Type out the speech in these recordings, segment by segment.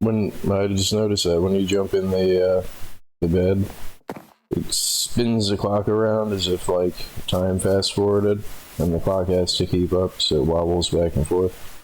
When I just noticed that when you jump in the bed, it spins the clock around as if like time fast forwarded, and the clock has to keep up, so it wobbles back and forth.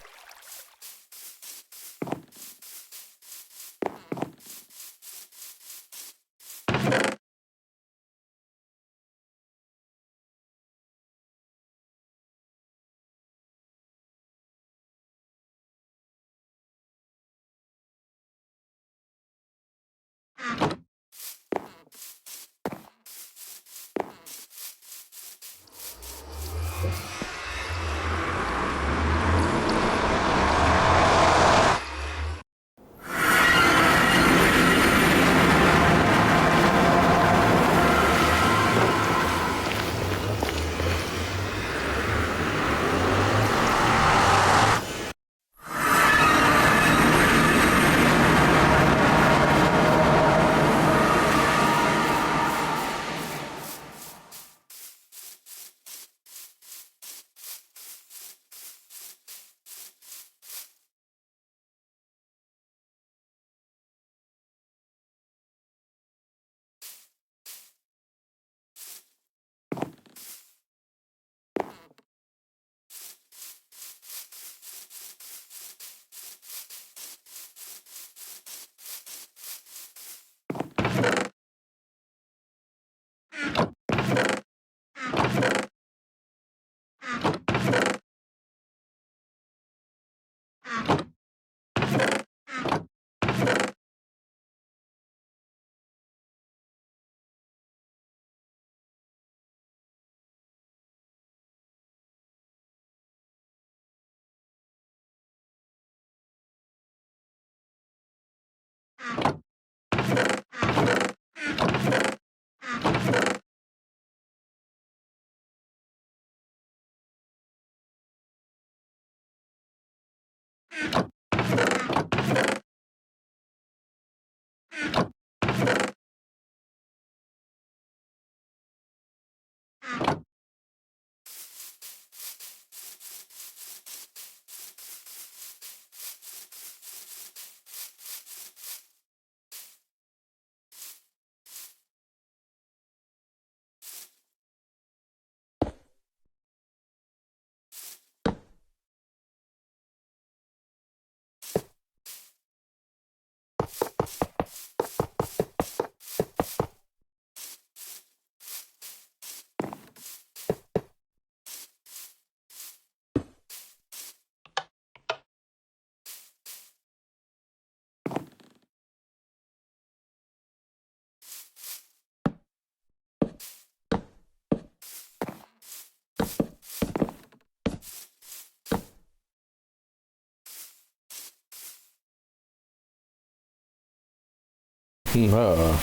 Yeah,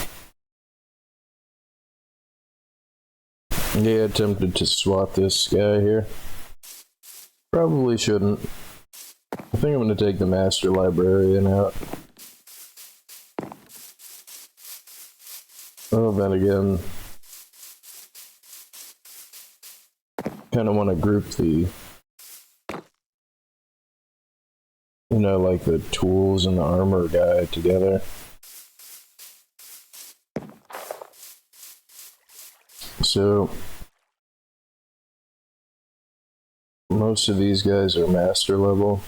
tempted to swap this guy here. Probably shouldn't. I think I'm gonna take the master librarian out. Oh, then again, kind of want to group the, you know, like the tools and the armor guy together. So, most of these guys are master level.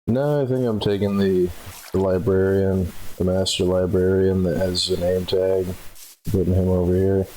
No, I think I'm taking the librarian, the master librarian that has the name tag, putting him over here.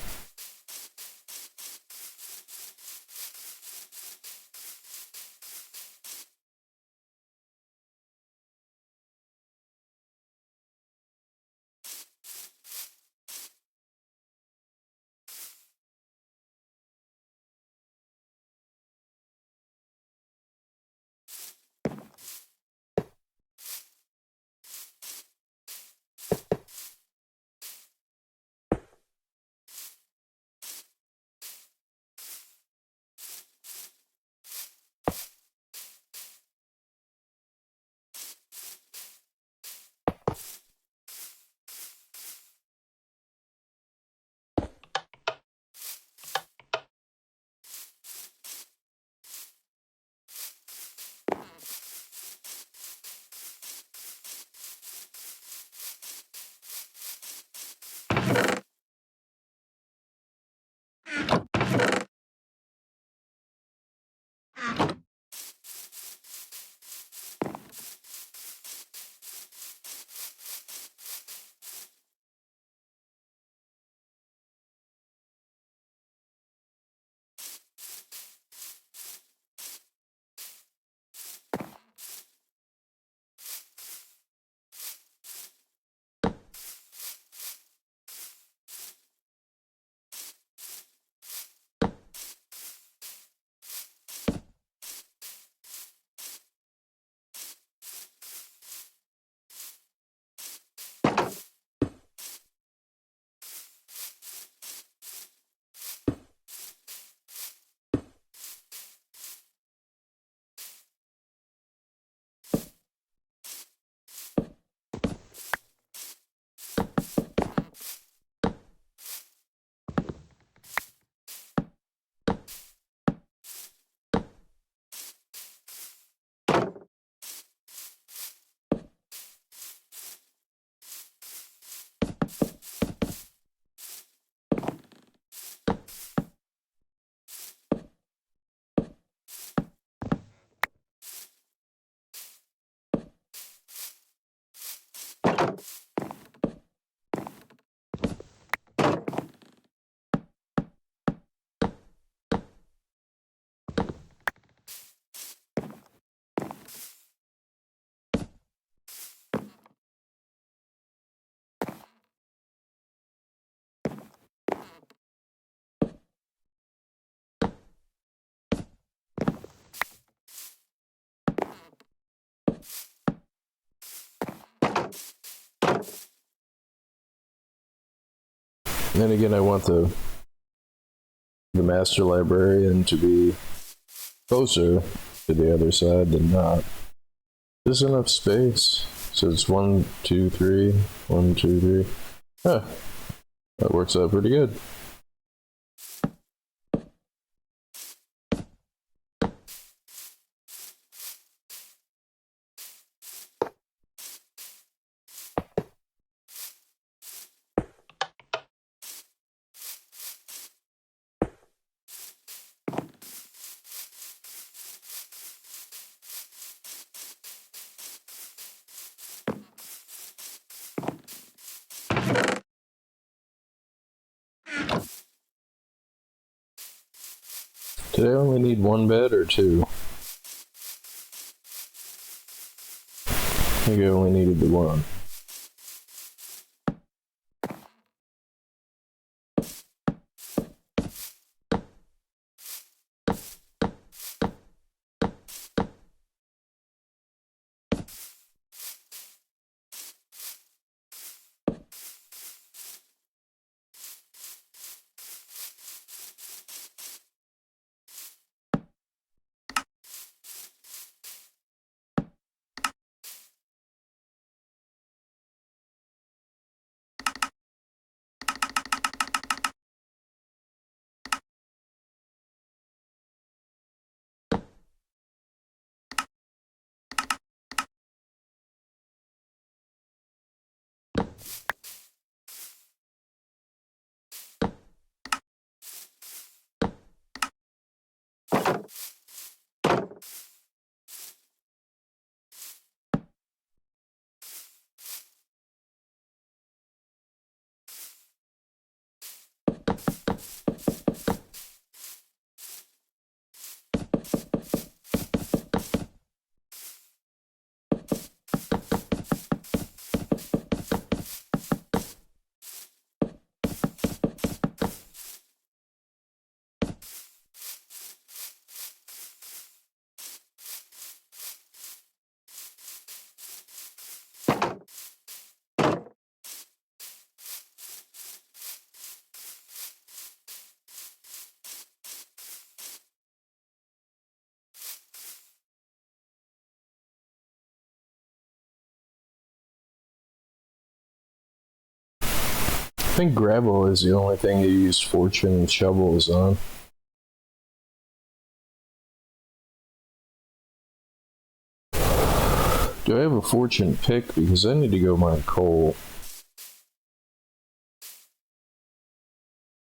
Then again, I want the master librarian to be closer to the other side than not. There's enough space. So it's 1, 2, 3, 1, 2, 3. Huh. That works out pretty good. Did I only need one bed or two? I think I only needed the one. think gravel is the only thing you use fortune shovels on. Do I have a fortune pick? Because I need to go mine coal.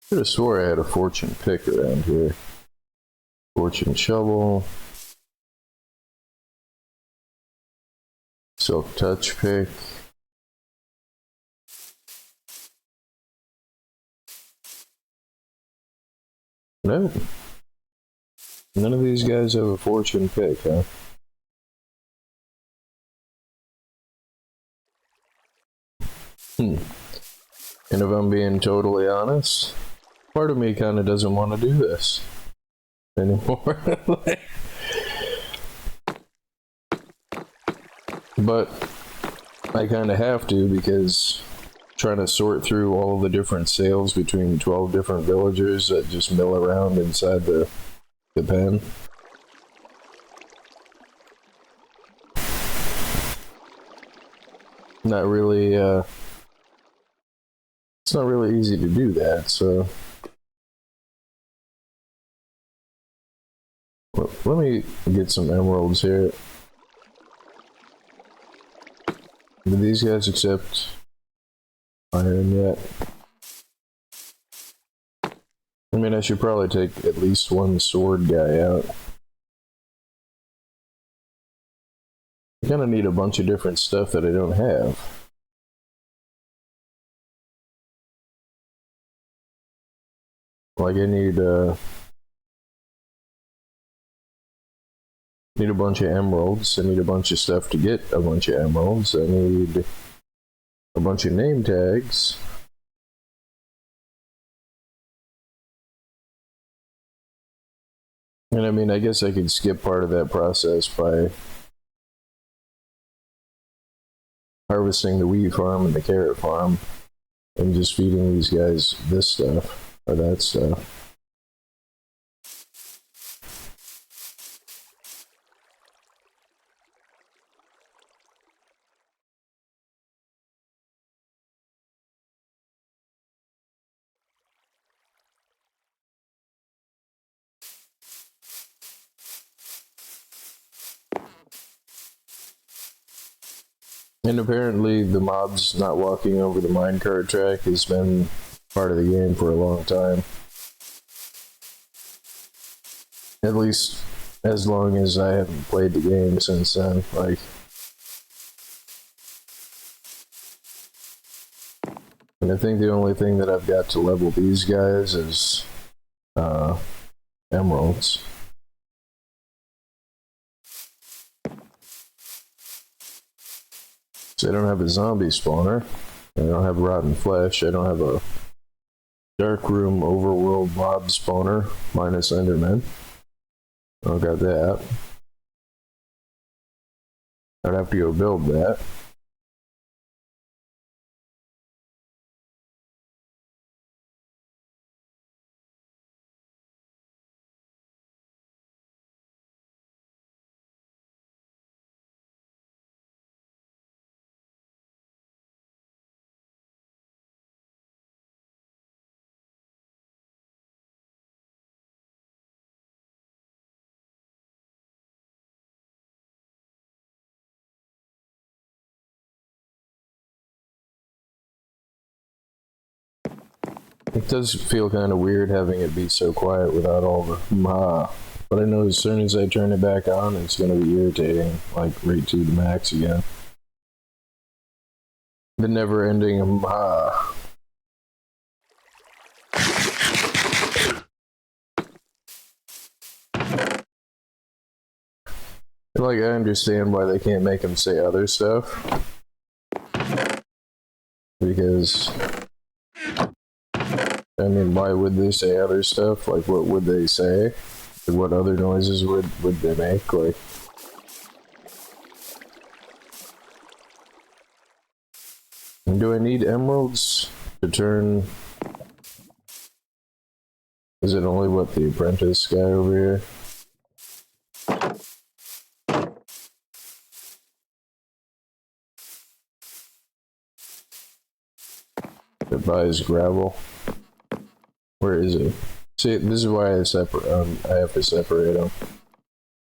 I could have swore I had a fortune pick around here. Fortune shovel. Silk touch pick. No. None of these guys have a fortune pick, huh? And if I'm being totally honest, part of me kind of doesn't want to do this anymore. But I kind of have to, because trying to sort through all the different sales between 12 different villagers that just mill around inside the pen. Not really, it's not really easy to do that, so. Well, let me get some emeralds here. Do these guys accept iron yet? I mean, I should probably take at least one sword guy out. I kind of need a bunch of different stuff that I don't have. Like I need a bunch of emeralds. I need a bunch of stuff to get a bunch of emeralds. I need a bunch of name tags. And I mean, I guess I could skip part of that process by harvesting the wheat farm and the carrot farm and just feeding these guys this stuff or that stuff. And apparently the mobs not walking over the minecart track has been part of the game for a long time. At least as long as I haven't played the game since then. Like, and I think the only thing that I've got to level these guys is emeralds. So I don't have a zombie spawner. I don't have rotten flesh. I don't have a dark room overworld mob spawner minus endermen. I don't got that. I'd have to go build that. It does feel kind of weird having it be so quiet without all the ma. But I know as soon as I turn it back on, it's going to be irritating, like right to the max again. The never-ending ma. Like, I understand why they can't make him say other stuff. Because, I mean, why would they say other stuff? Like, what would they say? What other noises would they make? Like, and do I need emeralds to turn? Is it only what the apprentice guy over here? that buys gravel. Where is it? See, this is why I have to separate them.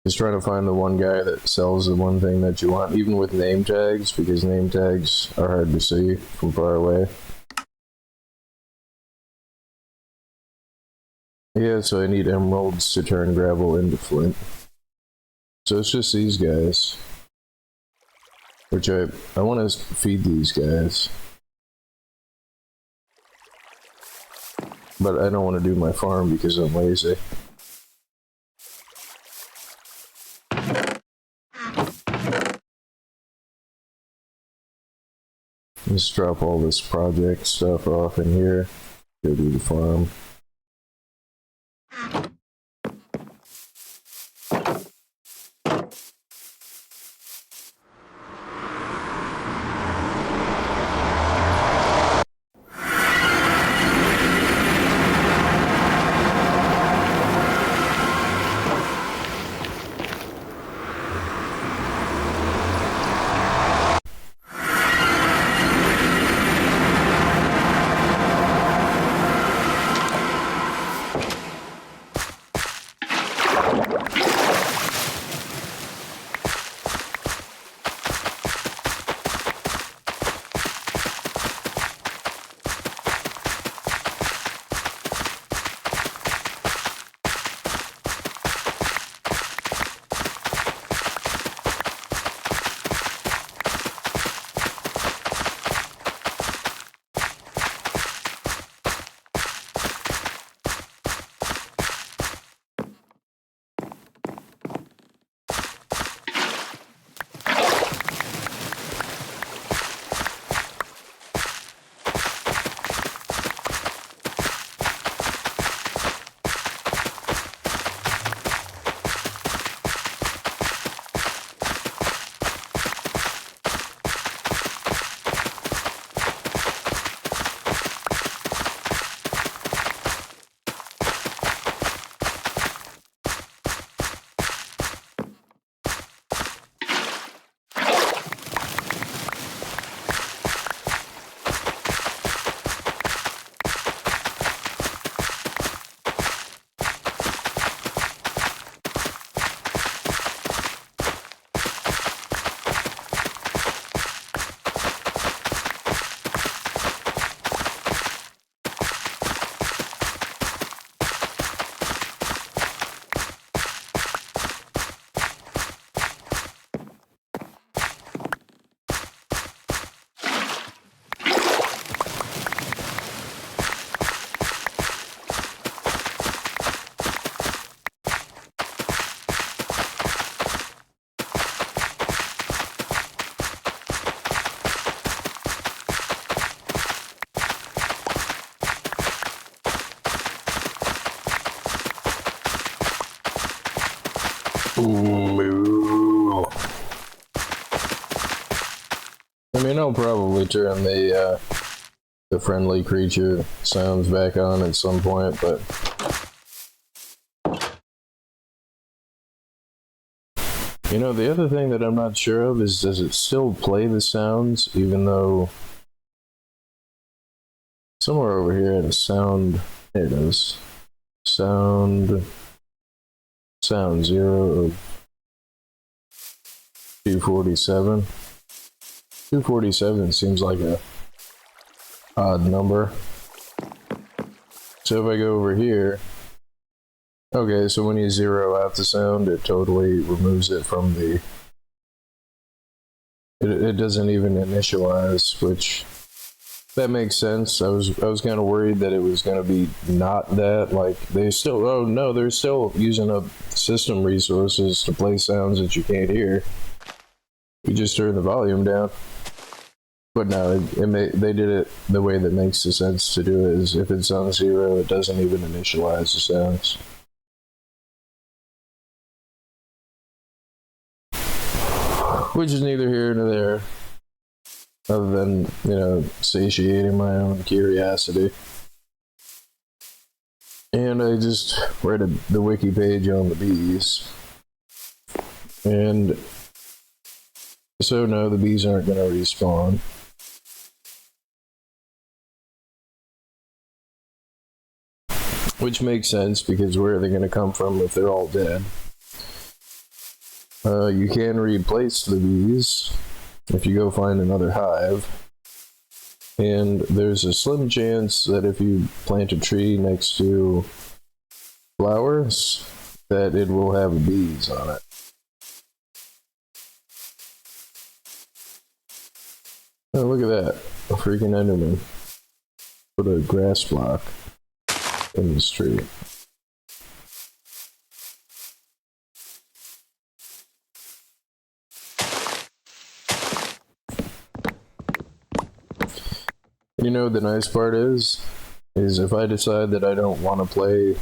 Just trying to find the one guy that sells the one thing that you want, even with name tags, because name tags are hard to see from far away. Yeah, so I need emeralds to turn gravel into flint. So it's just these guys. Which I want to feed these guys. But I don't want to do my farm because I'm lazy. Let's drop all this project stuff off in here. Go do the farm. Moo. I mean, I'll probably turn the friendly creature sounds back on at some point, but you know, the other thing that I'm not sure of is, does it still play the sounds, even though somewhere over here at a sound, there it is, sound 0 of 247. 247 seems like a odd number. So if I go over here, okay, so when you zero out the sound, it totally removes it from the, it doesn't even initialize, which that makes sense. I was kind of worried that it was going to be not that, like they still, oh no, they're still using up system resources to play sounds that you can't hear. We just turn the volume down. But no, they did it the way that makes the sense to do it, is if it's on 0, it doesn't even initialize the sounds. Which is neither here nor there, other than, you know, satiating my own curiosity. And I just read the wiki page on the bees. And so no, the bees aren't going to respawn. Which makes sense, because where are they going to come from if they're all dead? You can replace the bees if you go find another hive. And there's a slim chance that if you plant a tree next to flowers, that it will have bees on it. Oh, look at that. A freaking Enderman. Put a grass block in this tree. You know, the nice part is if I decide that I don't want to play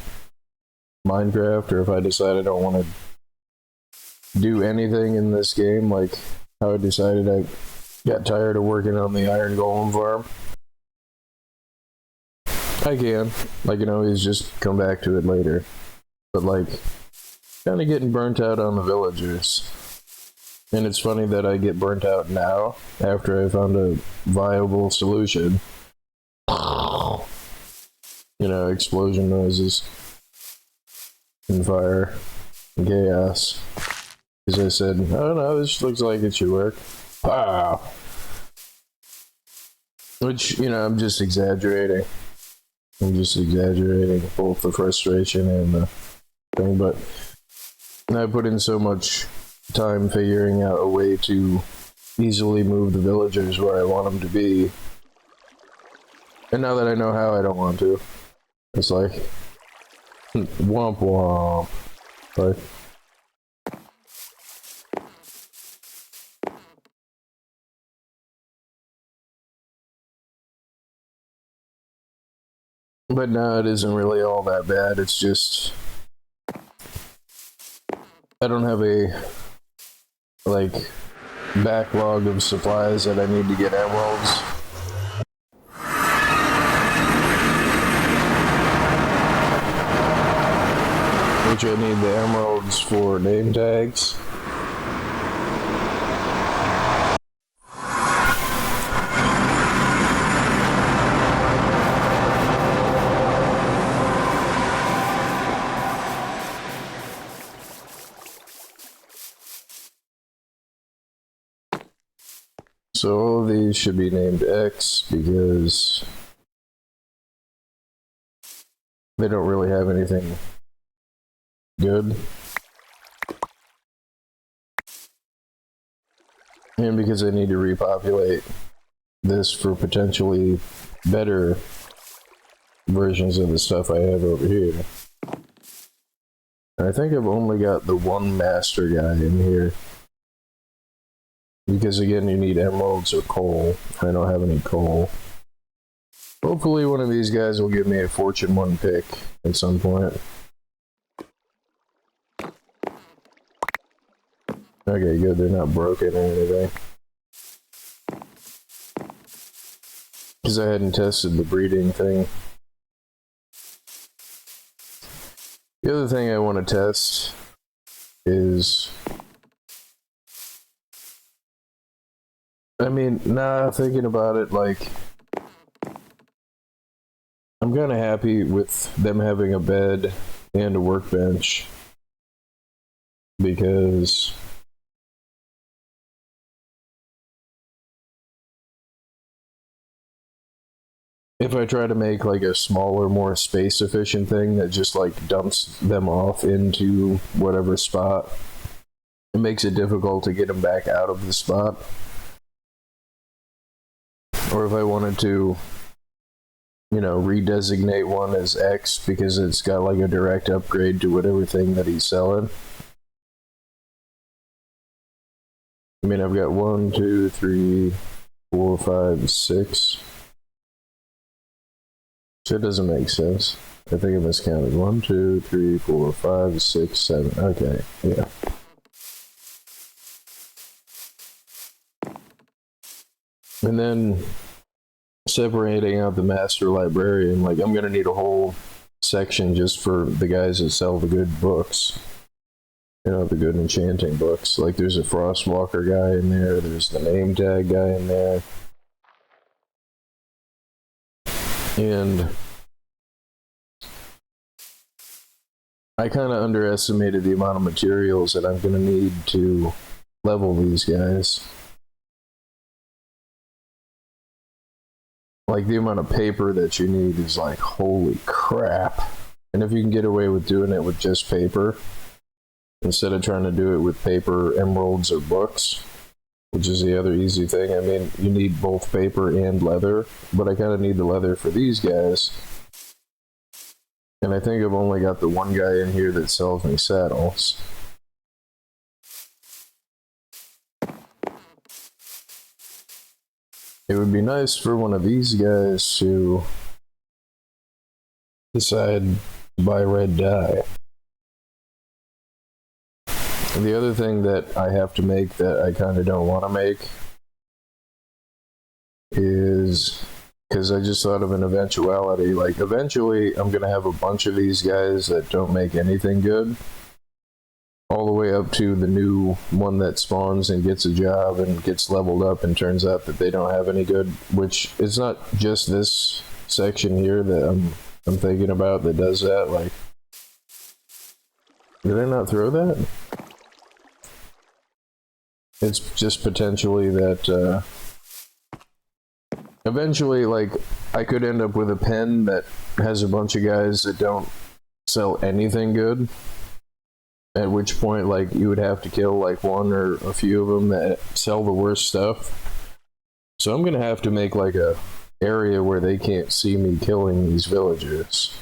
Minecraft, or if I decide I don't want to do anything in this game, like how I decided I got tired of working on the iron golem farm, I can. I can always just come back to it later. But like, kind of getting burnt out on the villagers. And it's funny that I get burnt out now, after I found a viable solution. You know, explosion noises, and fire, and chaos. Because I said, I don't know, this looks like it should work. Wow. Which, you know, I'm just exaggerating. I'm just exaggerating both the frustration and the thing, but I put in so much time figuring out a way to easily move the villagers where I want them to be. And now that I know how, I don't want to. It's like, womp womp. Like, but now it isn't really all that bad. It's just, I don't have a, like, backlog of supplies that I need to get emeralds. Which I need the emeralds for name tags. So all of these should be named X because they don't really have anything good. And because I need to repopulate this for potentially better versions of the stuff I have over here. I think I've only got the one master guy in here. Because again, you need emeralds or coal. I don't have any coal. Hopefully one of these guys will give me a Fortune 1 pick at some point. Okay, good, they're not broken or anything. Because I hadn't tested the breeding thing. The other thing I want to test is... I mean, thinking about it, like, I'm kind of happy with them having a bed and a workbench, because if I try to make like a smaller, more space efficient thing that just like dumps them off into whatever spot, it makes it difficult to get them back out of the spot. Or if I wanted to, you know, redesignate one as X because it's got like a direct upgrade to whatever thing that he's selling. I mean, I've got 1, 2, 3, 4, 5, 6. So it doesn't make sense. I think I miscounted. 1, 2, 3, 4, 5, 6, 7. Okay, yeah. And then separating out the master librarian, like I'm gonna need a whole section just for the guys that sell the good books. You know, the good enchanting books. Like there's a Frostwalker guy in there, there's the name tag guy in there. And I kind of underestimated the amount of materials that I'm going to need to level these guys. Like, the amount of paper that you need is like, holy crap. And if you can get away with doing it with just paper, instead of trying to do it with paper, emeralds, or books, which is the other easy thing. I mean, you need both paper and leather, but I kind of need the leather for these guys. And I think I've only got the one guy in here that sells me saddles. It would be nice for one of these guys to decide to buy red dye. And the other thing that I have to make that I kind of don't want to make is, because I just thought of an eventuality, like eventually I'm going to have a bunch of these guys that don't make anything good, all the way up to the new one that spawns and gets a job and gets leveled up and turns out that they don't have any good, which is not just this section here that I'm thinking about that does that. Like, did I not throw that? It's just potentially that eventually, like, I could end up with a pen that has a bunch of guys that don't sell anything good. At which point, like, you would have to kill, like, one or a few of them that sell the worst stuff. So I'm gonna have to make, like, a area where they can't see me killing these villagers.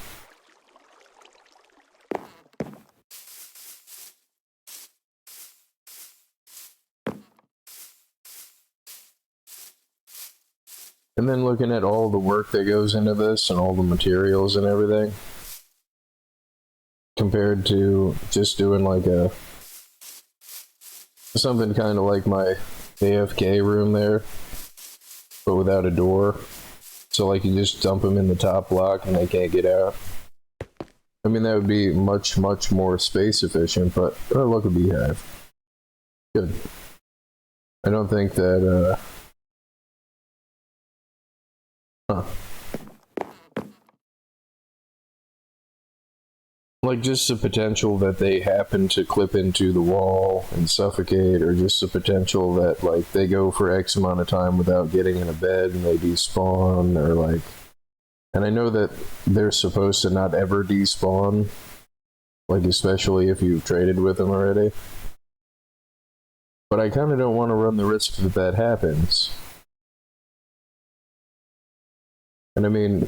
And then looking at all the work that goes into this and all the materials and everything, compared to just doing like something kind of like my AFK room there, but without a door. So like you just dump them in the top block and they can't get out. I mean, that would be much, much more space efficient, but oh, look, a beehive. Good. I don't think that, like, just the potential that they happen to clip into the wall and suffocate, or just the potential that, like, they go for X amount of time without getting in a bed and they despawn, or like, and I know that they're supposed to not ever despawn, like, especially if you've traded with them already. But I kind of don't want to run the risk that that happens. And I mean,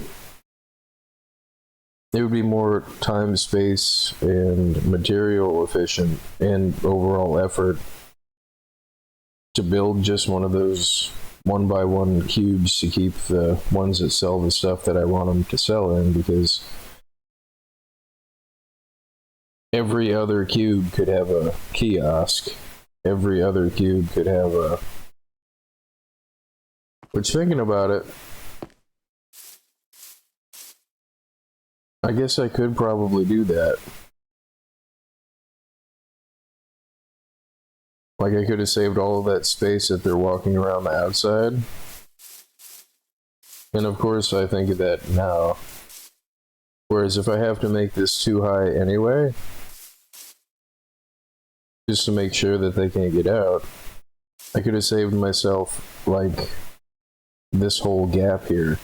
it would be more time, space, and material efficient and overall effort to build just one of those 1x1 cubes to keep the ones that sell the stuff that I want them to sell in, because every other cube could have a kiosk. Every other cube could have a... Which, thinking about it, I guess I could probably do that. Like, I could have saved all of that space if they're walking around the outside. And of course, I think of that now. Whereas if I have to make this too high anyway, just to make sure that they can't get out, I could have saved myself, like, this whole gap here.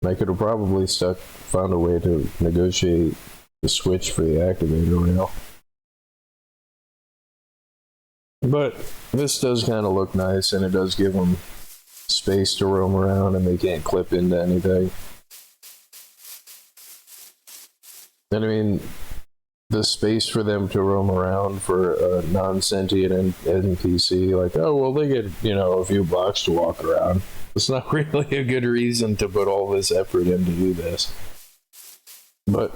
I could have probably found a way to negotiate the switch for the activator rail. But this does kind of look nice, and it does give them space to roam around, and they can't clip into anything. And I mean, the space for them to roam around for a non-sentient NPC, like, oh, well, they get, you know, a few blocks to walk around. It's not really a good reason to put all this effort in to do this. But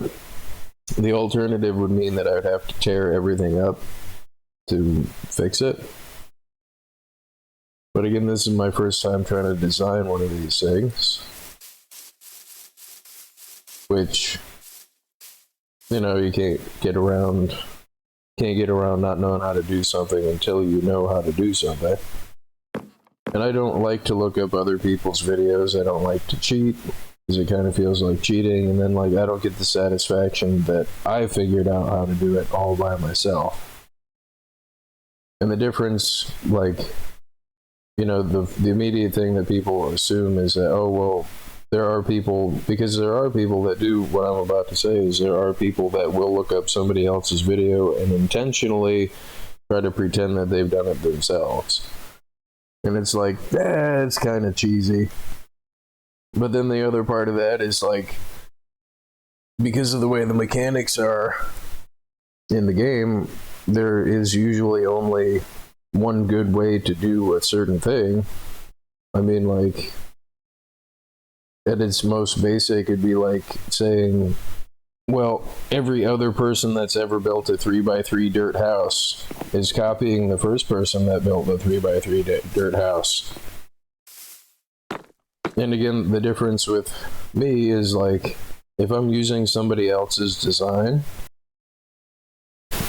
the alternative would mean that I would have to tear everything up to fix it. But again, this is my first time trying to design one of these things. Which, you know, you can't get around not knowing how to do something until you know how to do something. And I don't like to look up other people's videos. I don't like to cheat, because it kind of feels like cheating, and then like I don't get the satisfaction that I figured out how to do it all by myself. And the difference, like, you know, the immediate thing that people assume is that, oh well, there are people, because there are people that do what I'm about to say, is there are people that will look up somebody else's video and intentionally try to pretend that they've done it themselves. And it's like, it's kind of cheesy. But then the other part of that is like, because of the way the mechanics are in the game, there is usually only one good way to do a certain thing. I mean, like, at its most basic, it'd be like saying, well, every other person that's ever built a 3x3 dirt house is copying the first person that built the 3x3 dirt house. And again, the difference with me is like, if I'm using somebody else's design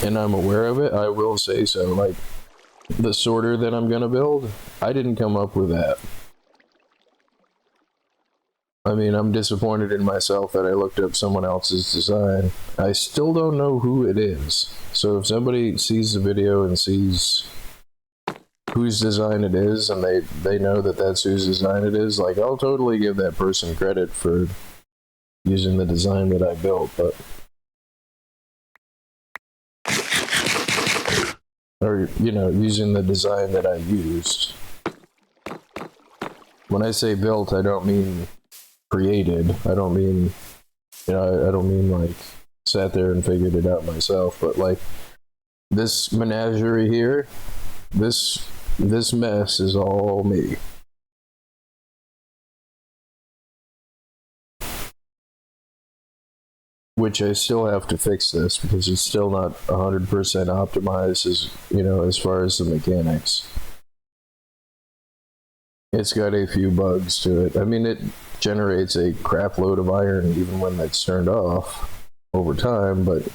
and I'm aware of it, I will say so. Like, the sorter that I'm gonna build, I didn't come up with that. I mean, I'm disappointed in myself that I looked up someone else's design. I still don't know who it is. So if somebody sees the video and sees whose design it is, and they know that that's whose design it is, like, I'll totally give that person credit for using the design that I built, but... or, you know, using the design that I used. When I say built, I don't mean created. I don't mean, you know, I don't mean like sat there and figured it out myself, but like this menagerie here, this mess is all me. Which I still have to fix this because it's still not 100% optimized, as you know, as far as the mechanics. It's got a few bugs to it. I mean, it generates a crap load of iron even when it's turned off over time, but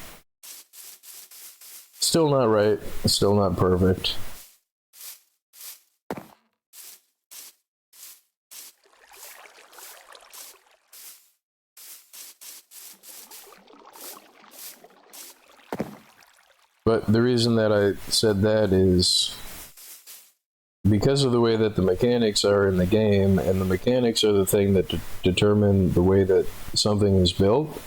still not right. Still not perfect. But the reason that I said that is because of the way that the mechanics are in the game, and the mechanics are the thing that determine the way that something is built,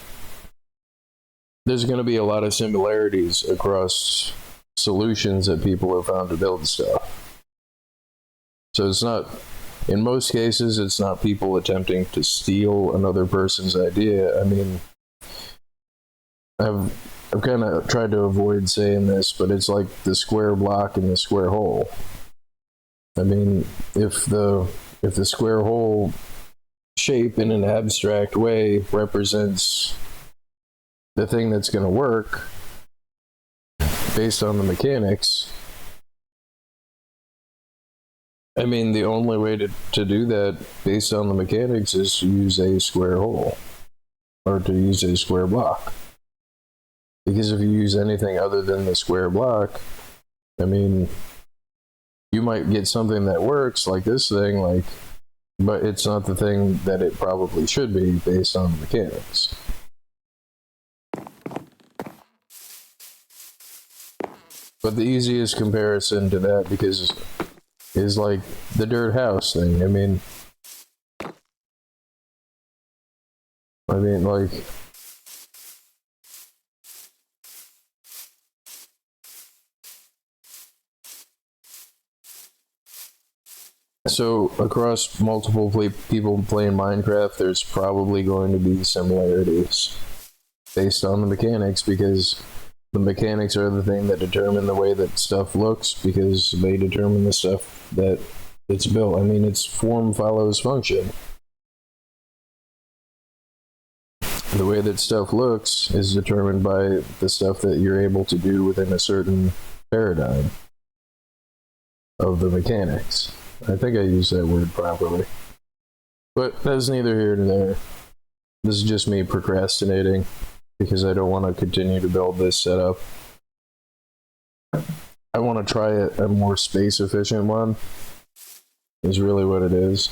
there's going to be a lot of similarities across solutions that people have found to build stuff. So it's not, in most cases, it's not people attempting to steal another person's idea. I mean, I've kind of tried to avoid saying this, but it's like the square block and the square hole. I mean, if the square hole shape in an abstract way represents the thing that's going to work based on the mechanics, I mean, the only way to do that based on the mechanics is to use a square hole or to use a square block. Because if you use anything other than the square block, I mean, you might get something that works like this thing, like, but it's not the thing that it probably should be based on the mechanics. But the easiest comparison to that, because is like the dirt house thing. I mean like, so across multiple people playing Minecraft, there's probably going to be similarities based on the mechanics, because the mechanics are the thing that determine the way that stuff looks, because they determine the stuff that it's built. I mean, it's form follows function. The way that stuff looks is determined by the stuff that you're able to do within a certain paradigm of the mechanics. I think I used that word properly. But that's neither here nor there. This is just me procrastinating because I don't want to continue to build this setup. I want to try a more space efficient one, is really what it is.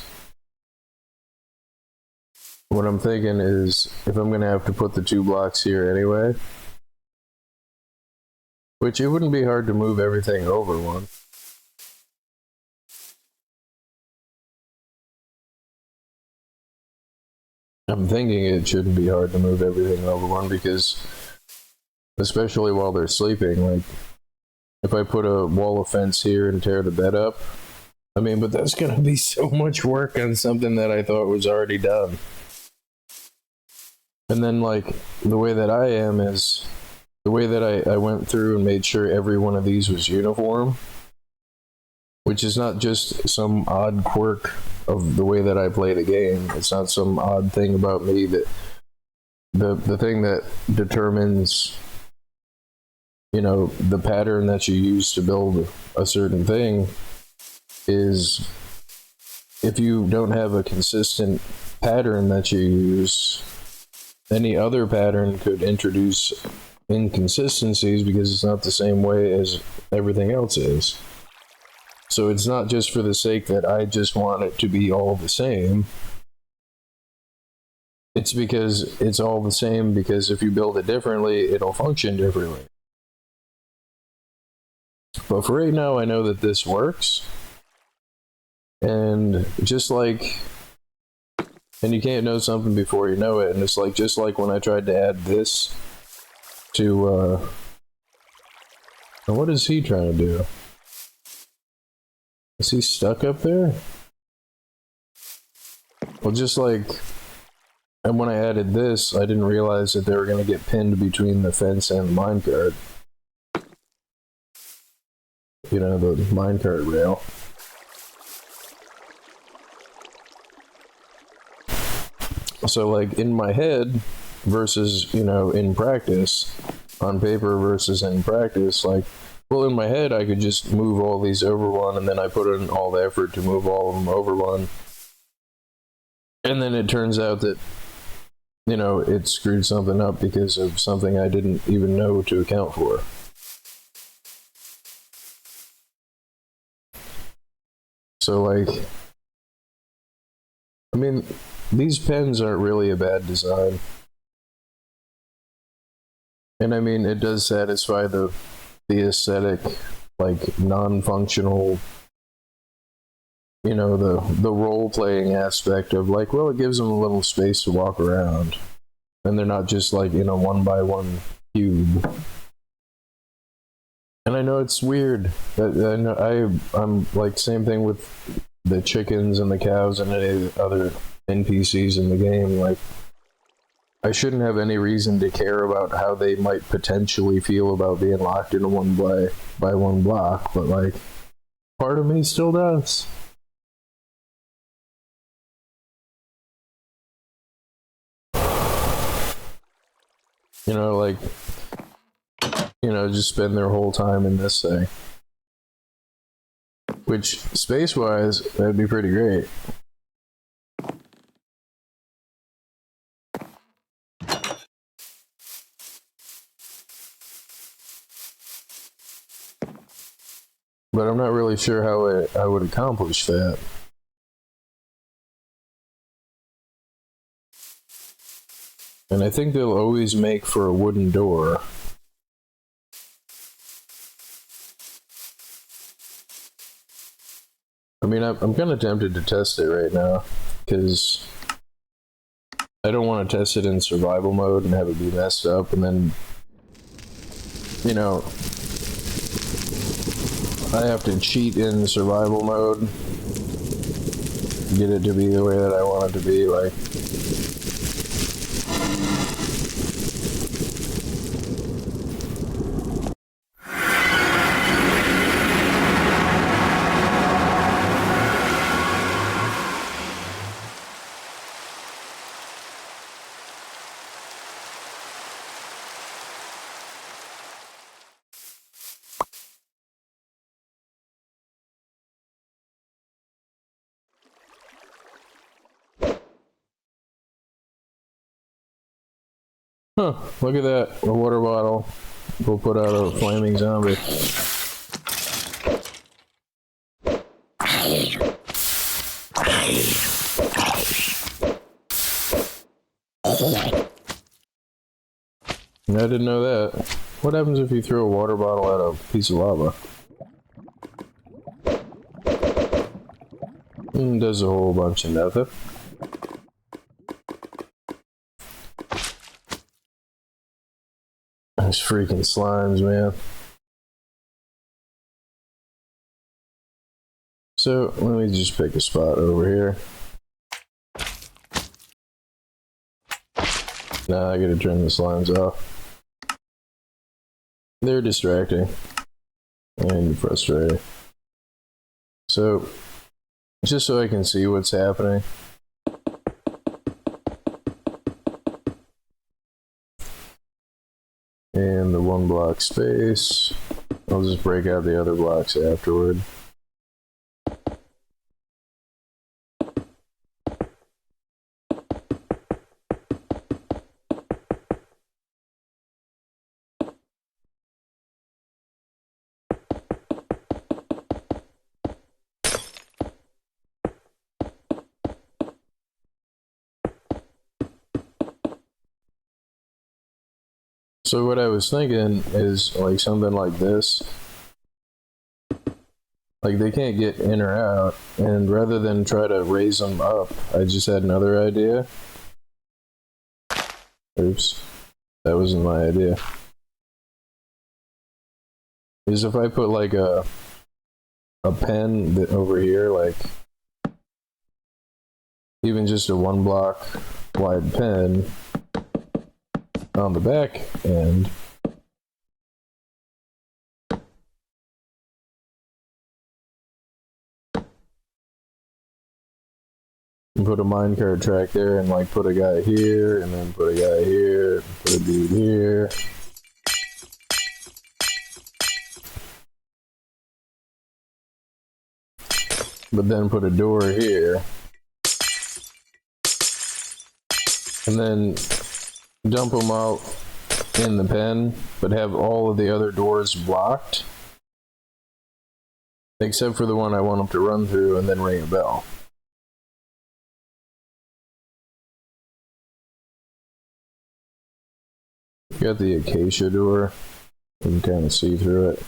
what I'm thinking is, if I'm gonna have to put the 2 blocks here anyway, which it wouldn't be hard to move everything over one. I'm thinking it shouldn't be hard to move everything over one, because especially while they're sleeping, like if I put a wall of fence here and tear the bed up, I mean, but that's gonna be so much work on something that I thought was already done. And then, like, the way that I am is, the way that I went through and made sure every one of these was uniform, which is not just some odd quirk of the way that I play the game. It's not some odd thing about me. That the thing that determines, you know, the pattern that you use to build a certain thing is, if you don't have a consistent pattern that you use, any other pattern could introduce inconsistencies because it's not the same way as everything else is. So it's not just for the sake that I just want it to be all the same. It's because it's all the same, because if you build it differently, it'll function differently. But for right now, I know that this works. And just like, and you can't know something before you know it. And it's like, just like when I tried to add this to, what is he trying to do? Is he stuck up there? Well, just like, and when I added this, I didn't realize that they were going to get pinned between the fence and the minecart. You know, the minecart rail. So, like, in my head versus, you know, in practice, on paper versus in practice, like, well, in my head, I could just move all these over one, and then I put in all the effort to move all of them over one. And then it turns out that, you know, it screwed something up because of something I didn't even know to account for. So, like, I mean, these pens aren't really a bad design. And I mean, it does satisfy the aesthetic, like, non-functional, you know, the role-playing aspect of, like, well, it gives them a little space to walk around. And they're not just, like, in a 1x1 cube. And I know it's weird. I'm like, same thing with the chickens and the cows and any other NPCs in the game. Like, I shouldn't have any reason to care about how they might potentially feel about being locked in a 1x1 block, but, like, part of me still does. You know, like, you know, just spend their whole time in this thing. Which, space-wise, that'd be pretty great. But I'm not really sure how I would accomplish that. And I think they'll always make for a wooden door. I mean, I'm kind of tempted to test it right now, because I don't want to test it in survival mode and have it be messed up, and then, you know, I have to cheat in survival mode, get it to be the way that I want it to be, like. Huh, look at that, a water bottle. We'll put out a flaming zombie. I didn't know that. What happens if you throw a water bottle at a piece of lava? Does a whole bunch of nothing. Those freaking slimes, man. So, let me just pick a spot over here. Nah, I gotta turn the slimes off. They're distracting and frustrating. So, just so I can see what's happening. And the 1 block space. I'll just break out the other blocks afterward. So what I was thinking is like something like this. Like they can't get in or out, and rather than try to raise them up, I just had another idea. Oops, that wasn't my idea. Is if I put like a pen that over here, like even just a 1 block wide pen on the back end. And put a minecart track there and like put a guy here and then put a guy here, put a dude here. But then put a door here. And then dump them out in the pen, but have all of the other doors blocked. Except for the one I want them to run through and then ring a bell. Got the acacia door. You can kind of see through it.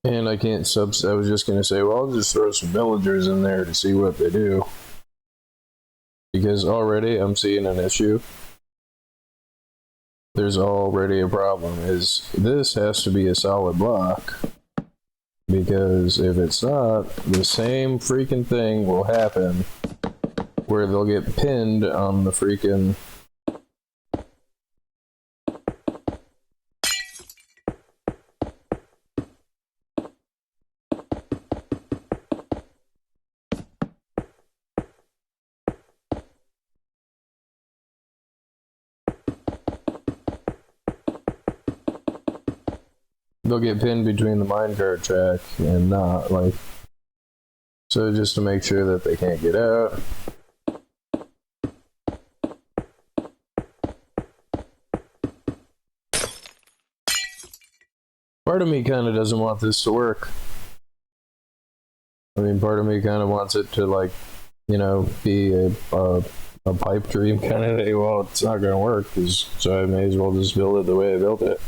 And I can't I was just going to say, well, I'll just throw some villagers in there to see what they do. Because already I'm seeing an issue. There's already a problem. Is this has to be a solid block. Because if it's not, the same freaking thing will happen where they'll get pinned on the freaking they'll get pinned between the minecart track and not, like, so just to make sure that they can't get out. Part of me kind of doesn't want this to work. I mean, part of me kind of wants it to, like, you know, be a pipe dream kind of thing. Well, it's not going to work, so I may as well just build it the way I built it.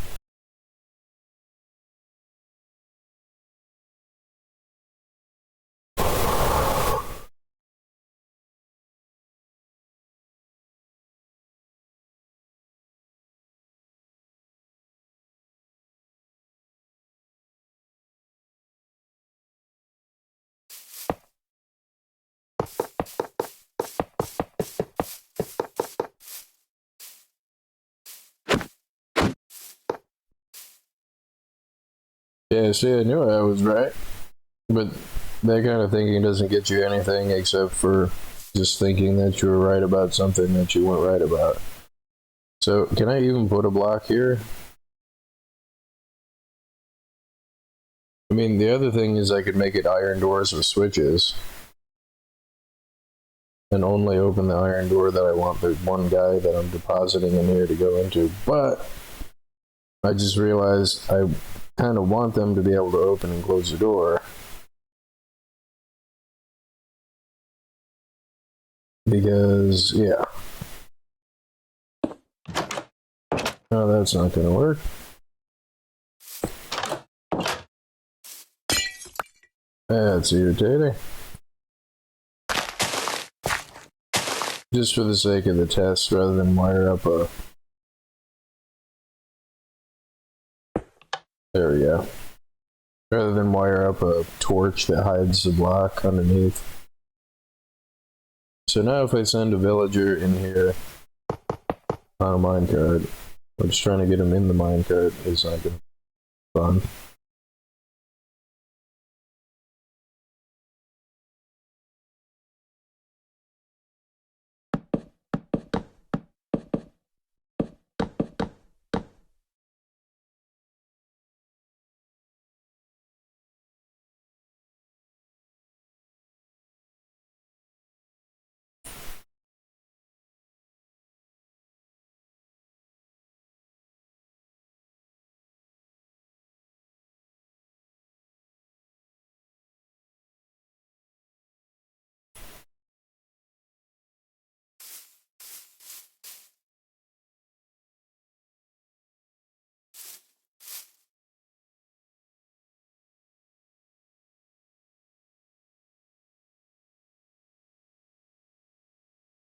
Yeah, see, I knew I was right. But that kind of thinking doesn't get you anything except for just thinking that you were right about something that you weren't right about. So, can I even put a block here? I mean, the other thing is I could make it iron doors with switches. and only open the iron door that I want the one guy that I'm depositing in here to go into. But I just realized I kind of want them to be able to open and close the door. Because, yeah. Oh, that's not going to work. That's irritating. Just for the sake of the test, rather than wire up a... There we go. Rather than wire up a torch that hides the block underneath. So now if I send a villager in here on a minecart, I'm just trying to get him in the minecart, is not going to be fun.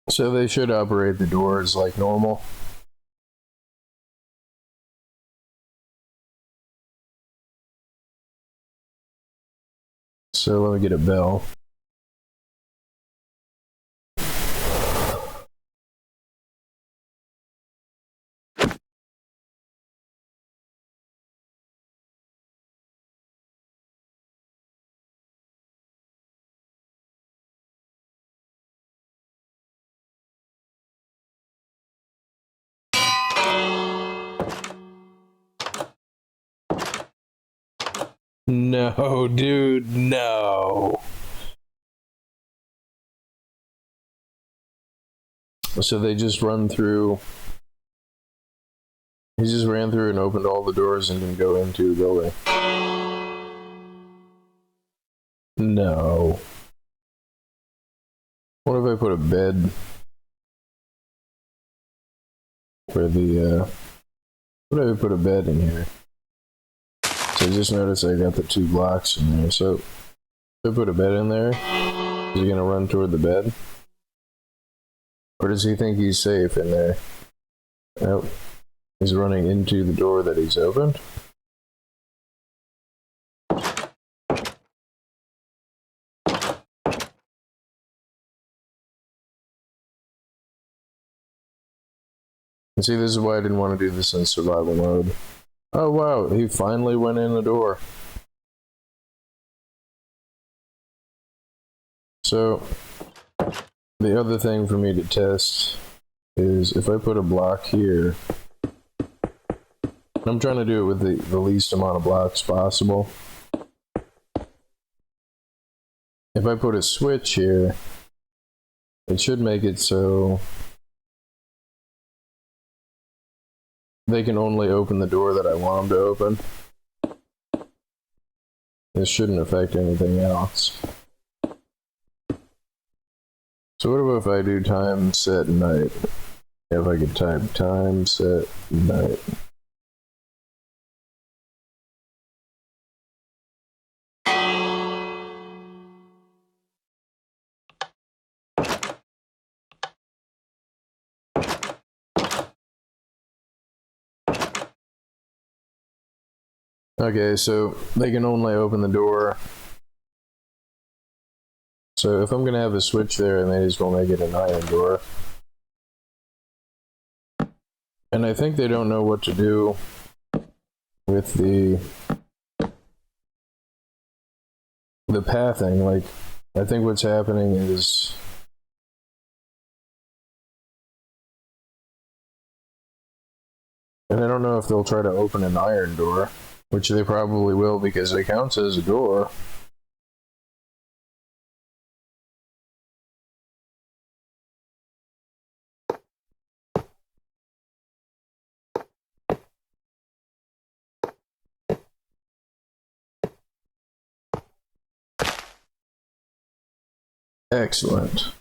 So they should operate the doors like normal. So let me get a bell. No, dude, no. So they just run through. He just ran through and opened all the doors and didn't go into the building. No. What if I put a bed for the, what if I put a bed in here? So I just noticed I got the 2 blocks in there. So if I put a bed in there, is he gonna run toward the bed? Or does he think he's safe in there? Nope. He's running into the door that he's opened. And see, this is why I didn't want to do this in survival mode. Oh wow, he finally went in the door. So, the other thing for me to test is if I put a block here, I'm trying to do it with the least amount of blocks possible. If I put a switch here, it should make it so they can only open the door that I want them to open. This shouldn't affect anything else. So what about if I do time set night? If I could type time set night. Okay, so they can only open the door. So if I'm gonna have a switch there, and they just gonna make it an iron door. And I think they don't know what to do with the pathing. Like, I think what's happening is and I don't know if they'll try to open an iron door, which they probably will because it counts as a door. Excellent.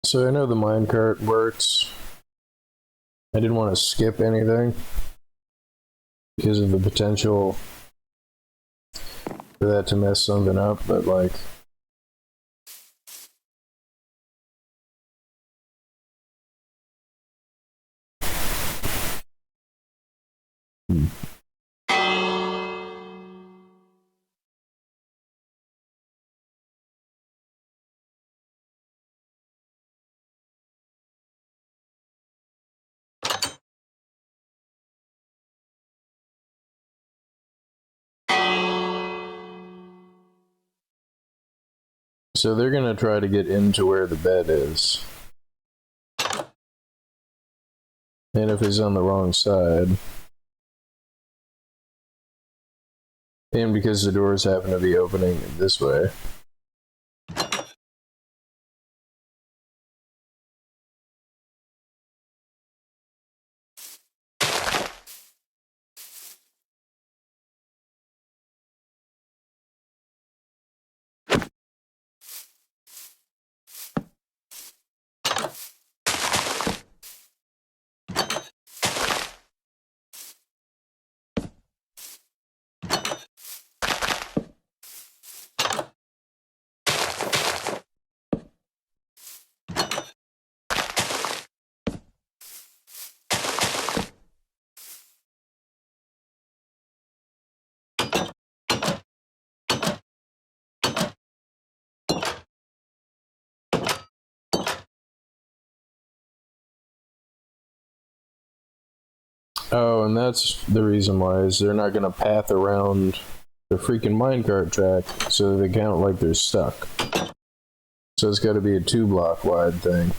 So I know the minecart works. I didn't want to skip anything because of the potential for that to mess something up, but like... So they're gonna try to get into where the bed is. And if it's on the wrong side, and because the doors happen to be opening this way. Oh, and that's the reason why, is they're not gonna path around the freaking minecart track so they count like they're stuck. So it's gotta be a 2-block wide thing.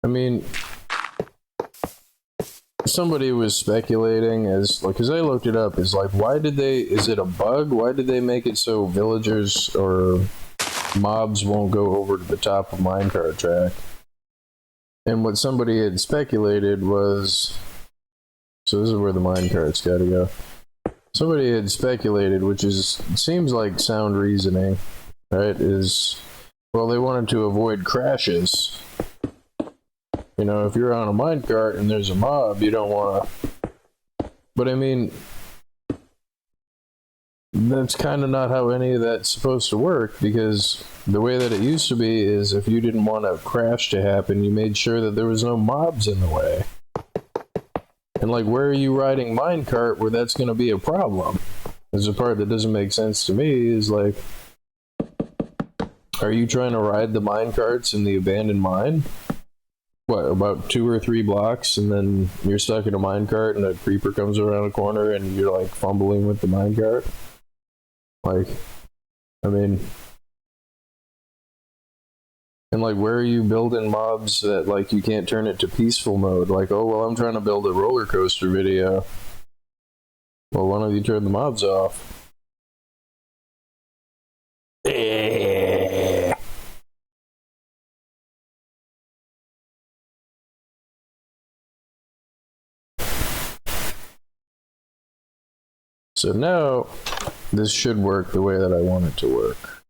I mean, somebody was speculating as like, because I looked it up, is like, why did they, is it a bug? Why did they make it so villagers or mobs won't go over to the top of minecart track? And what somebody had speculated was, so this is where the minecart's gotta go. Somebody had speculated, which is, seems like sound reasoning, right, is, well, they wanted to avoid crashes. You know, if you're on a minecart and there's a mob, you don't want to... But I mean, that's kind of not how any of that's supposed to work, because the way that it used to be is if you didn't want a crash to happen, you made sure that there was no mobs in the way. And like, where are you riding minecart where that's going to be a problem? There's the part that doesn't make sense to me, is like, are you trying to ride the minecarts in the abandoned mine? What, about 2 or 3 blocks, and then you're stuck in a minecart and a creeper comes around a corner and you're like fumbling with the minecart? Like, I mean, and like, where are you building mobs that like you can't turn it to peaceful mode? Like, oh, well, I'm trying to build a roller coaster video. Well, why don't you turn the mobs off? So now, this should work the way that I want it to work.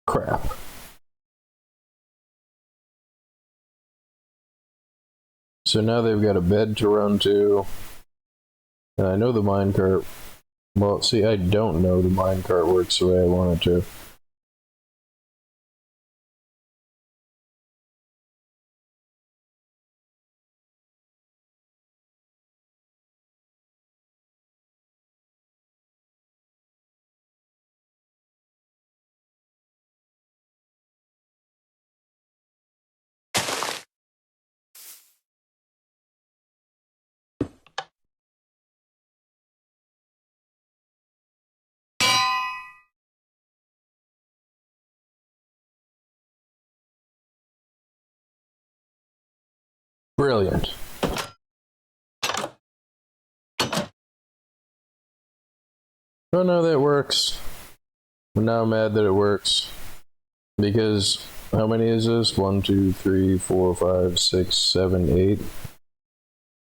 Crap. So now they've got a bed to run to. And I know the minecart. Well, see, I don't know the minecart works the way I want it to. Brilliant. Oh no, that works. But now I'm mad that it works. Because how many is this? 1, 2, 3, 4, 5, 6, 7, 8.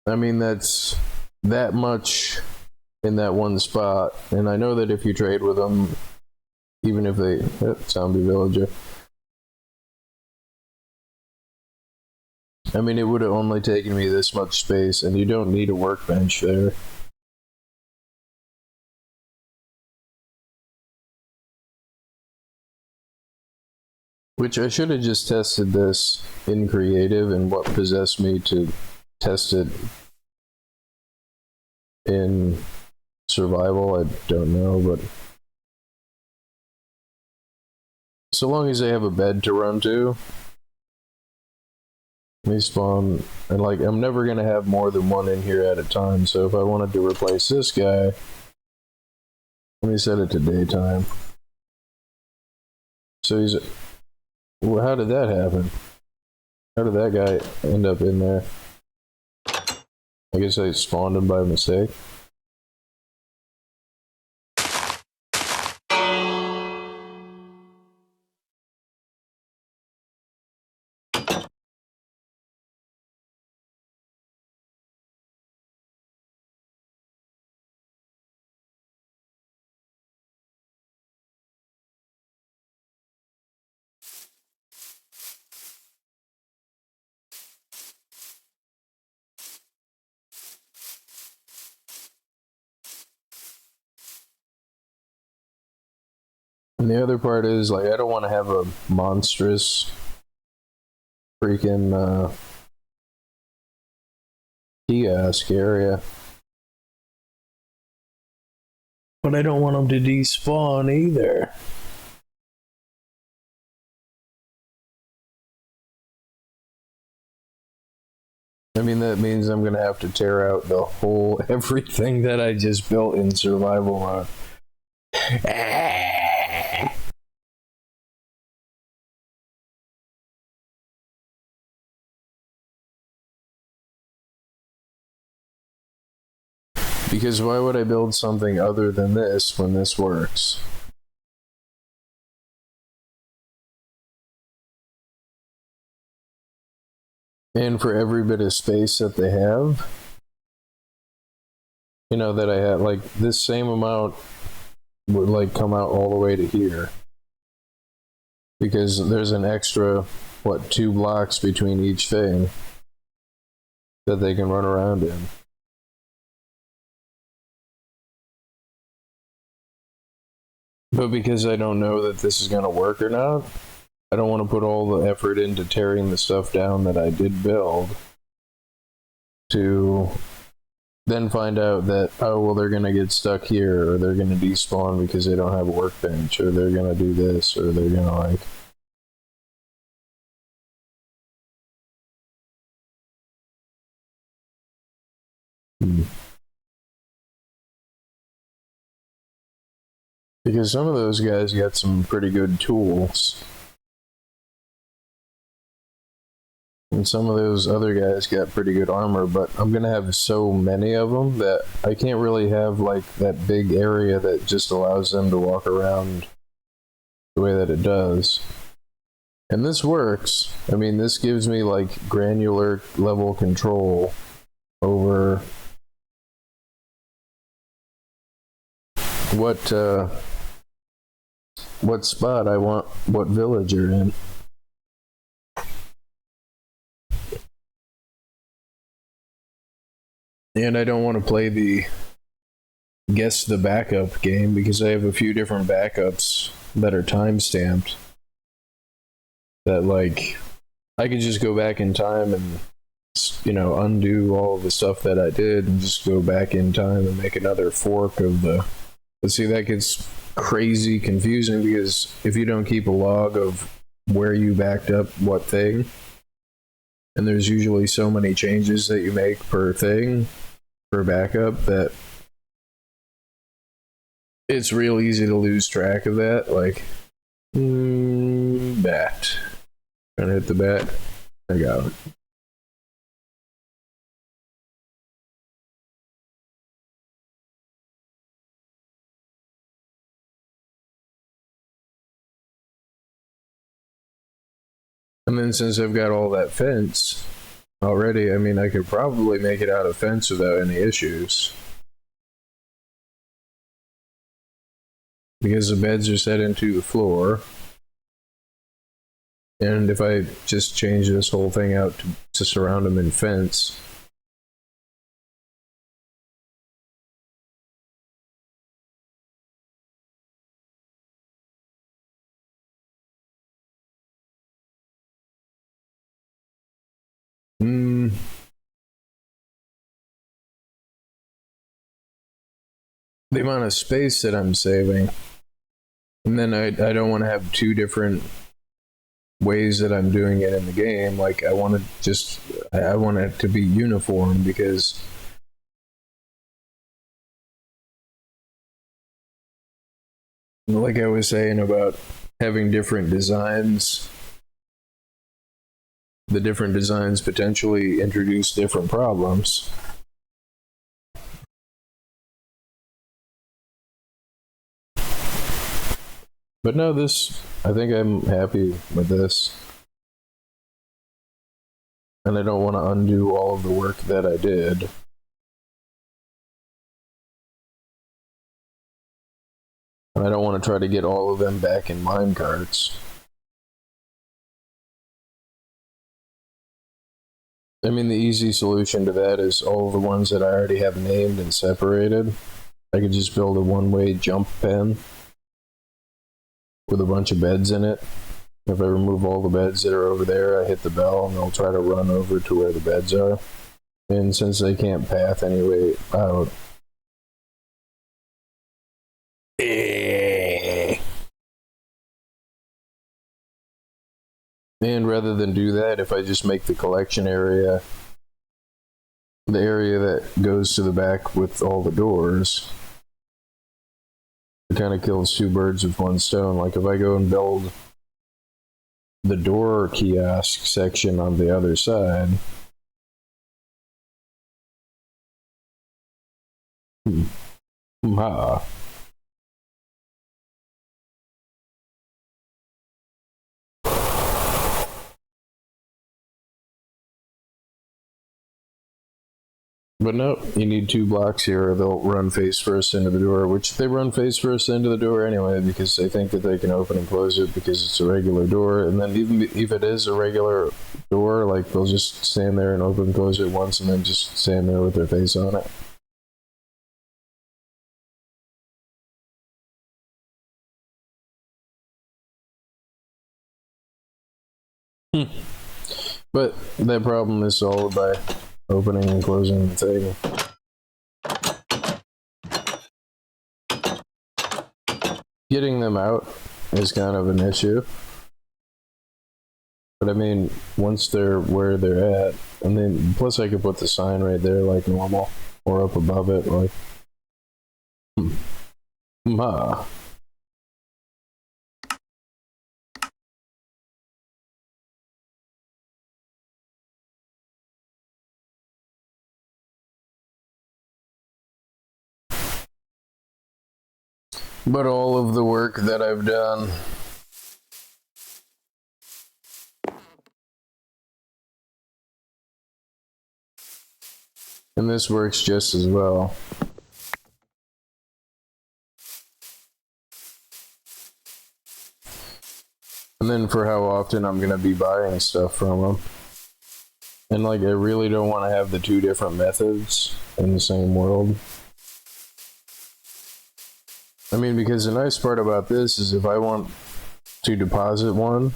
I mean, that's that much in that one spot. And I know that if you trade with them, even if they zombie villager. I mean, it would have only taken me this much space, and you don't need a workbench there. Which I should have just tested this in creative, and what possessed me to test it in survival, I don't know, but so long as they have a bed to run to, they spawn, and like, I'm never gonna have more than one in here at a time, so if I wanted to replace this guy, let me set it to daytime. So he's, well, how did that happen? How did that guy end up in there? I guess I spawned him by mistake. And the other part is, like, I don't want to have a monstrous freaking kiosk area. But I don't want them to despawn either. I mean, that means I'm gonna have to tear out the whole everything that I just built in survival mode. Because why would I build something other than this when this works? And for every bit of space that they have, you know, that I have, like, this same amount would, like, come out all the way to here. Because there's an extra, what, 2 blocks between each thing that they can run around in. But because I don't know that this is going to work or not, I don't want to put all the effort into tearing the stuff down that I did build to then find out that, oh, well, they're going to get stuck here, or they're going to despawn because they don't have a workbench, or they're going to do this, or they're going to, like... Because some of those guys got some pretty good tools. And some of those other guys got pretty good armor, but I'm gonna have so many of them that I can't really have, like, that big area that just allows them to walk around the way that it does. And this works. I mean, this gives me, like, granular level control over what spot I want what villager in. And I don't want to play the guess the backup game because I have a few different backups that are time stamped. That, like, I could just go back in time and, undo all of the stuff that I did and just go back in time and make another fork of the. But see, that gets crazy confusing because if you don't keep a log of where you backed up what thing, and there's usually so many changes that you make per thing, per backup, that it's real easy to lose track of that. Like, bat. Trying to hit the bat. I got it. And then since I've got all that fence already, I mean, I could probably make it out of fence without any issues. Because the beds are set into the floor. And if I just change this whole thing out to surround them in fence, the amount of space that I'm saving, and then I don't want to have two different ways that I'm doing it in the game. Like, I want it to be uniform because like I was saying about having different designs, the different designs potentially introduce different problems. But no, I think I'm happy with this. And I don't want to undo all of the work that I did. And I don't want to try to get all of them back in minecarts. I mean, the easy solution to that is all the ones that I already have named and separated. I could just build a one-way jump pen with a bunch of beds in it. If I remove all the beds that are over there, I hit the bell and they'll try to run over to where the beds are. And since they can't path anyway out, and rather than do that, if I just make the collection area the area that goes to the back with all the doors, it kind of kills two birds with one stone. Like, if I go and build the door kiosk section on the other side, But no, you need 2 blocks here or they'll run face first into the door, which they run face first into the door anyway because they think that they can open and close it because it's a regular door. And then even if it is a regular door, like, they'll just stand there and open and close it once and then just stand there with their face on it. But that problem is solved by opening and closing the thing. Getting them out is kind of an issue. But I mean, once they're where they're at, and then plus I could put the sign right there like normal, or up above it, like, But all of the work that I've done and this works just as well. And then for how often I'm going to be buying stuff from them. And like, I really don't want to have the two different methods in the same world. I mean, because the nice part about this is if I want to deposit one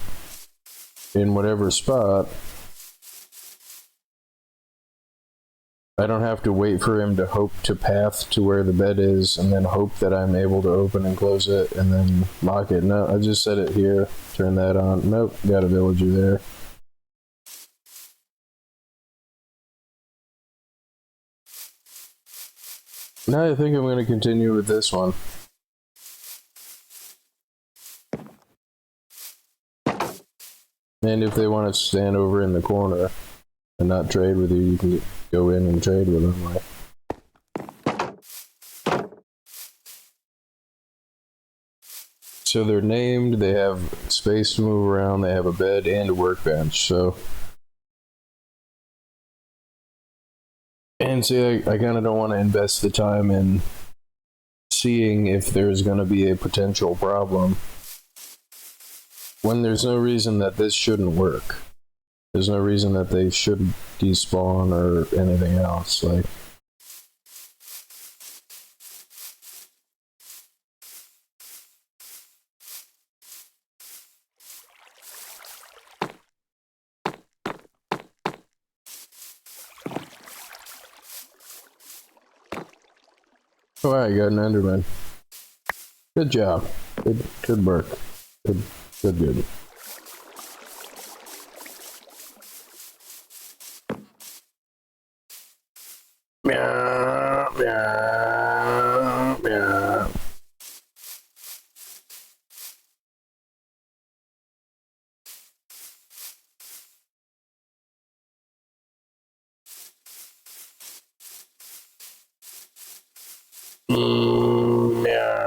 in whatever spot, I don't have to wait for him to hope to path to where the bed is and then hope that I'm able to open and close it and then lock it. No, I just set it here, turn that on. Nope, got a villager there. Now I think I'm going to continue with this one. And if they want to stand over in the corner and not trade with you, you can go in and trade with them. Like. So they're named, they have space to move around, they have a bed and a workbench, so. And see, I kind of don't want to invest the time in seeing if there's going to be a potential problem when there's no reason that this shouldn't work. There's no reason that they should despawn or anything else. Like, oh, wow, you got an Enderman. Good job. Good work. Good. Meow, meow, meow. Meow.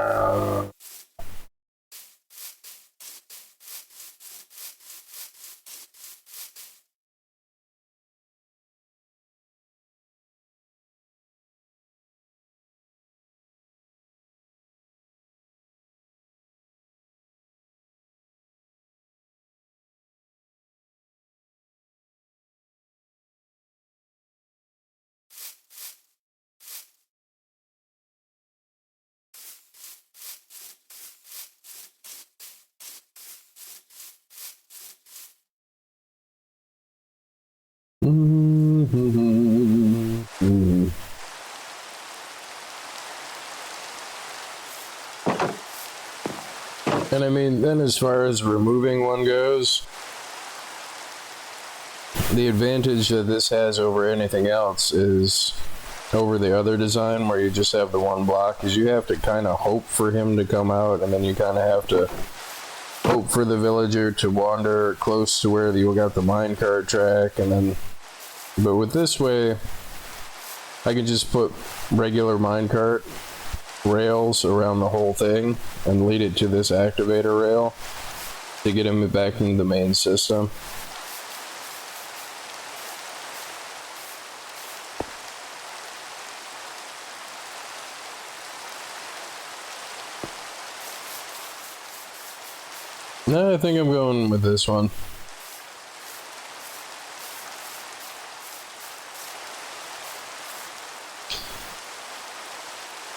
And I mean, then as far as removing one goes, the advantage that this has over anything else is over the other design where you just have the one block, is you have to kind of hope for him to come out, and then you kind of have to hope for the villager to wander close to where you got the minecart track, and then, but with this way, I can just put regular minecart rails around the whole thing and lead it to this activator rail to get him back into the main system. No, I think I'm going with this one.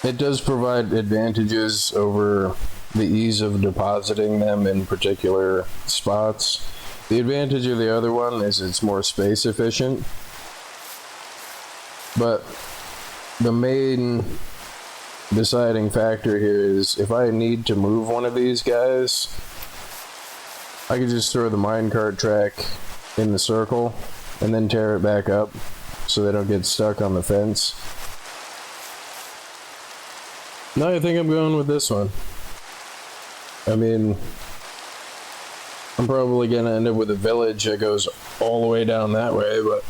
It does provide advantages over the ease of depositing them in particular spots. The advantage of the other one is it's more space efficient. But the main deciding factor here is if I need to move one of these guys, I could just throw the minecart track in the circle and then tear it back up so they don't get stuck on the fence. No, I think I'm going with this one. I mean, I'm probably gonna end up with a village that goes all the way down that way, but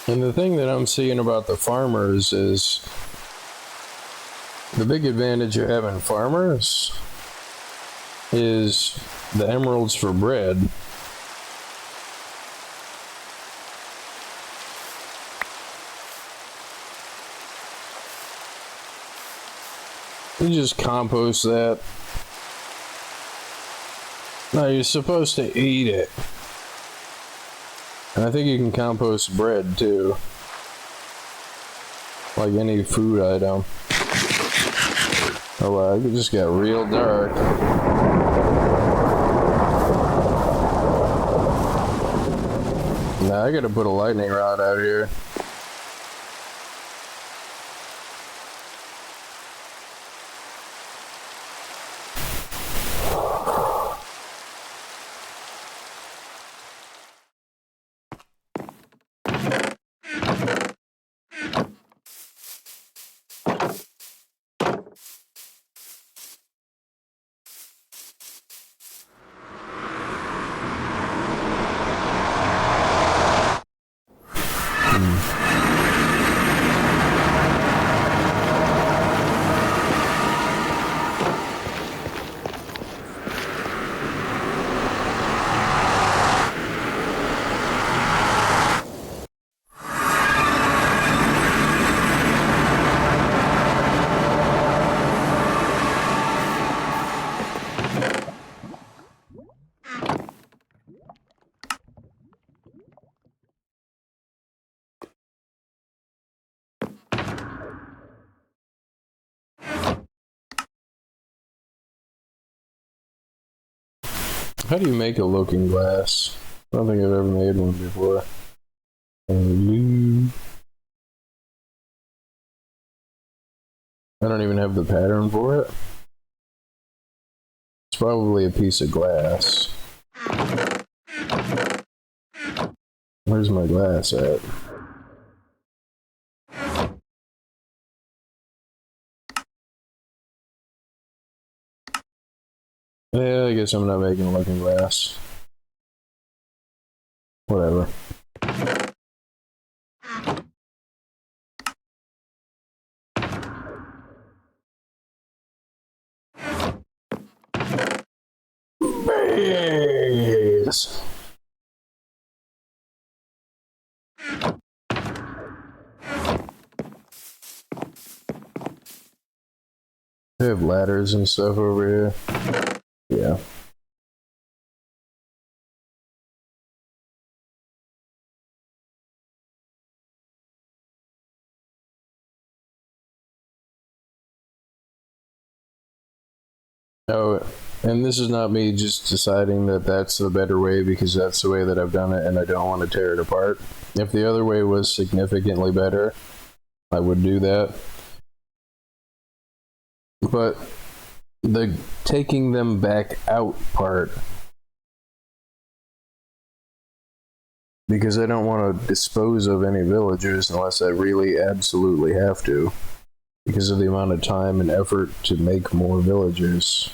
And the thing that I'm seeing about the farmers is the big advantage of having farmers is the emeralds for bread. You just compost that. No, you're supposed to eat it. And I think you can compost bread too. Like any food item. Oh wow, it just got real dark. Now I gotta put a lightning rod out here. How do you make a looking glass? I don't think I've ever made one before. I don't even have the pattern for it. It's probably a piece of glass. Where's my glass at? Yeah, I guess I'm not making a looking glass. Whatever. Yes. They have ladders and stuff over here. Yeah. Oh, and this is not me just deciding that that's the better way because that's the way that I've done it and I don't want to tear it apart. If the other way was significantly better, I would do that. But the taking them back out part, because I don't want to dispose of any villagers unless I really absolutely have to, because of the amount of time and effort to make more villagers.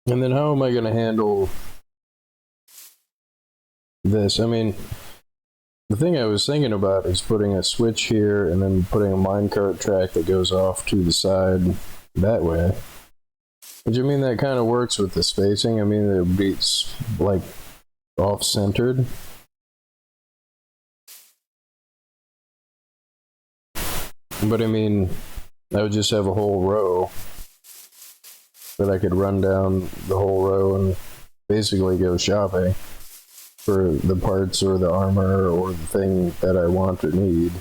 And then how am I going to handle this? I mean, the thing I was thinking about is putting a switch here and then putting a minecart track that goes off to the side that way. But you mean that kind of works with the spacing? I mean, it beats like off-centered. But I mean, I would just have a whole row that I could run down the whole row and basically go shopping for the parts or the armor or the thing that I want or need.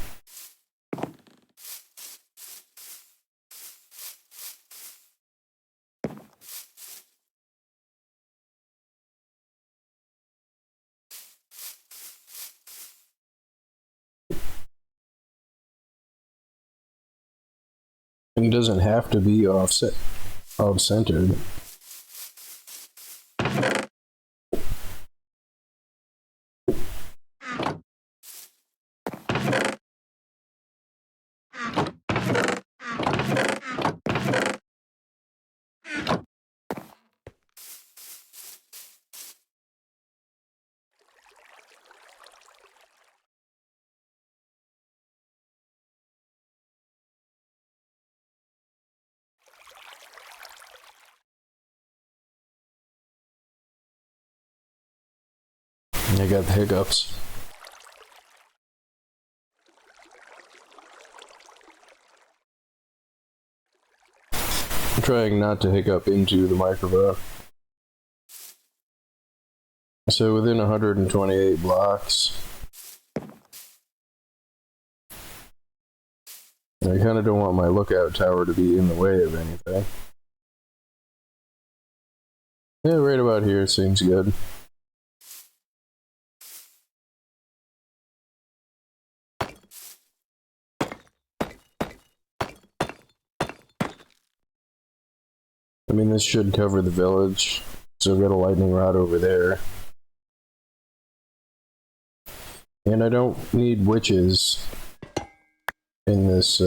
And it doesn't have to be off-centered. I got the hiccups. I'm trying not to hiccup into the microphone. So within 128 blocks, I kind of don't want my lookout tower to be in the way of anything. Yeah, right about here seems good. I mean, this should cover the village. So I've got a lightning rod over there. And I don't need witches in this,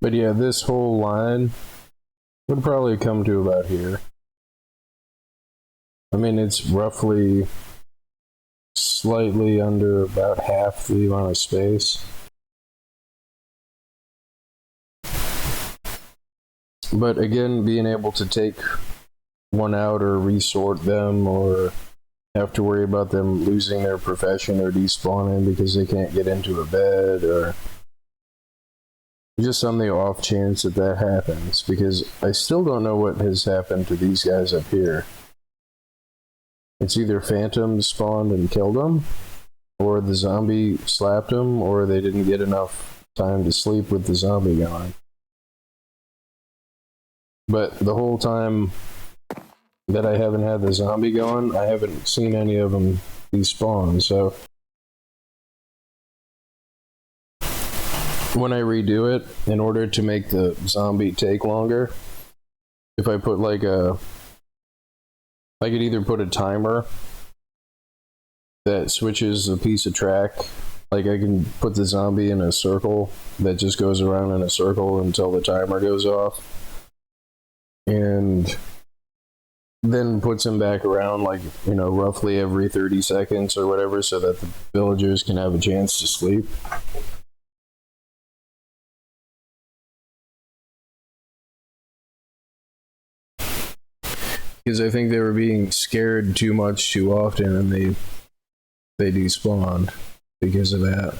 but yeah, this whole line would probably come to about here. I mean, it's roughly slightly under about half the amount of space. But again, being able to take one out or resort them or have to worry about them losing their profession or despawning because they can't get into a bed, or just on the off chance that that happens, because I still don't know what has happened to these guys up here. It's either phantoms spawned and killed them, or the zombie slapped them, or they didn't get enough time to sleep with the zombie going. But the whole time that I haven't had the zombie going, I haven't seen any of them despawn, so when I redo it, in order to make the zombie take longer, if I put like I could either put a timer that switches a piece of track, like I can put the zombie in a circle that just goes around in a circle until the timer goes off, and then puts him back around, like, you know, roughly every 30 seconds or whatever, so that the villagers can have a chance to sleep. Because I think they were being scared too much too often, and they despawned because of that.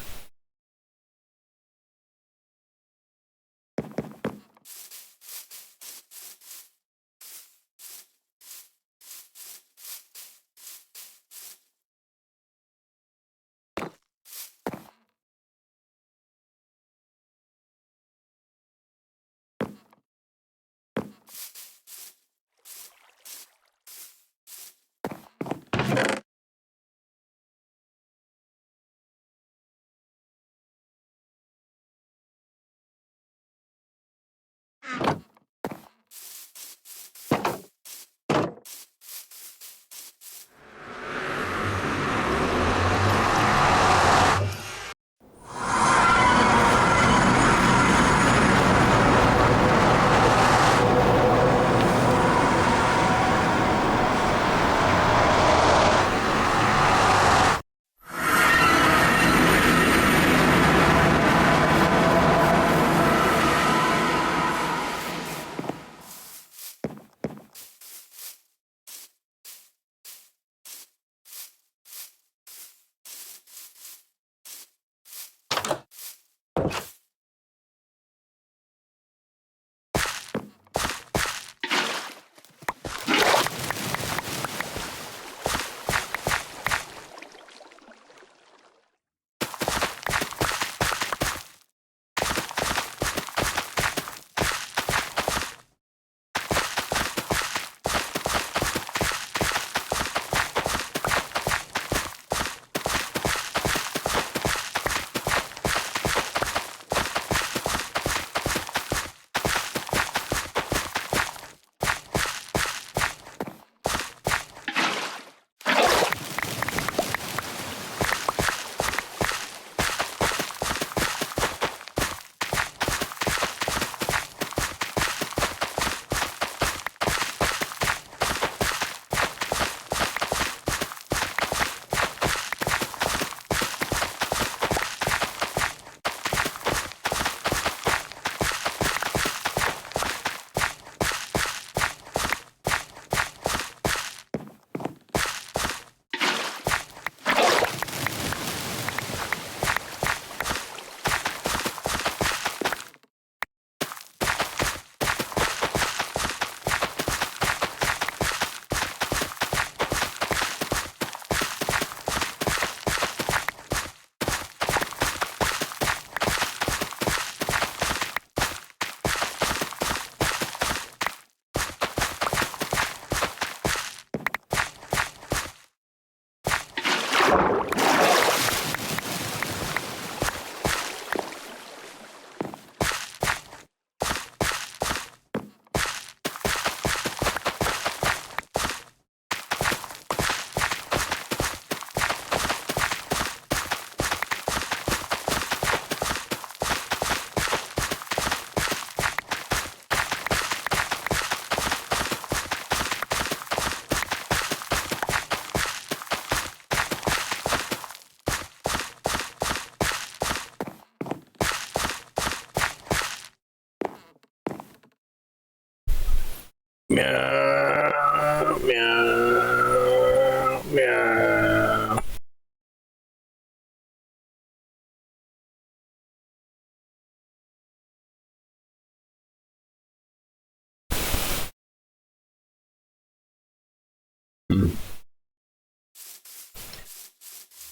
Meow, meow, meow.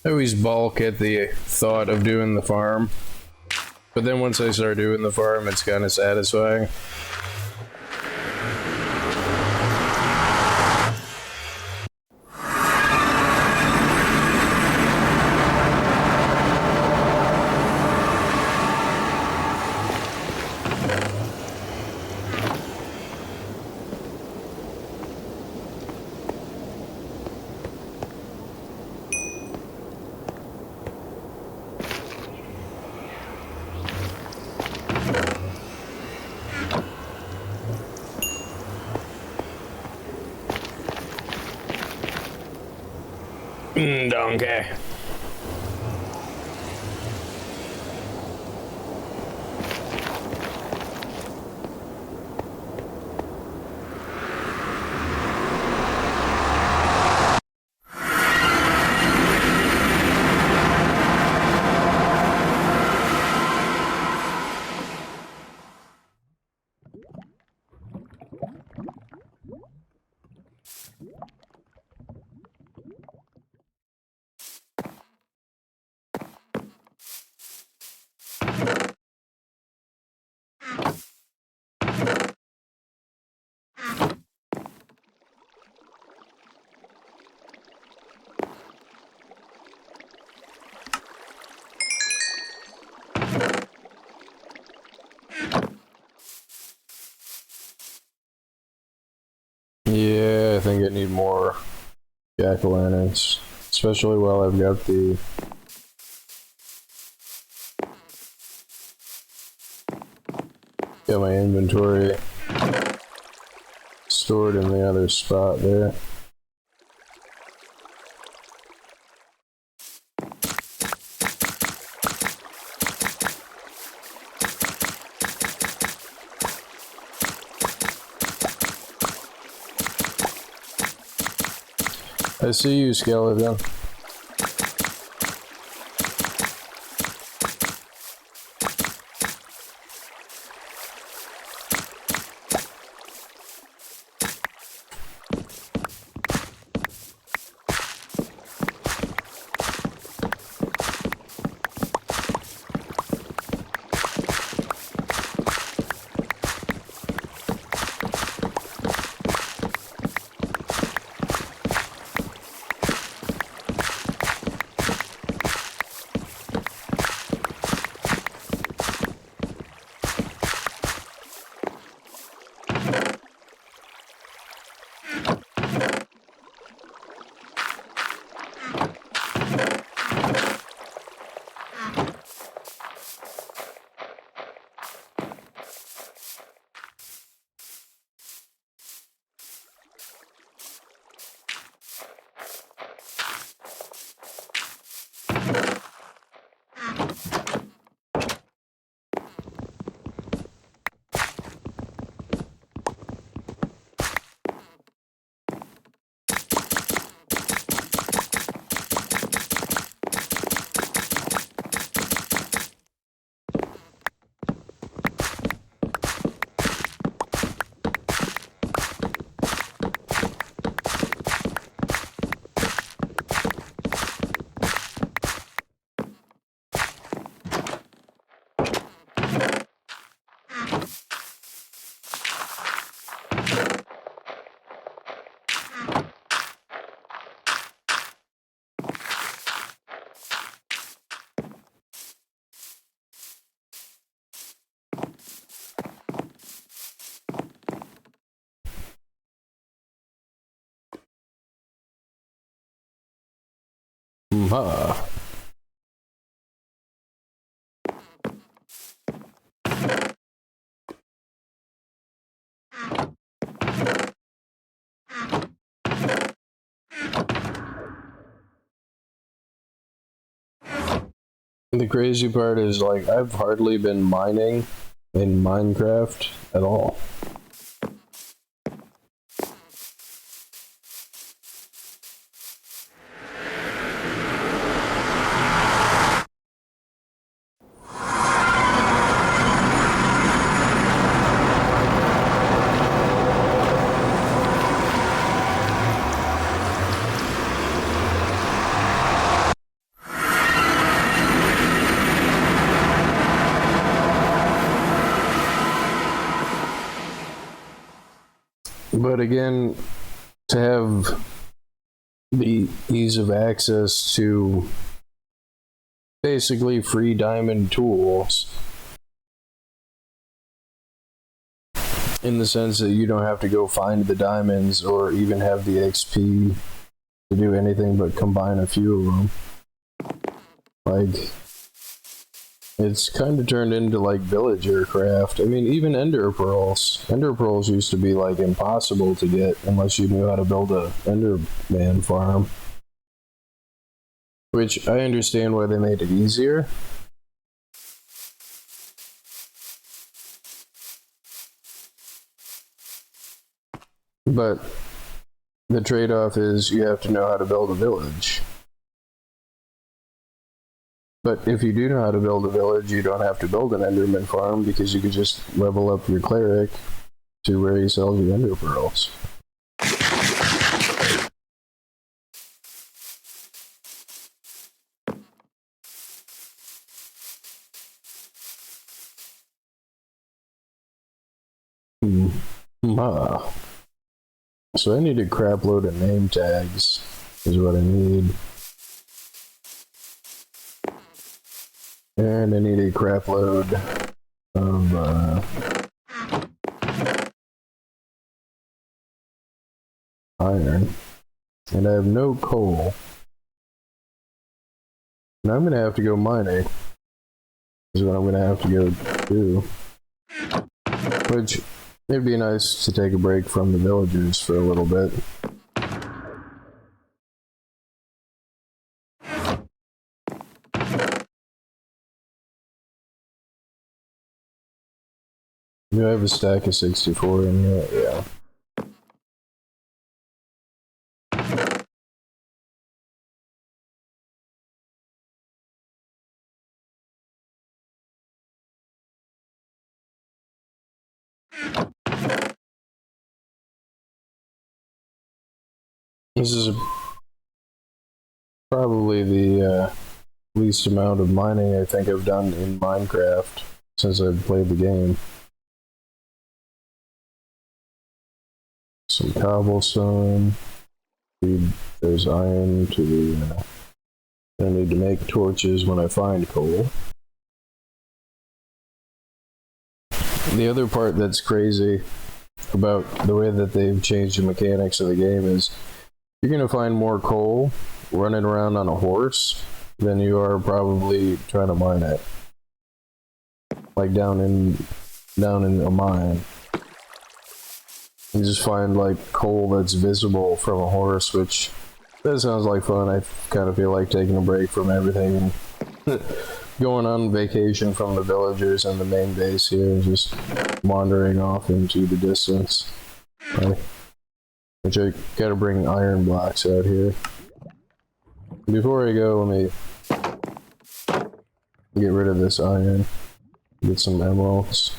I always balk at the thought of doing the farm, but then once I start doing the farm, it's kind of satisfying. Donkey. Yeah, I think I need more jack-o'-lanterns, especially while I've got my inventory stored in the other spot there. I see you, skeleton. Huh. The crazy part is, like, I've hardly been mining in Minecraft at all. But again, to have the ease of access to basically free diamond tools, in the sense that you don't have to go find the diamonds or even have the XP to do anything but combine a few of them. Like, it's kind of turned into like villager craft. I mean, even ender pearls. Ender pearls used to be like impossible to get unless you knew how to build a enderman farm. Which I understand why they made it easier. But the trade-off is you have to know how to build a village. But if you do know how to build a village, you don't have to build an enderman farm because you can just level up your cleric to where he sells you ender pearls. So I need a crap load of name tags, is what I need. And I need a crap load of iron. And I have no coal. And I'm gonna have to go mining. Is what I'm gonna have to go do. Which, it'd be nice to take a break from the villagers for a little bit. Do I have a stack of 64 in here? Yeah. This is probably the least amount of mining I think I've done in Minecraft since I've played the game. Some cobblestone. There's iron to the... I need to make torches when I find coal. The other part that's crazy about the way that they've changed the mechanics of the game is you're going to find more coal running around on a horse than you are probably trying to mine it. Like down in a mine. You just find like coal that's visible from a horse, which that sounds like fun. I kind of feel like taking a break from everything and going on vacation from the villagers and the main base here and just wandering off into the distance. Which I gotta bring iron blocks out here. Before I go, let me get rid of this iron. Get some emeralds.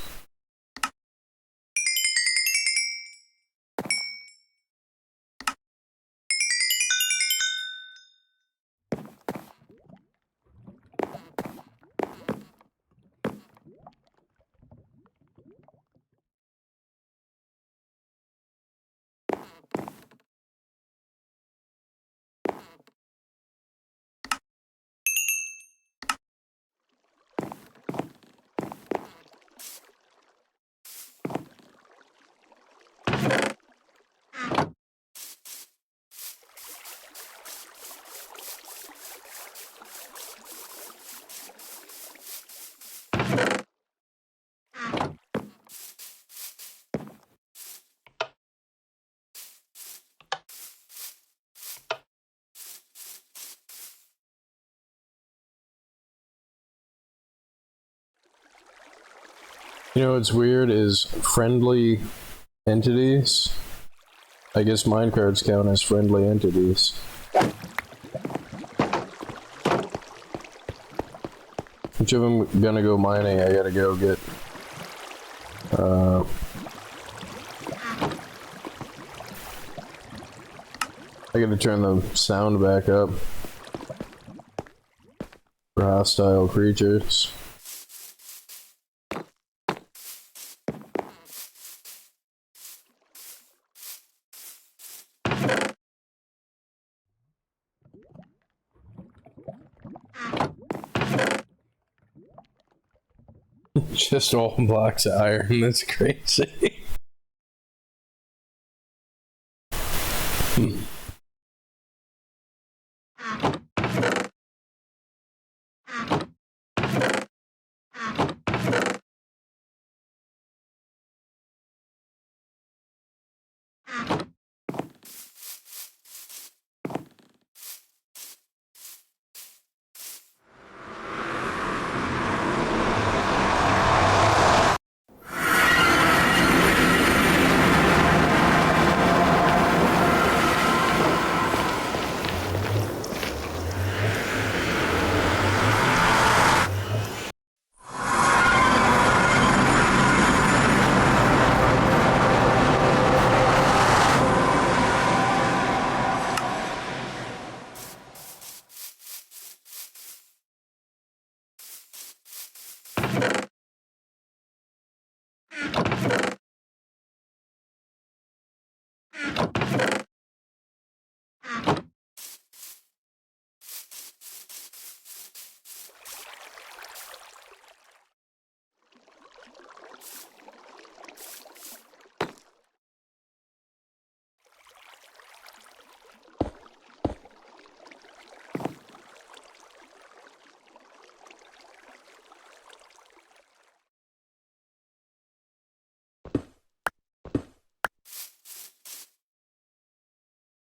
You know what's weird is friendly entities. I guess minecarts count as friendly entities. Which if I'm gonna go mining, I gotta go get I gotta turn the sound back up for hostile creatures. Just all blocks of iron. That's crazy.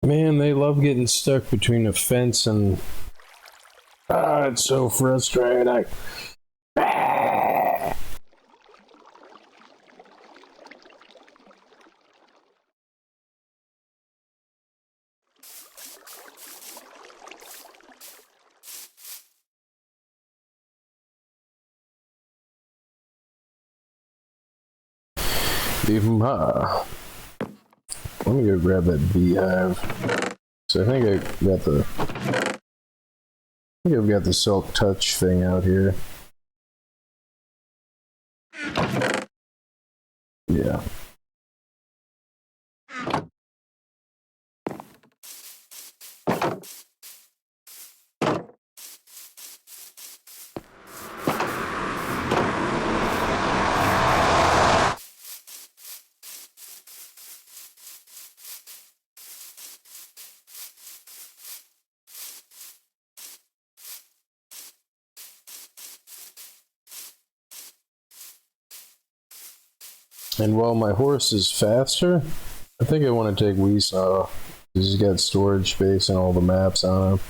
Man, they love getting stuck between a fence and... Ah, it's so frustrating. Ah. Beehive. Let me go grab that beehive. So I think I've got the silk touch thing out here. Yeah. And while my horse is faster, I think I want to take Weesaw, because he's got storage space and all the maps on him.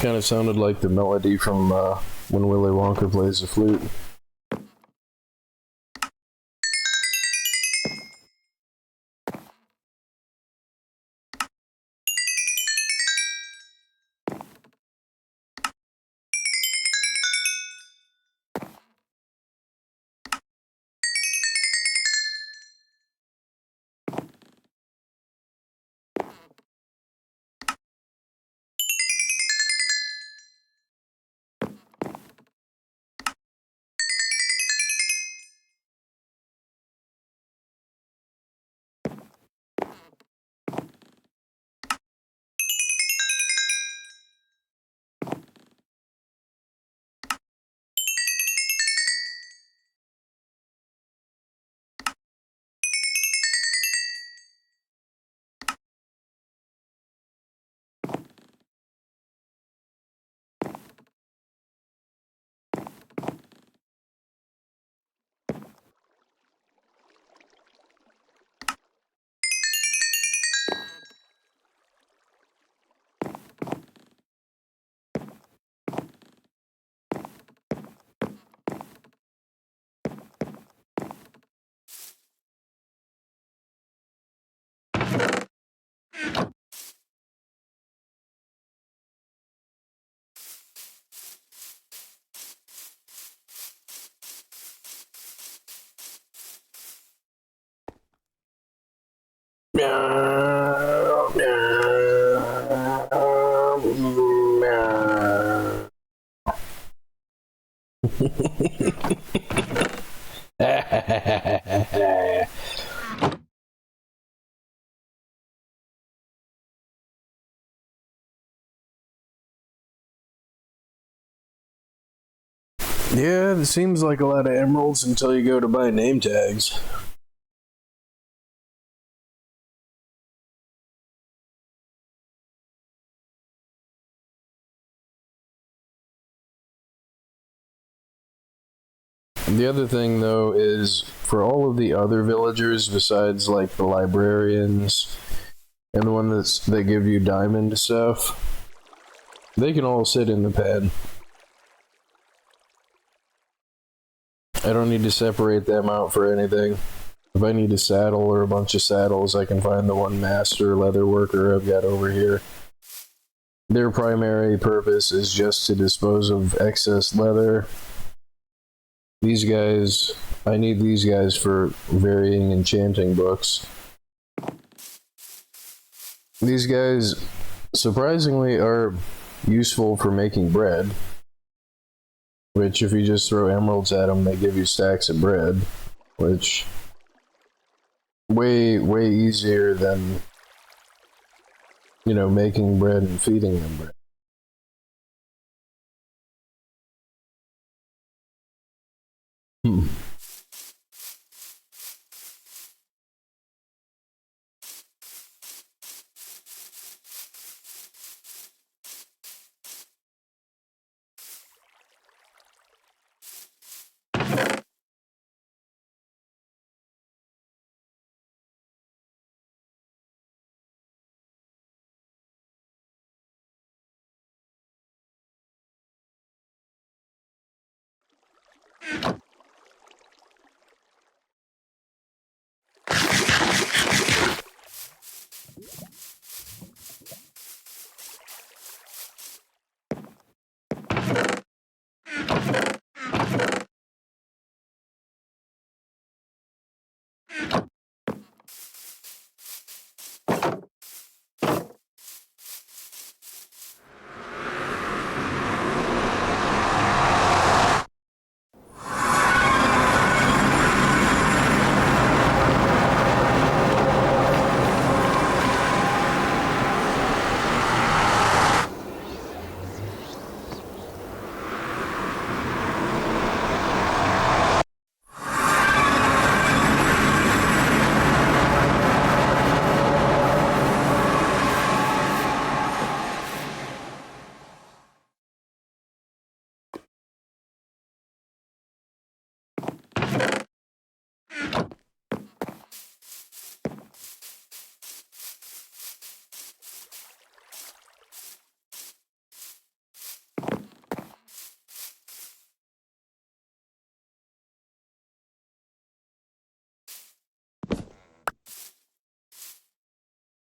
kind of sounded like the melody from when Willy Wonka plays the flute. Yeah, it seems like a lot of emeralds until you go to buy name tags. The other thing, though, is for all of the other villagers, besides like the librarians and the one that give you diamond stuff, they can all sit in the pen. I don't need to separate them out for anything. If I need a saddle or a bunch of saddles, I can find the one master leather worker I've got over here. Their primary purpose is just to dispose of excess leather. These guys, I need these guys for varying enchanting books. These guys, surprisingly, are useful for making bread. Which, if you just throw emeralds at them, they give you stacks of bread. Which, way easier than, you know, making bread and feeding them bread.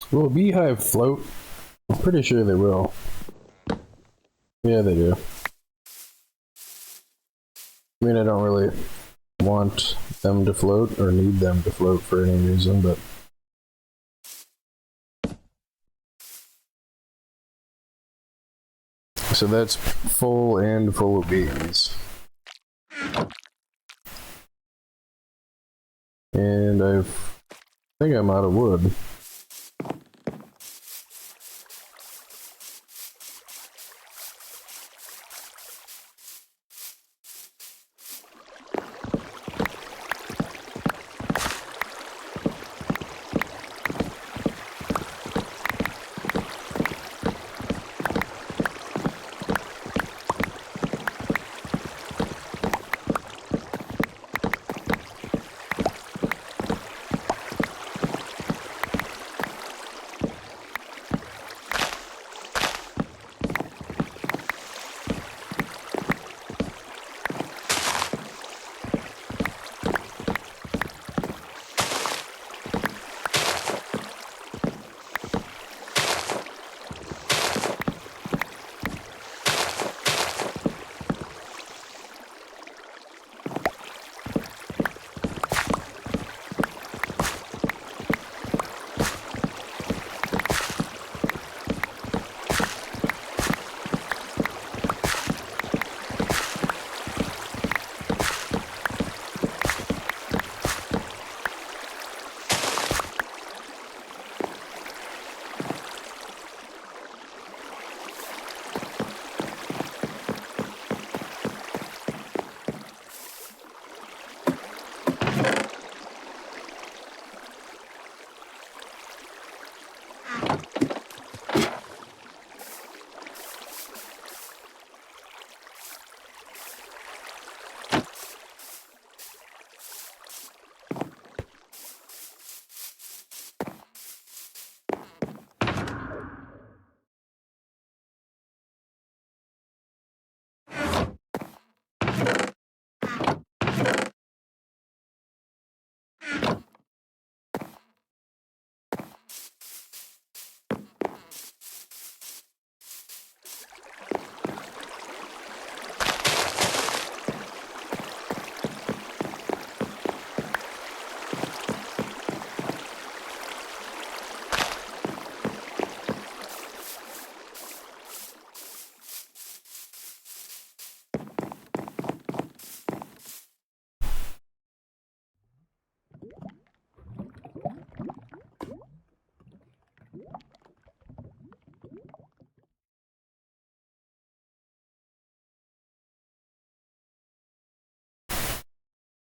Will a beehive float? I'm pretty sure they will. Yeah, they do. I mean, I don't really want them to float or need them to float for any reason, but so that's full and full of bees. And I think I'm out of wood.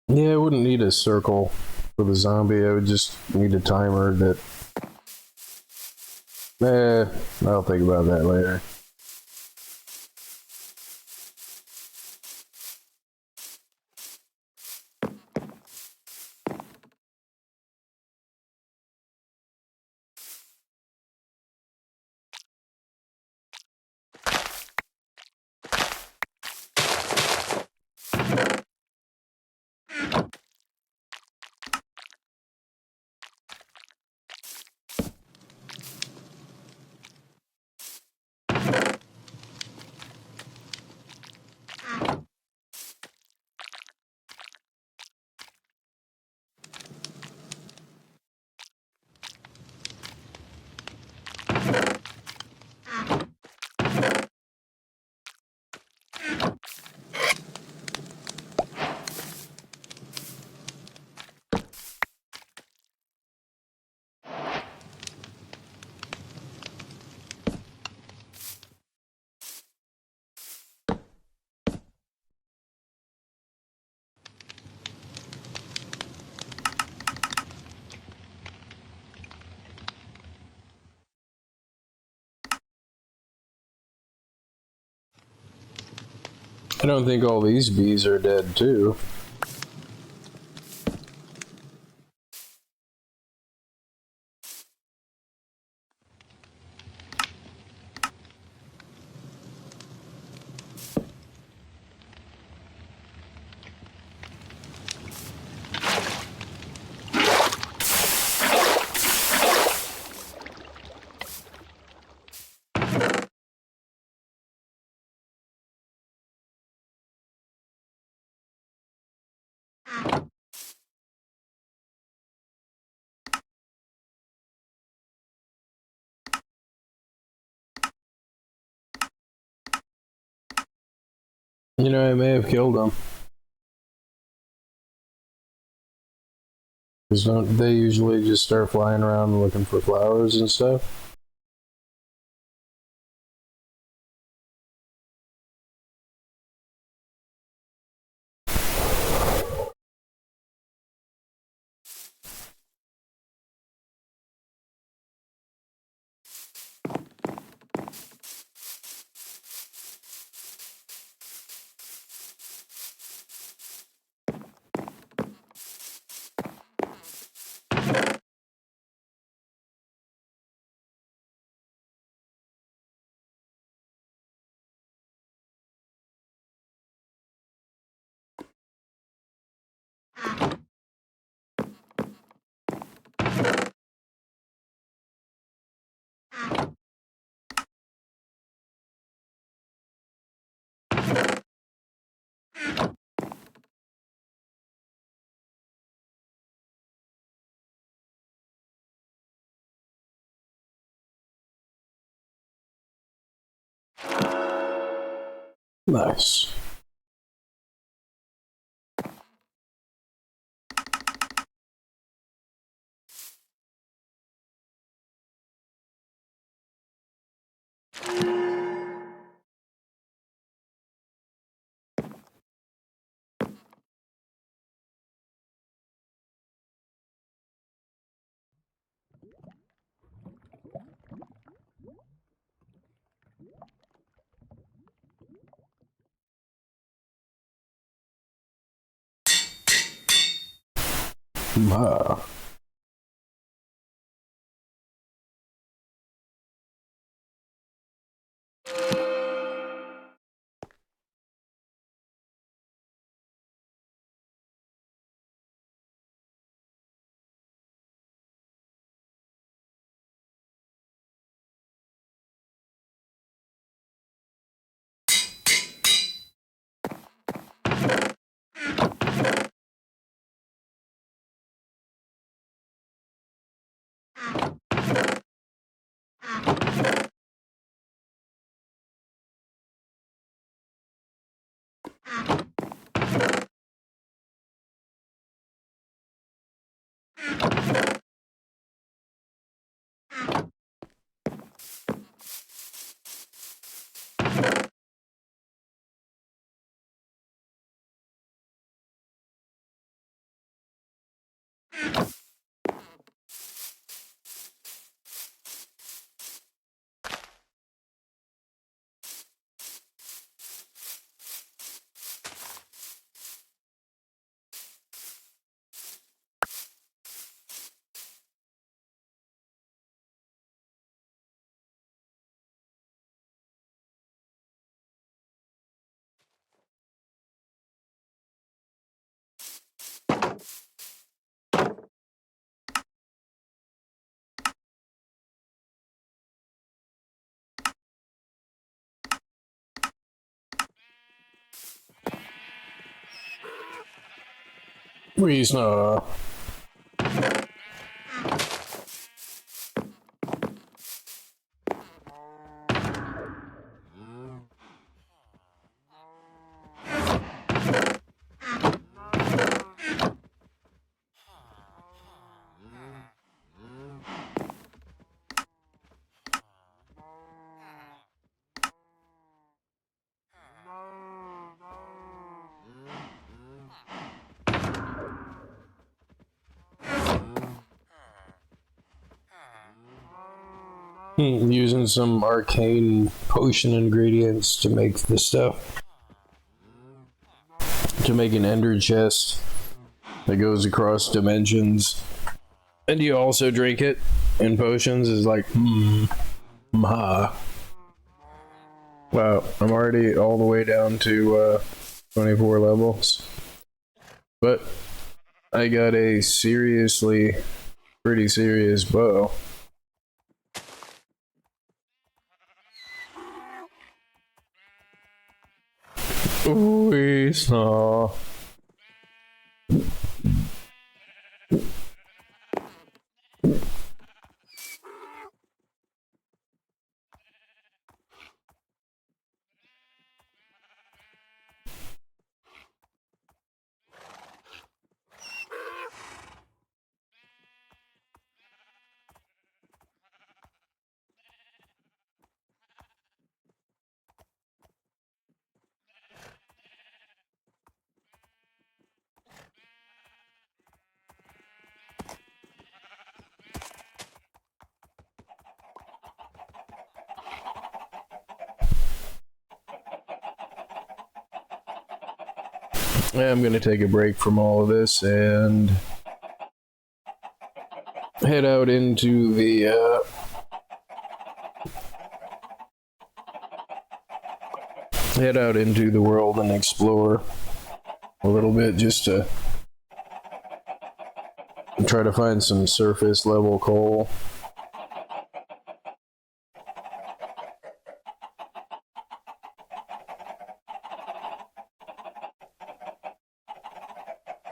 Yeah, I wouldn't need a circle for the zombie. I would just need a timer that... I'll think about that later. I don't think all these bees are dead, too. You know, I may have killed them. Because don't they usually just start flying around looking for flowers and stuff? Nice. Ah. Please no. Using some arcane potion ingredients to make the stuff. To make an ender chest that goes across dimensions. And you also drink it in potions is like, ha. Wow, I'm already all the way down to 24 levels. But I got a pretty serious bow. Ooh, saw. I'm gonna take a break from all of this and head out into the world and explore a little bit, just to try to find some surface level coal.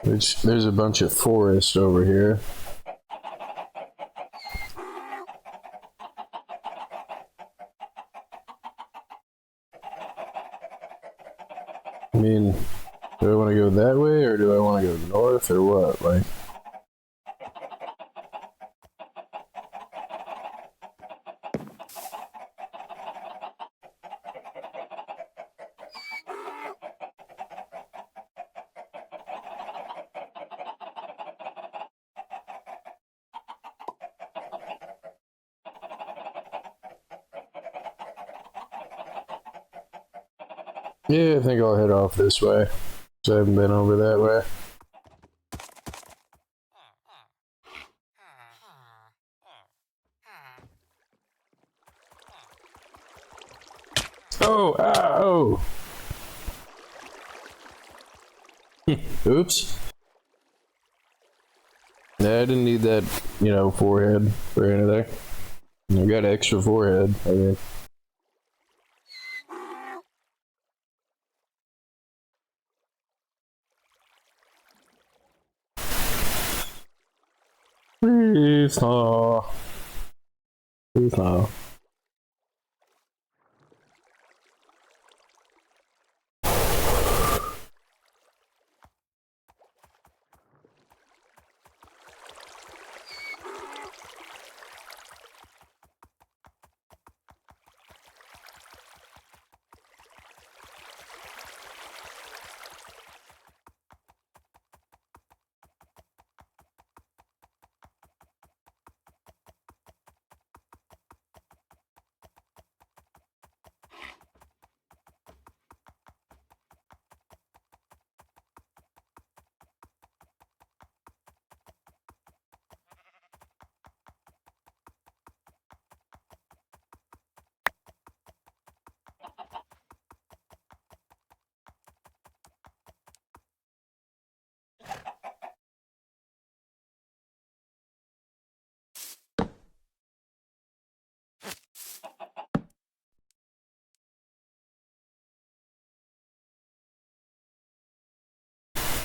Which, there's a bunch of forest over here. I mean, do I want to go that way, or do I want to go north, or what? Like, yeah, I think I'll head off this way, because I haven't been over that way. Oh, oh! Oops. Yeah, I didn't need that, you know, forehead or anything. I got extra forehead, I think. Please no. Please no.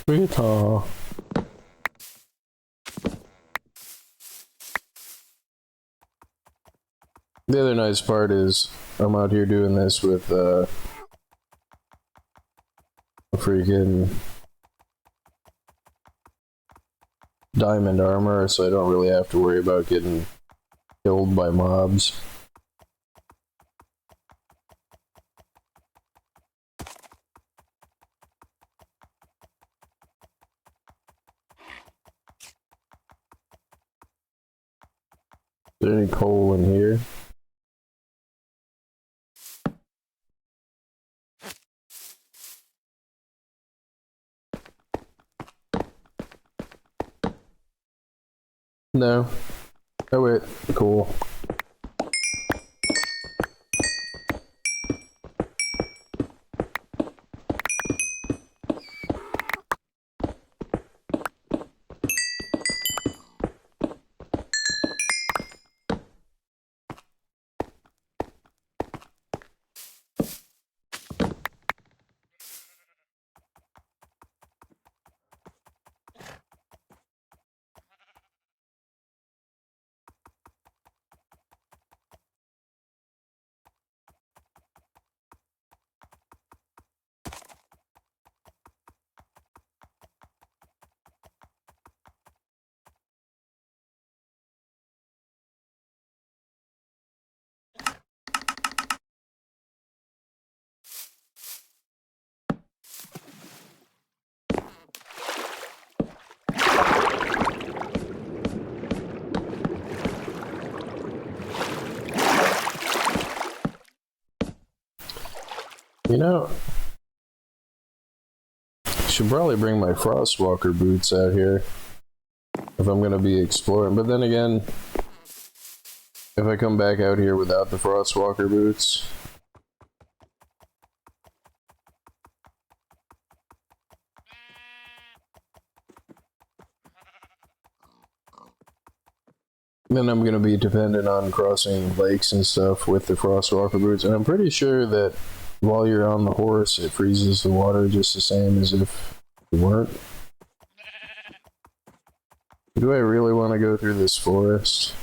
Rita. The other nice part is I'm out here doing this with a freaking diamond armor, so I don't really have to worry about getting killed by mobs. Is there any coal in here? No. Oh wait, cool. You know, Should probably bring my Frostwalker boots out here if I'm gonna be exploring. But then again, if I come back out here without the Frostwalker boots, then I'm gonna be dependent on crossing lakes and stuff with the Frostwalker boots. And I'm pretty sure that while you're on the horse, it freezes the water just the same as if it weren't. Do I really want to go through this forest?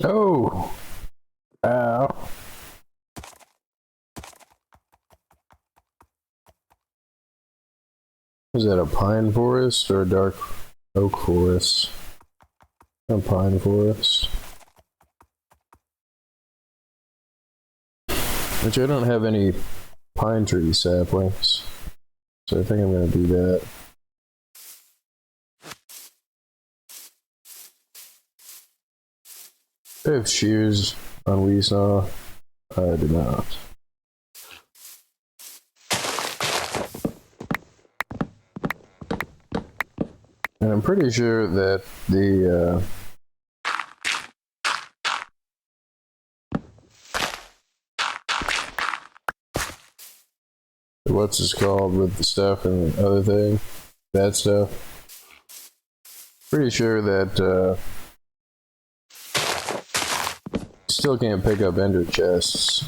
Oh! Ow. Is that a pine forest or a dark oak forest? A pine forest. Which I don't have any pine tree saplings, so I think I'm gonna do that. I have shears on Weesaw. I do not. And I'm pretty sure that the what's this called with the stuff and the other thing, that stuff. Pretty sure that still can't pick up ender chests.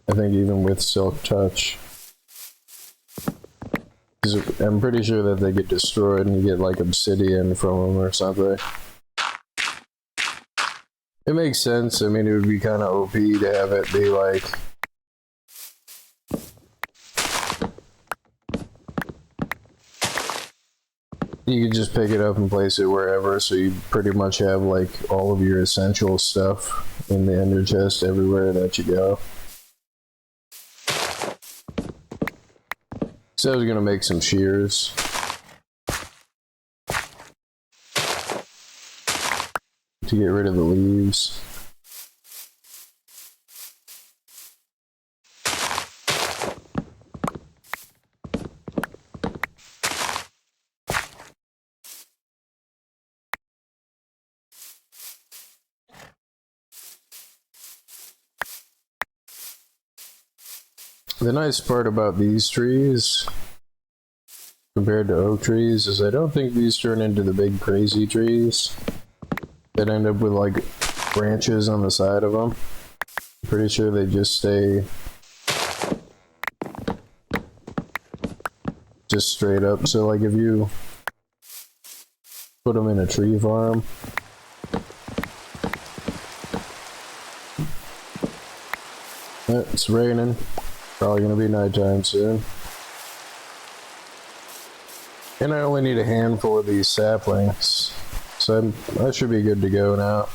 I think even with Silk Touch. I'm pretty sure that they get destroyed and you get like obsidian from them or something. It makes sense. I mean, it would be kind of OP to have it be like you could just pick it up and place it wherever, so you pretty much have like all of your essential stuff in the ender chest everywhere that you go. So I was gonna make some shears. To get rid of the leaves. The nice part about these trees, compared to oak trees, is I don't think these turn into the big crazy trees that end up with like branches on the side of them. I'm pretty sure they just stay just straight up. So like if you put them in a tree farm, it's raining. Probably gonna be nighttime soon. And I only need a handful of these saplings, so I should be good to go now.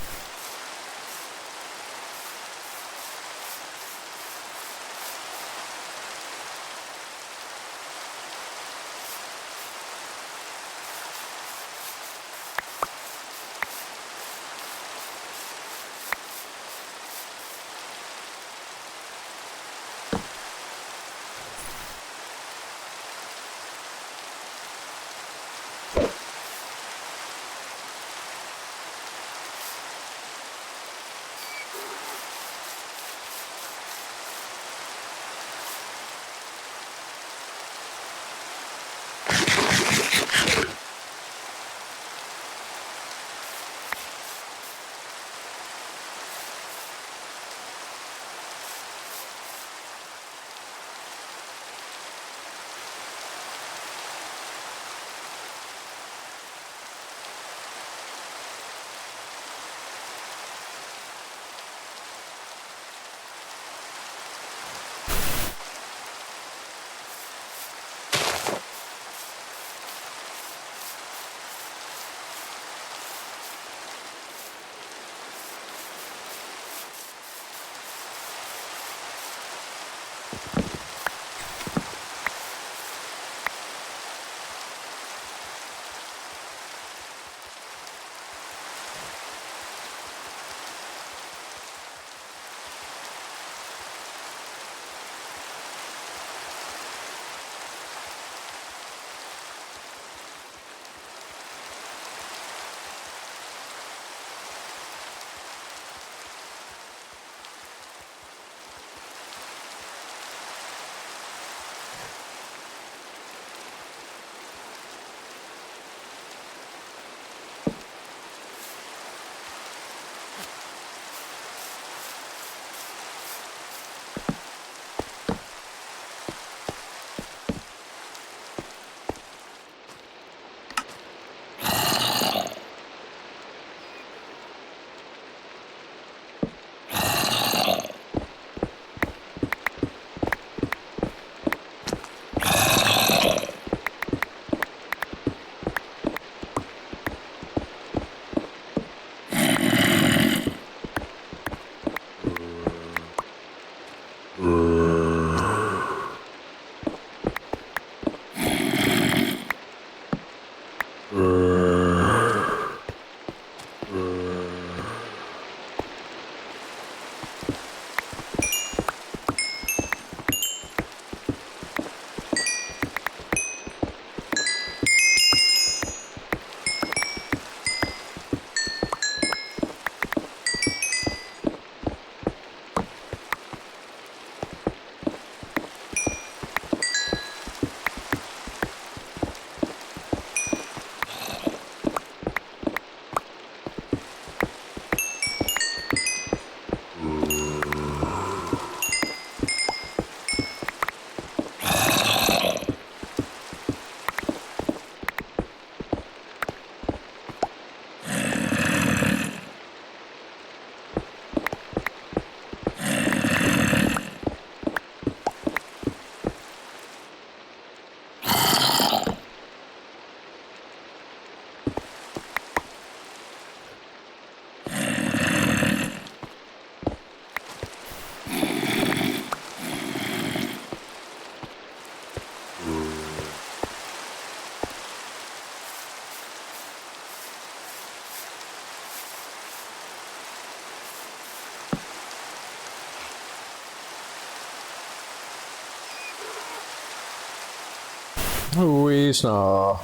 We saw.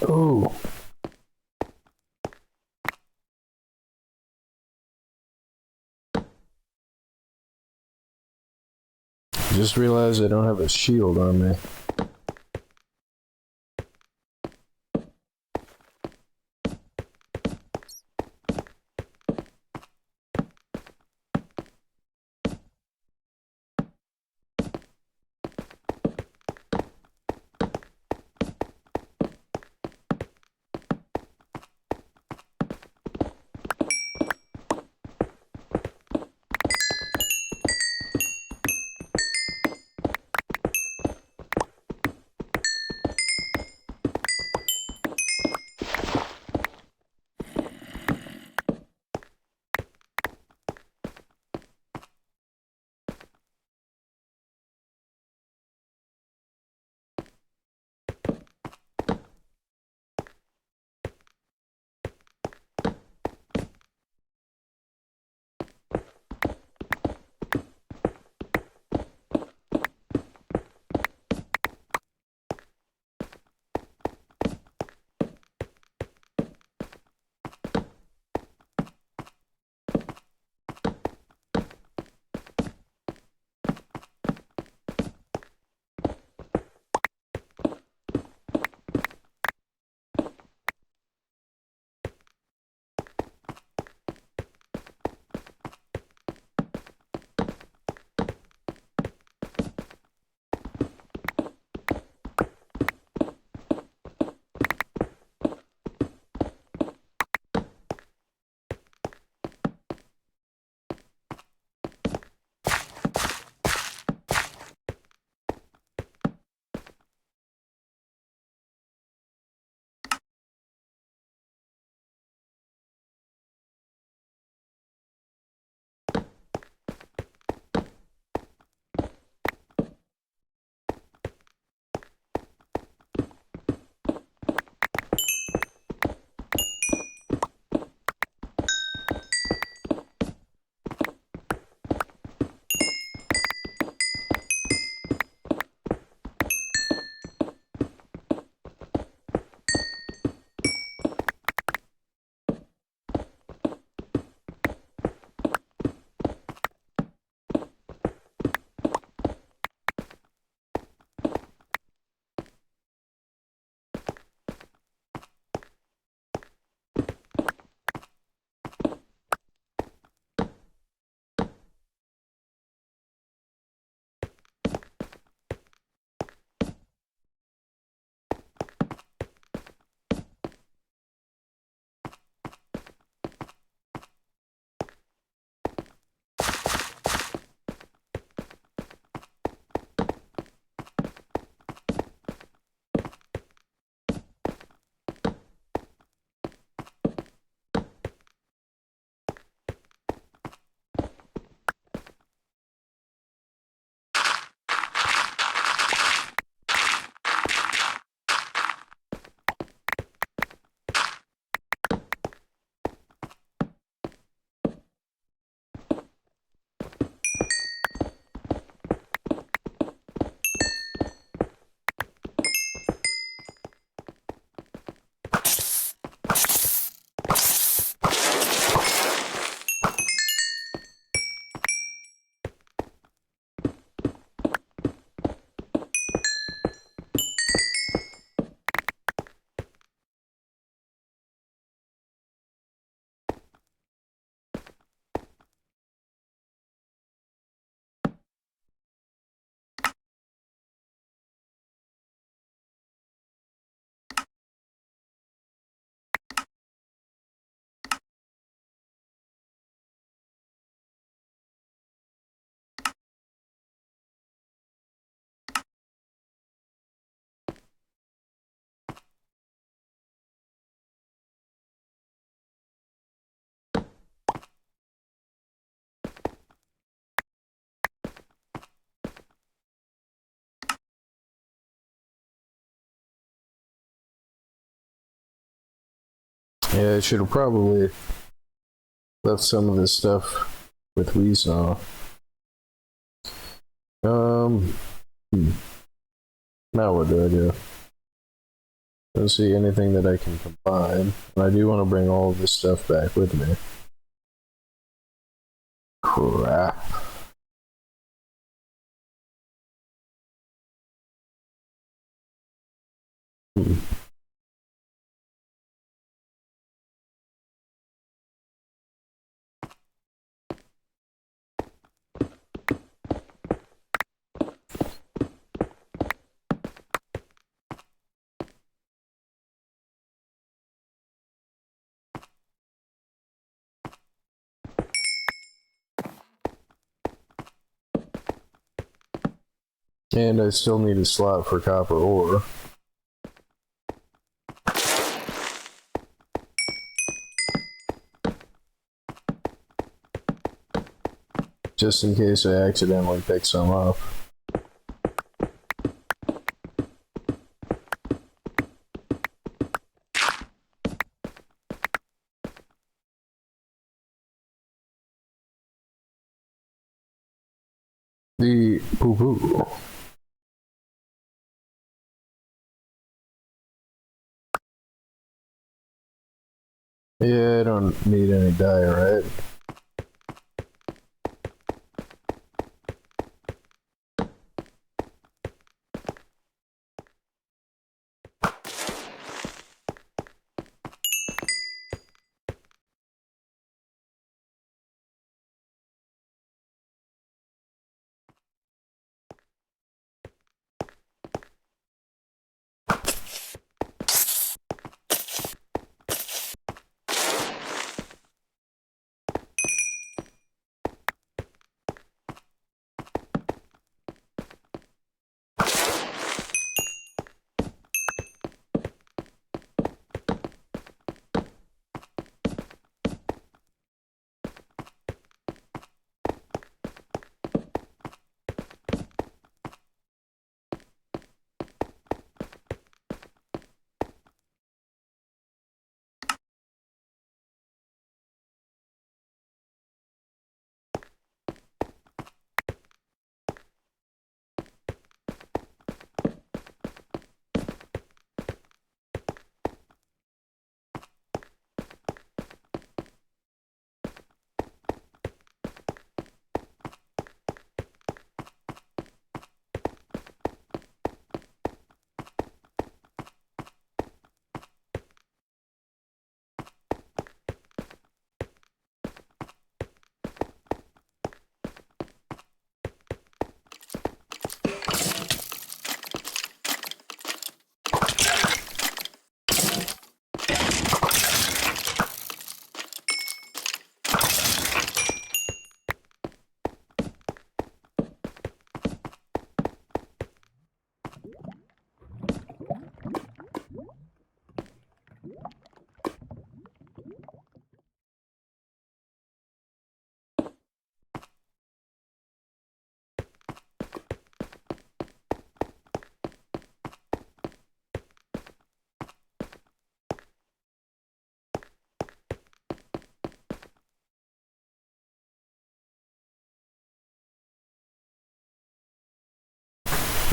Oh. Just realized I don't have a shield on me. Yeah, I should have probably left some of this stuff with Weesaw. Now what do I do? I don't see anything that I can combine. And I do want to bring all of this stuff back with me. Crap. And I still need a slot for copper ore. Just in case I accidentally pick some up. The poo-poo. Yeah, I don't need any dye, right?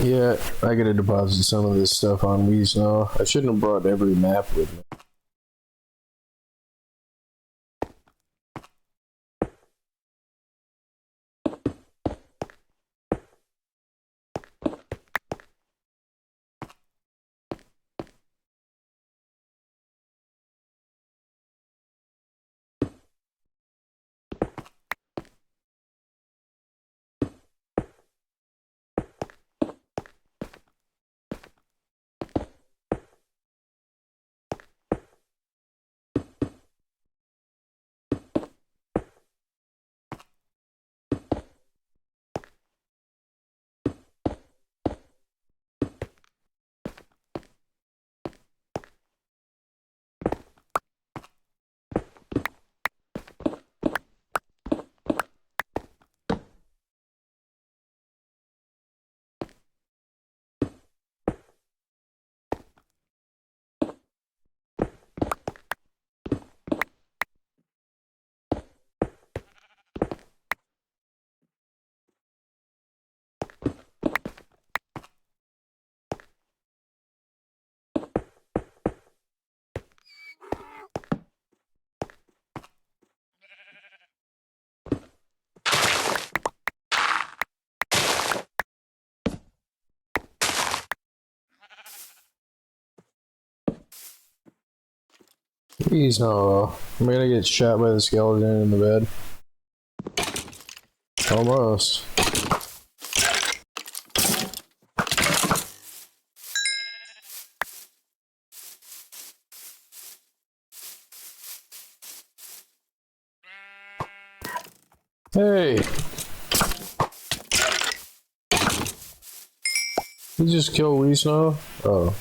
Yeah, I gotta deposit some of this stuff on Weesaw. I shouldn't have brought every map with me. Please no. I'm gonna get shot by the skeleton in the bed. Almost. Hey! You just kill Wee Snow? Oh.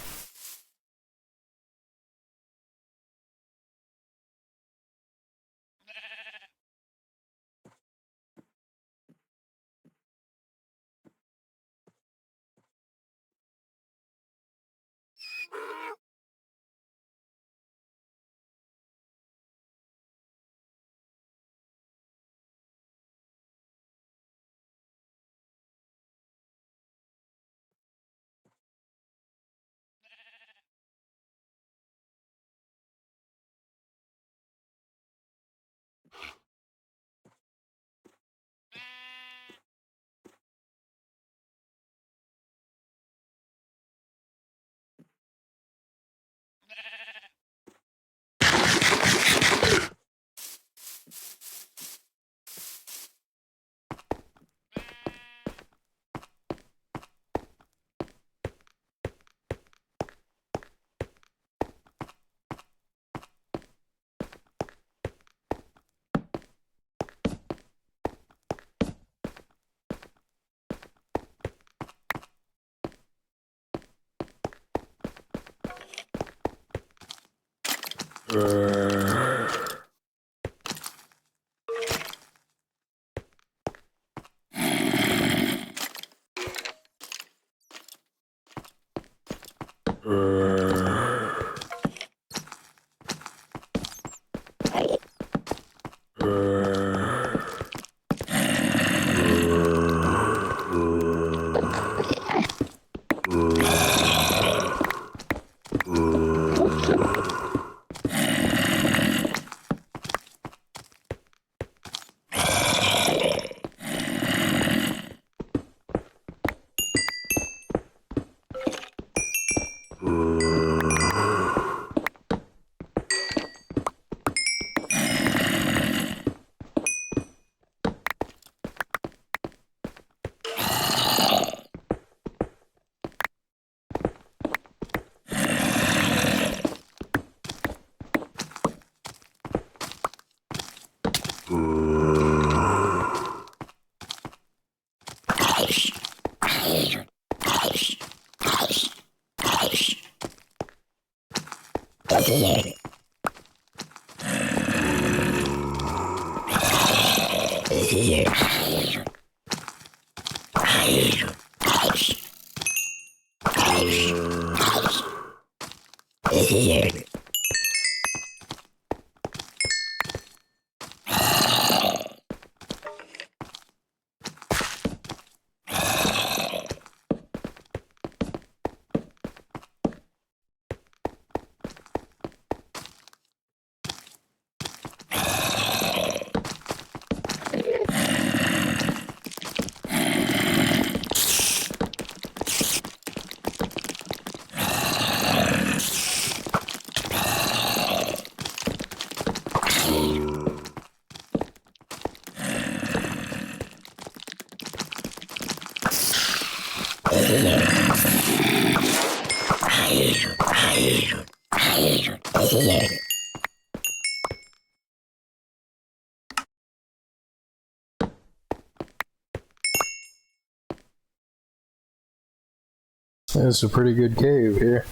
It's a pretty good cave here.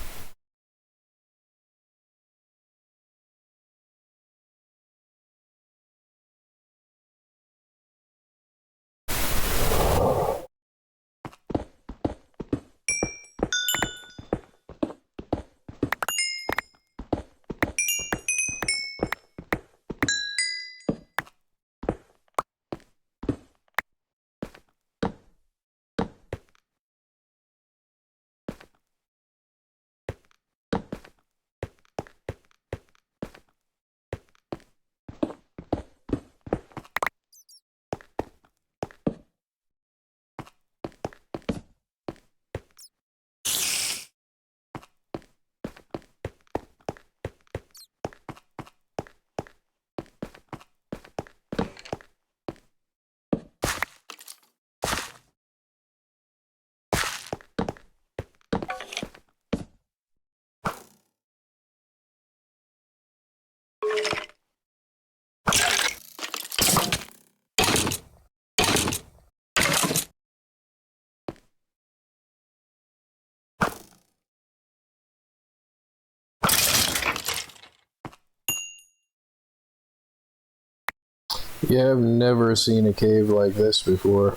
Yeah, I've never seen a cave like this before.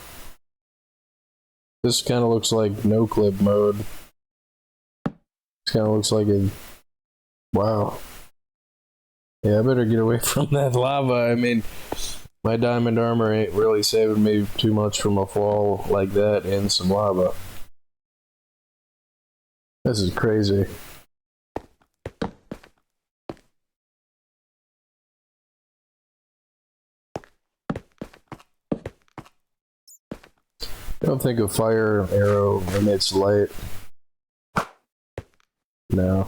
This kind of looks like no clip mode. This kind of looks like a... Wow. Yeah, I better get away from that lava. I mean, my diamond armor ain't really saving me too much from a fall like that and some lava. This is crazy. I don't think a fire arrow emits light. No.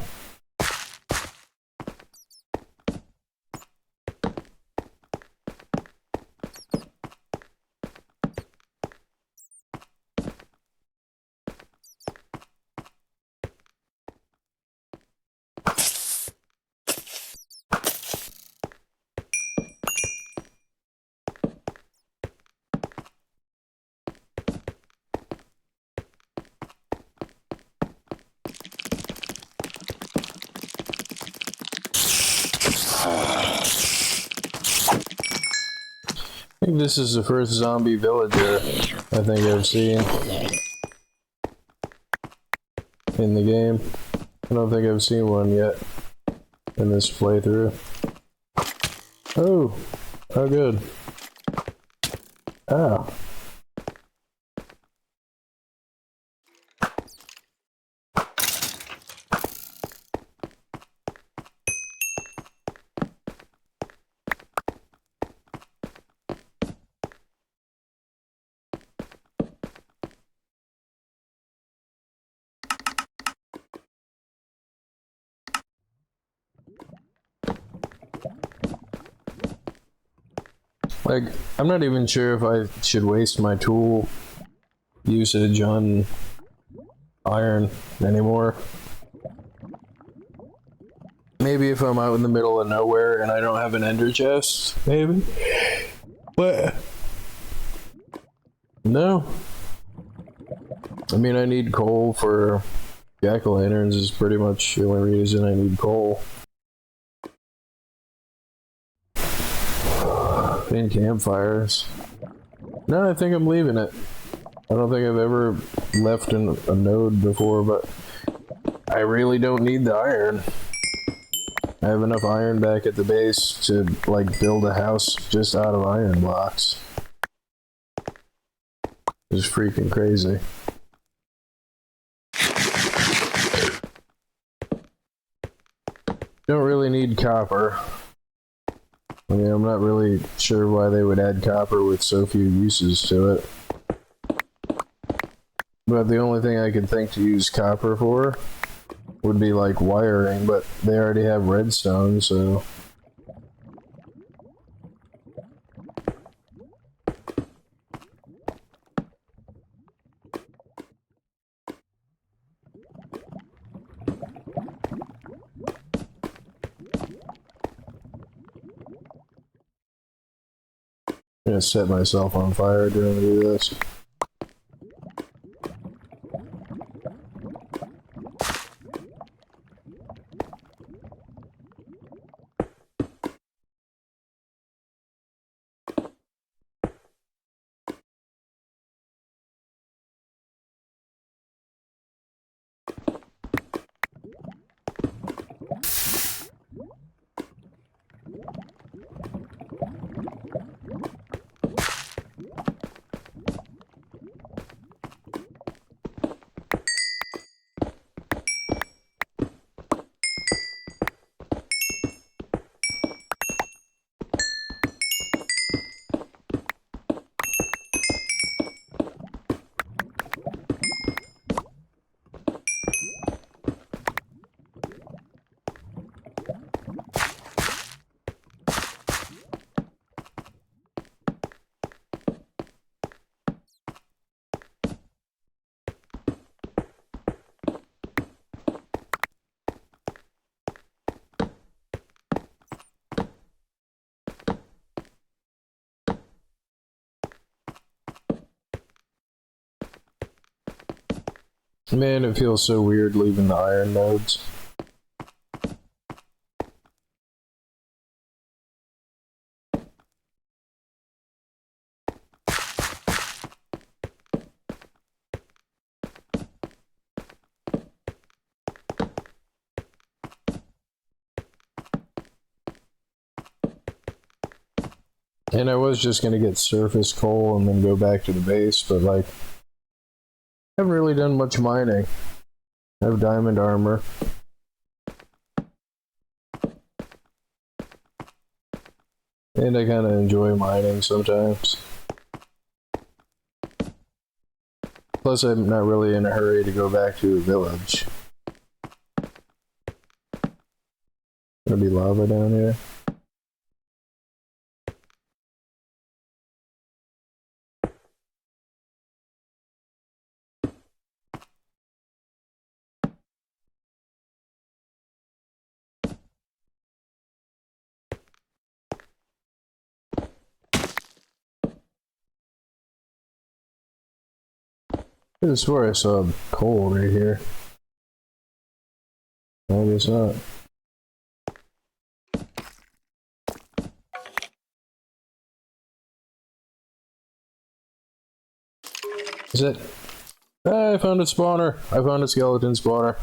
I think this is the first zombie villager I think I've seen in the game. I don't think I've seen one yet in this playthrough. Oh, oh good. Ah. Like, I'm not even sure if I should waste my tool usage on iron anymore. Maybe if I'm out in the middle of nowhere and I don't have an ender chest, maybe. But no. I mean, I need coal for jack-o'-lanterns is pretty much the only reason I need coal. And campfires. No, I think I'm leaving it. I don't think I've ever left a node before, but I really don't need the iron. I have enough iron back at the base to, like, build a house just out of iron blocks. It's freaking crazy. Don't really need copper. I mean, I'm not really sure why they would add copper with so few uses to it. But the only thing I could think to use copper for would be like wiring, but they already have redstone, so... I'm gonna set myself on fire during this. Man, it feels so weird leaving the iron nodes. And I was just gonna get surface coal and then go back to the base, but like, I haven't really done much mining. I have diamond armor. And I kinda enjoy mining sometimes. Plus, I'm not really in a hurry to go back to a village. Gonna be lava down here. I could have swore I saw coal right here. I guess not. Is it? Ah, I found a spawner. I found a skeleton spawner.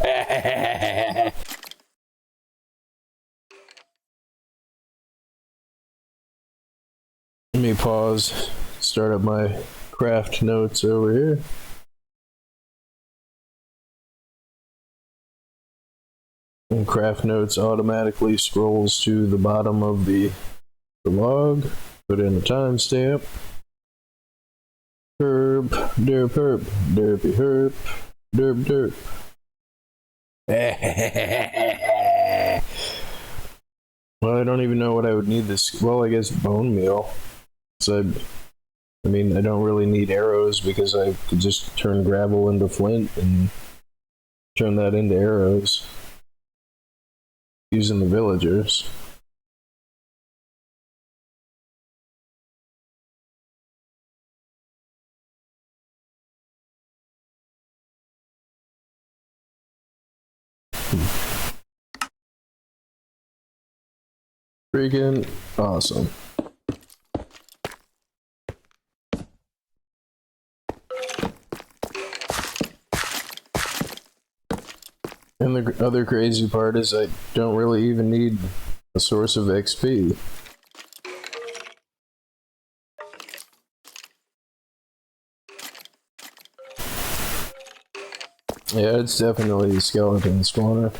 Let me pause. Start up my craft notes over here. And craft notes automatically scrolls to the bottom of the log. Put in a timestamp. Herb, derp, herb, derpy herb, derp, derp. Well, I don't even know what I would need this. Well, I guess bone meal. So, I mean, I don't really need arrows because I could just turn gravel into flint and turn that into arrows using the villagers. Freaking awesome. And the other crazy part is I don't really even need a source of XP. Yeah, it's definitely a skeleton spawner.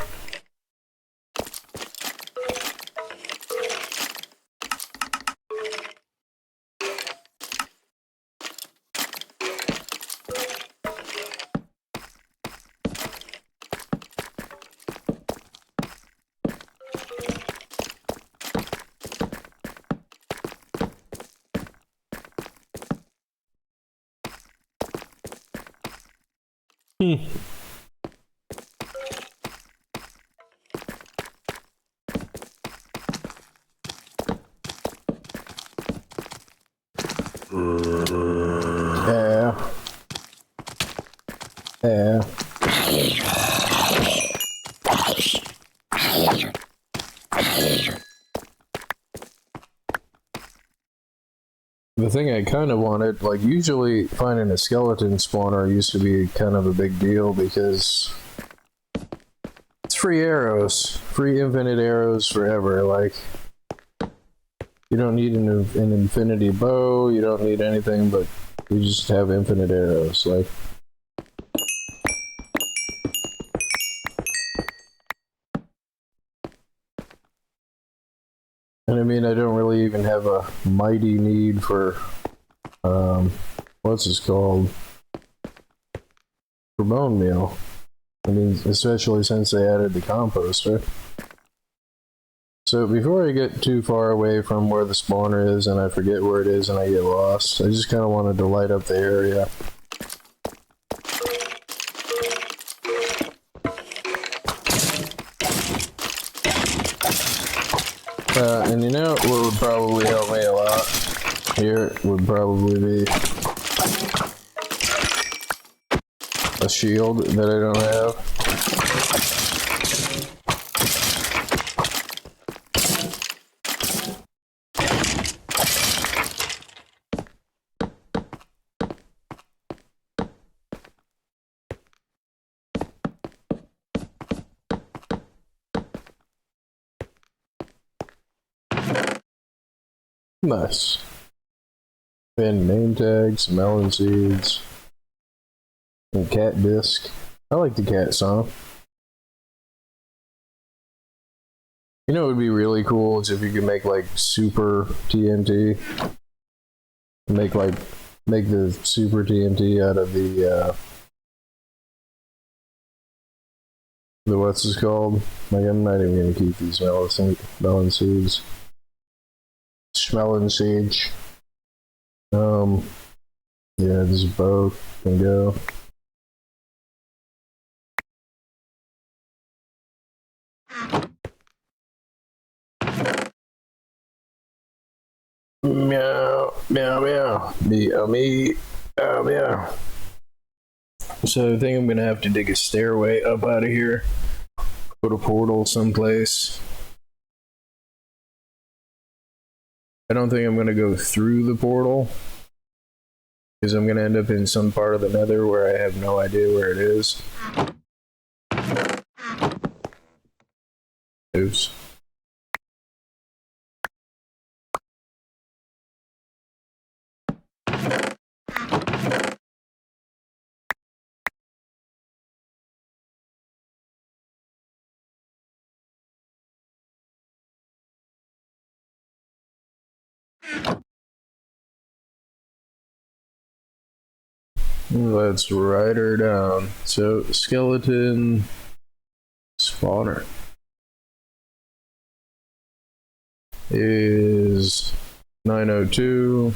Yeah. Yeah. The thing I kind of wanted, like, usually finding a skeleton spawner used to be kind of a big deal because it's free arrows, free infinite arrows forever. Like, you don't need an infinity bow, you don't need anything, but you just have infinite arrows. Like, and I mean, I don't really even have a mighty need for, what's this called? For bone meal. I mean, especially since they added the composter. So before I get too far away from where the spawner is and I forget where it is and I get lost, I just kind of wanted to light up the area. And you know what would probably help me a lot here would probably be a shield that I don't have. Nice. And name tags, melon seeds, and cat disc. I like the cat song. You know what would be really cool is if you could make like super TNT. Make the super TNT out of the what's this called? Like I'm not even gonna keep these melon seeds. Schmelon seeds. Yeah, this bow can go. Meow, meow, meow. Meow, meow, meow, meow. So I think I'm gonna have to dig a stairway up out of here. Put a portal someplace. I don't think I'm gonna go through the portal. Because I'm gonna end up in some part of the nether where I have no idea where it is. Oops. Let's write her down. So, skeleton spawner is 902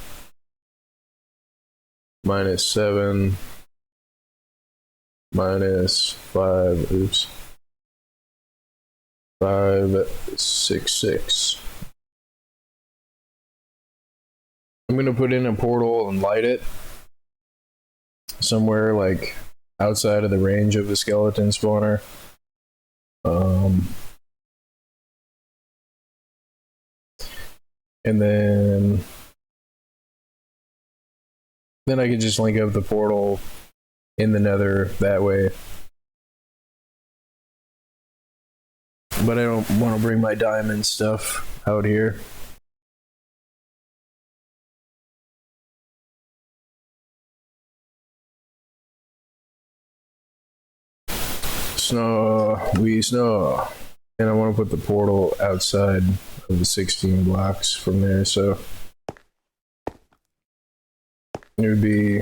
minus 7 minus 5, oops, 566. I'm gonna put in a portal and light it somewhere like outside of the range of the skeleton spawner. And then I can just link up the portal in the nether that way. But I don't want to bring my diamond stuff out here. Snow, we snow. And I want to put the portal outside of the 16 blocks from there, so it would be,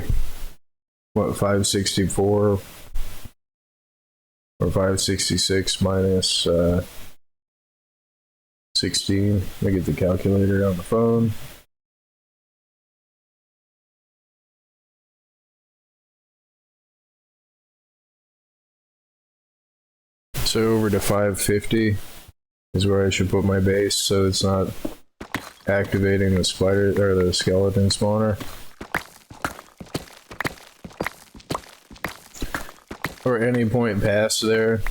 what, 564 or 566 minus 16. Let me get the calculator on the phone. So over to 550 is where I should put my base, so it's not activating the spider or the skeleton spawner. Or any point past there.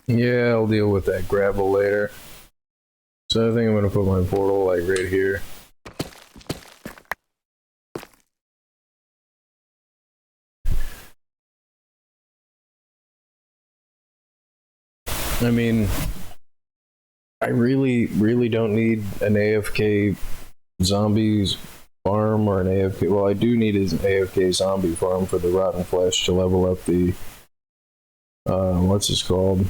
Yeah, I'll deal with that gravel later. So I think I'm gonna put my portal like right here. I mean, I really don't need an AFK zombies farm or an AFK. Well, I do need an AFK zombie farm for the rotten flesh to level up the what's this called?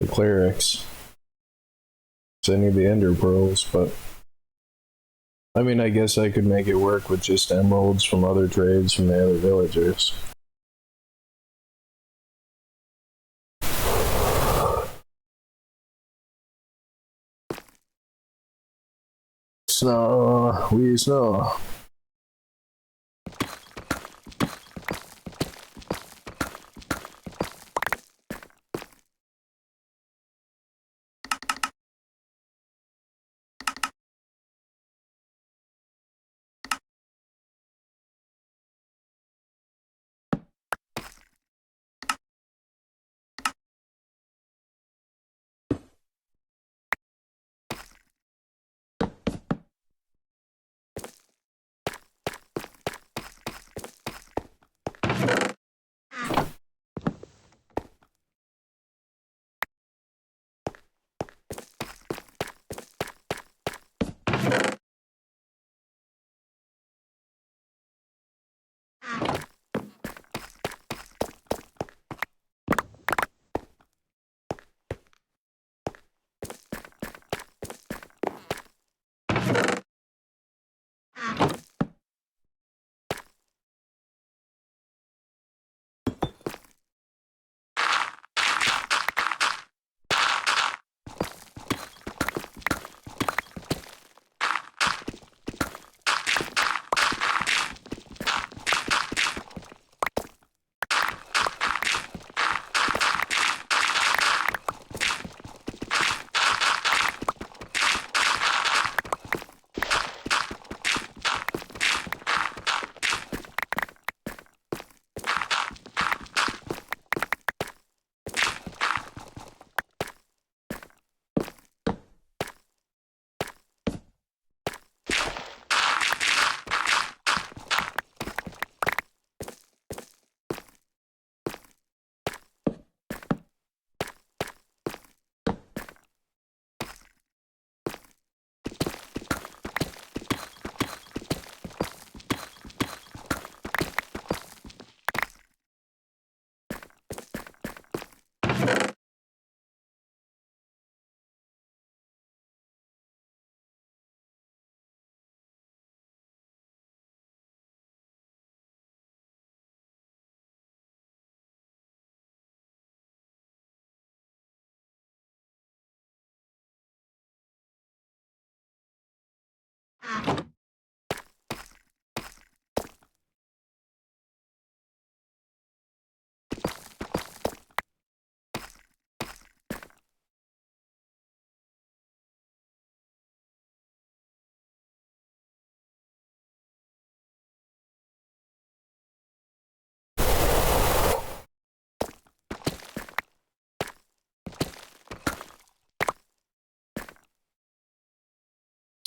The clerics. So I need the ender pearls, but I mean, I guess I could make it work with just emeralds from other trades from the other villagers. Snow, we snow.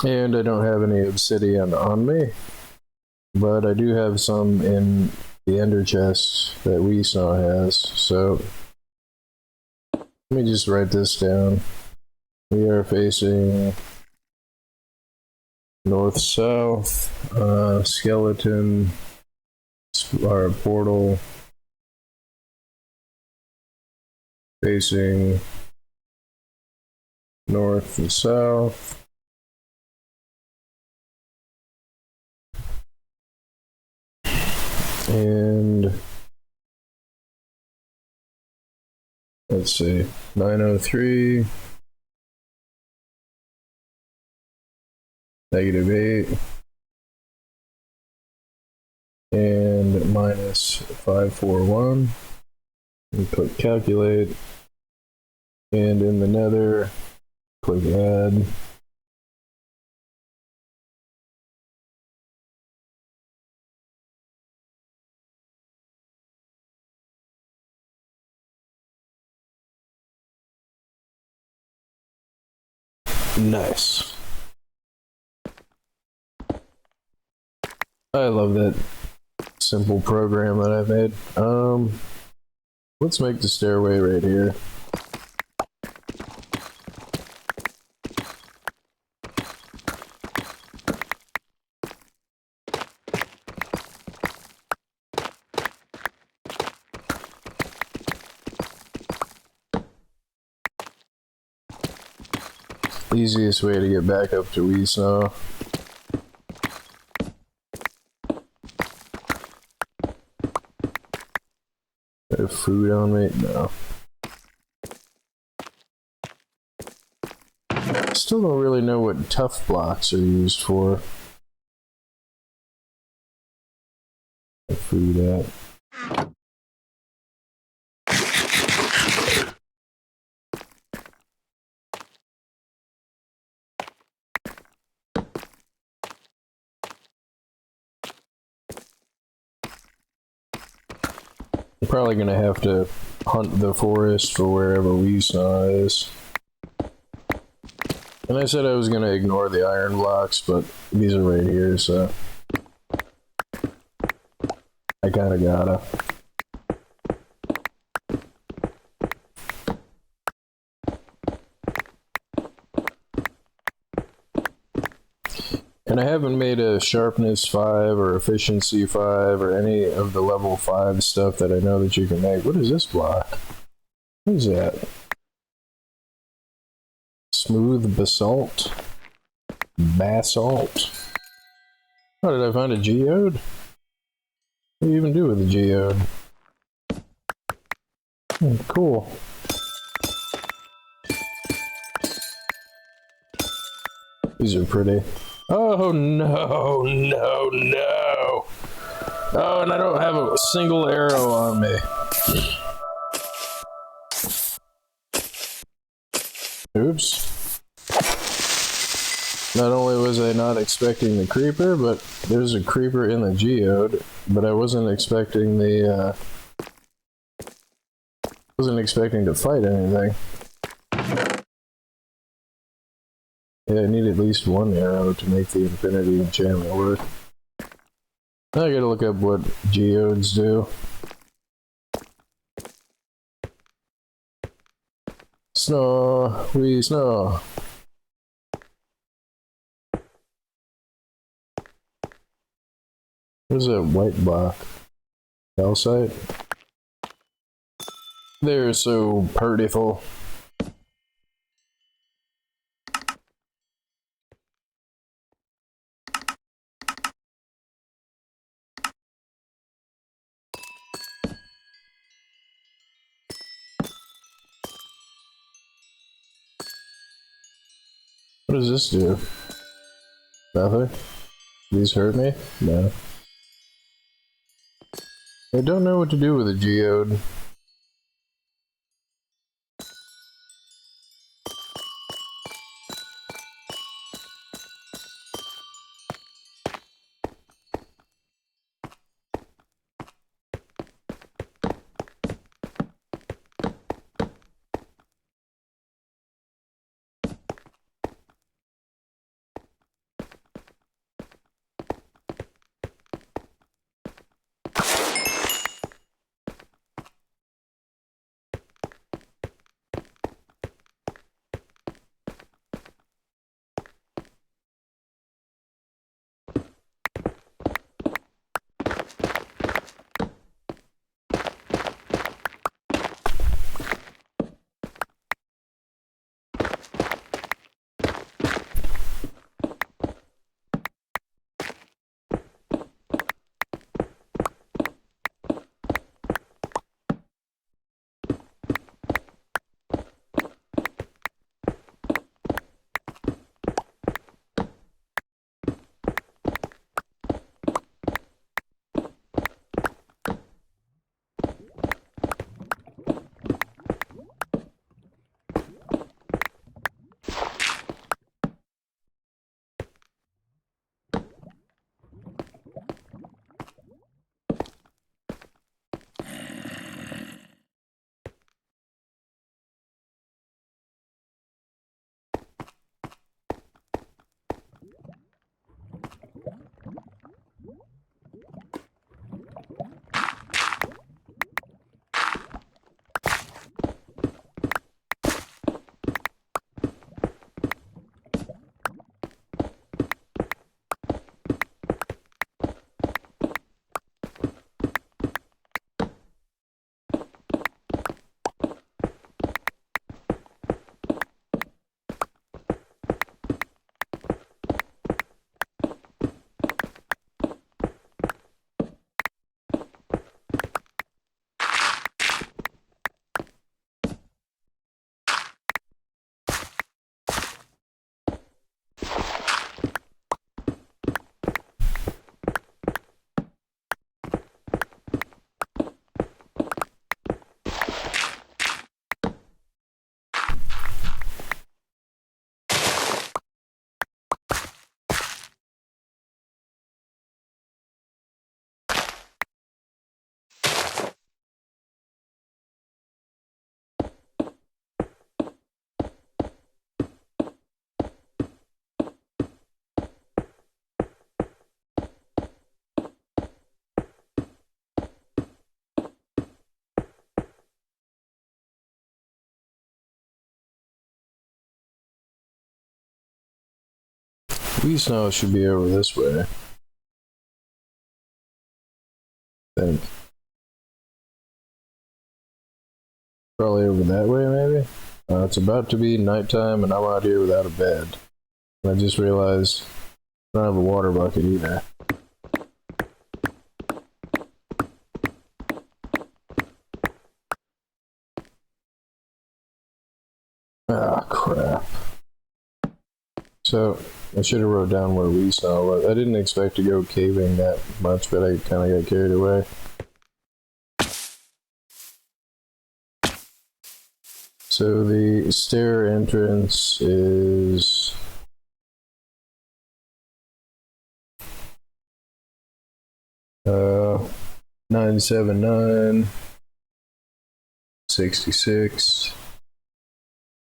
And I don't have any obsidian on me, but I do have some in the ender chest that Weesnaw has, so let me just write this down. We are facing north-south, skeleton, our portal facing north and south. And let's see, 903, -8, and -541. And click calculate. And in the nether, click add. Nice. I love that simple program that I made. Let's make the stairway right here. easiest way to get back up to we snow. I have food on me? No. Still don't really know what tough blocks are used for. Food at. I'm probably gonna have to hunt the forest for wherever we snow is. And I said I was gonna ignore the iron blocks, but these are right here, so I kinda gotta. And I haven't made a sharpness 5 or efficiency 5 or any of the level 5 stuff that I know that you can make. What is this block? What is that? Smooth basalt? Basalt? Oh, did I find a geode? What do you even do with a geode? Cool. These are pretty. Oh no, no, no! Oh, and I don't have a single arrow on me. Oops. Not only was I not expecting the creeper, but there's a creeper in the geode, but I wasn't expecting the, wasn't expecting to fight anything. Yeah, I need at least one arrow to make the infinity enchantment work. Now I gotta look up what geodes do. Snow, we snow. What is that white block? Calcite? They're so prettiful. What does this do? Nothing? These hurt me? No. I don't know what to do with a geode. We snow should be over this way. I think. Probably over that way, maybe? It's about to be nighttime and I'm out here without a bed. And I just realized I don't have a water bucket either. Ah, crap. So, I should have wrote down where we saw it. I didn't expect to go caving that much, but I kind of got carried away. So the stair entrance is 979 66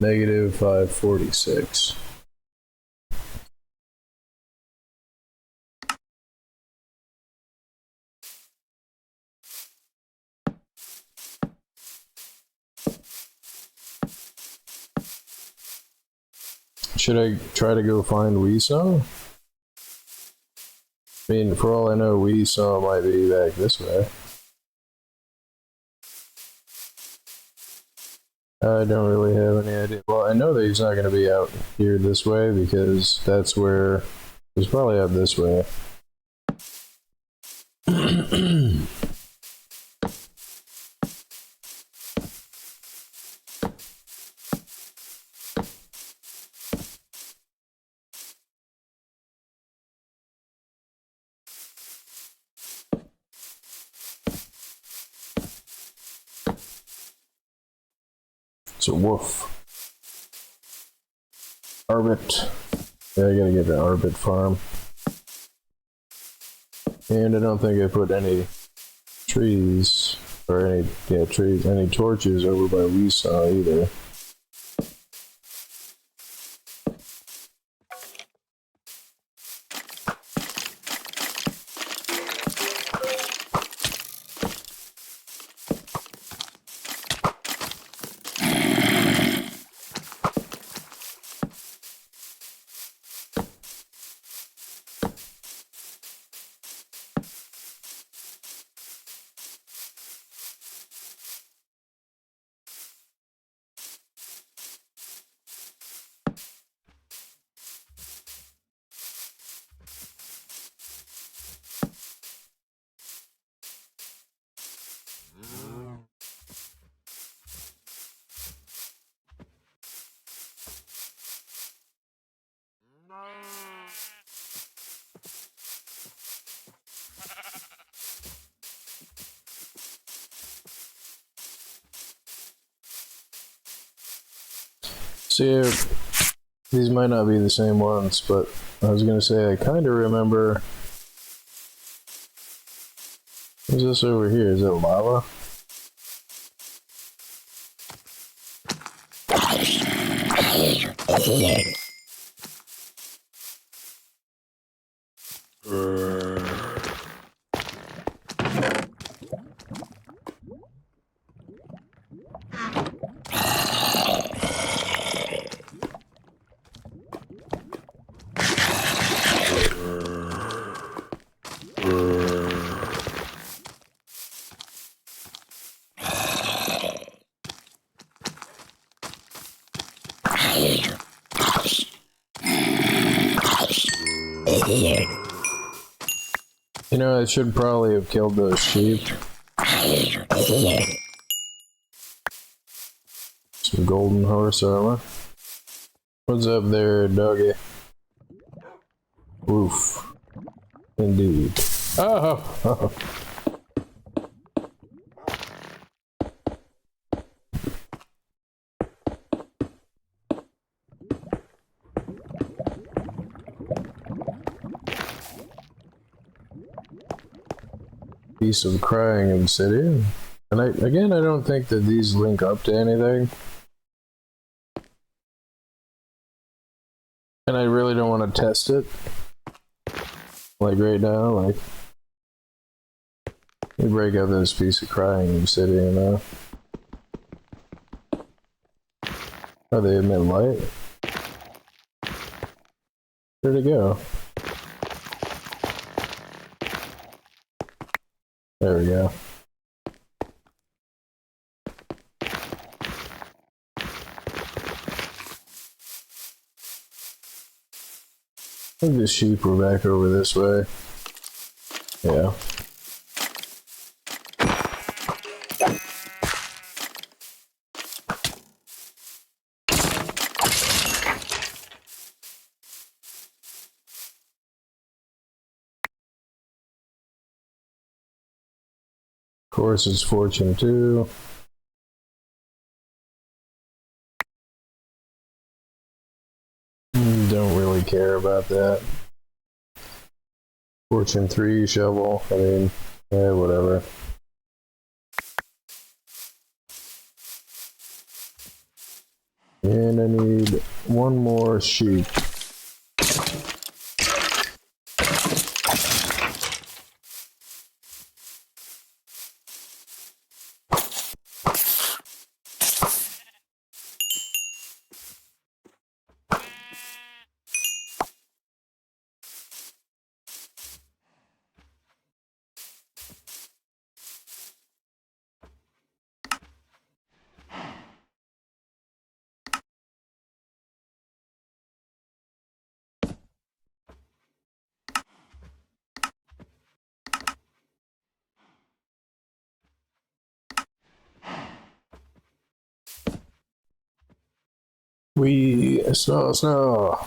negative 546. Should I try to go find Weesaw? I mean, for all I know, Weesaw might be back this way. I don't really have any idea. Well, I know that he's not going to be out here this way because that's where he's probably out this way. It's a wolf. Arbit. Yeah, I gotta get the Arbit farm. And I don't think I put any trees, or any, yeah, trees, any torches over by Weesaw either. So yeah, these might not be the same ones, but I was gonna say I kind of remember. What's this over here? Is it lava? You know, I should probably have killed those sheep. Some golden horse armor. What's up there, doggy? Oof. Indeed. Oh! Piece of crying obsidian. And I don't think that these link up to anything. And I really don't want to test it. Like right now, like. Let me break up this piece of crying obsidian now. Oh, they emit light? Where'd it go? There we go. I think the sheep were back over this way. Yeah. Of course, it's fortune too. Don't really care about that. Fortune 3 shovel. I mean, whatever. And I need one more sheep. Snow.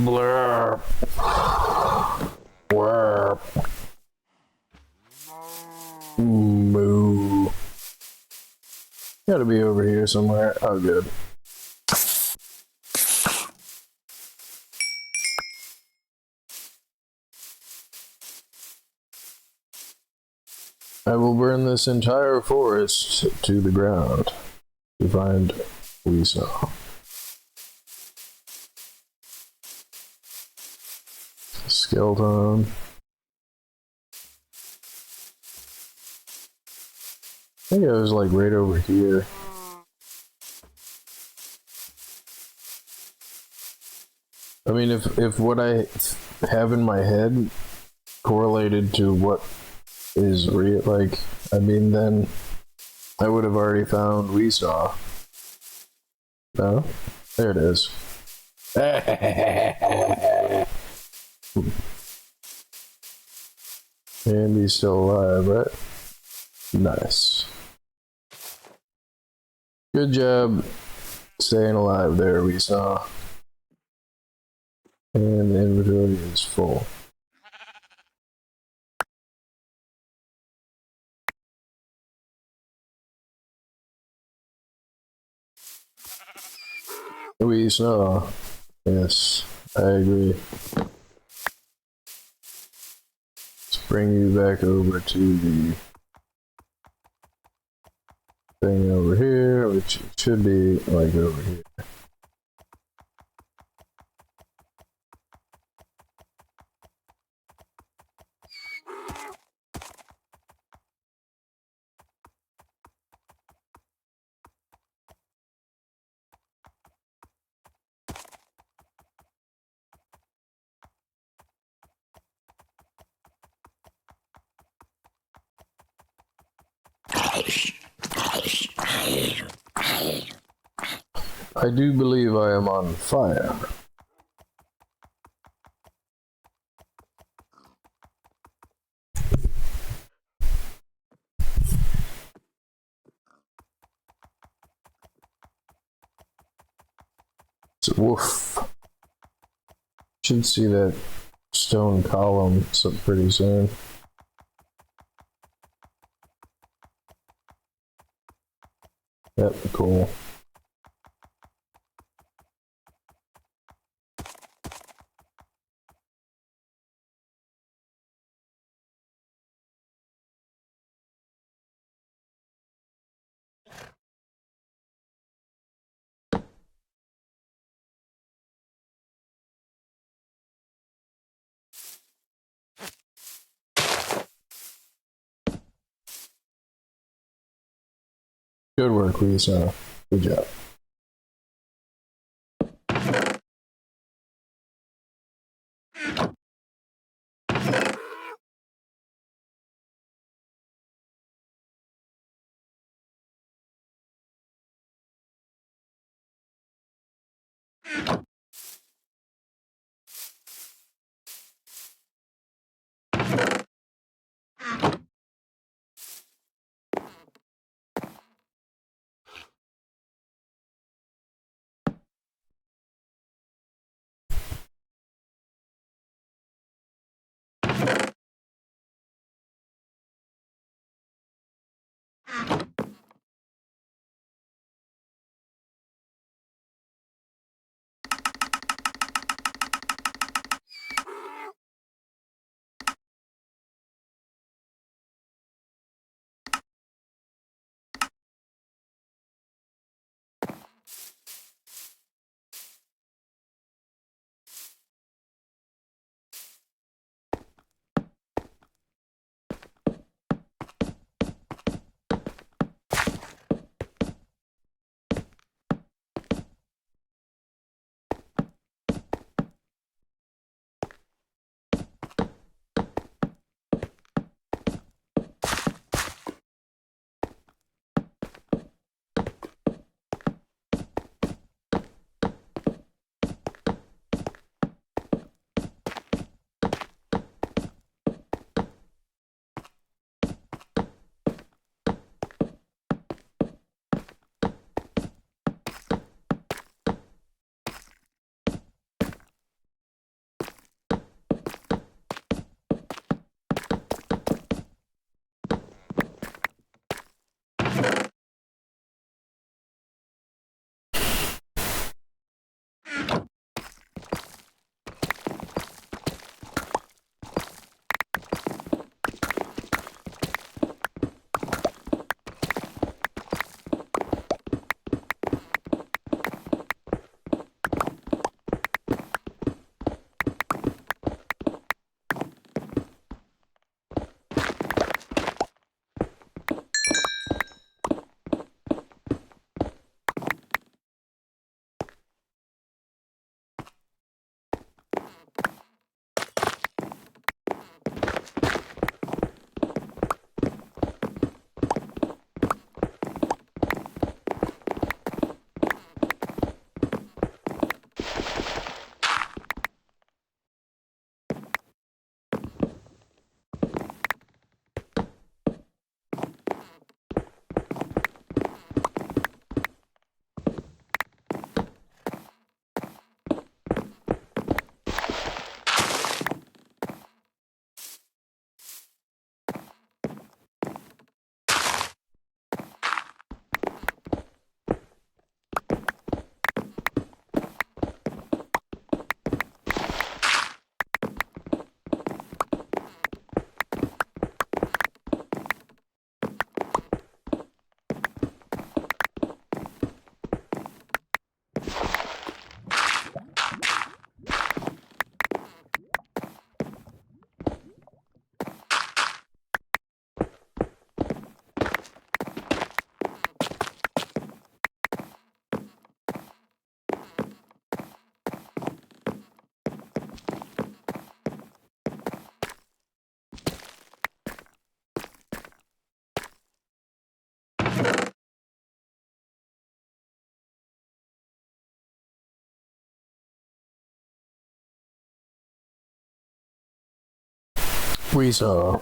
Blur. Blur. Moo. Gotta be over here somewhere. Oh, good. I will burn this entire forest to the ground to find Lisa. Skeleton. I think I was like right over here. I mean, if what I have in my head correlated to what is real, like, I mean, then I would have already found Weesaw. No? There it is. And he's still alive, right? Nice. Good job staying alive there, Weesaw. And the inventory is full. Weesaw. Yes, I agree. Let's bring you back over to the thing over here, which should be like over here. I do believe I am on fire. It's a woof. Should see that stone column pretty soon. Yep, cool. Good work, Lisa. Good job. We saw.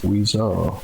We saw.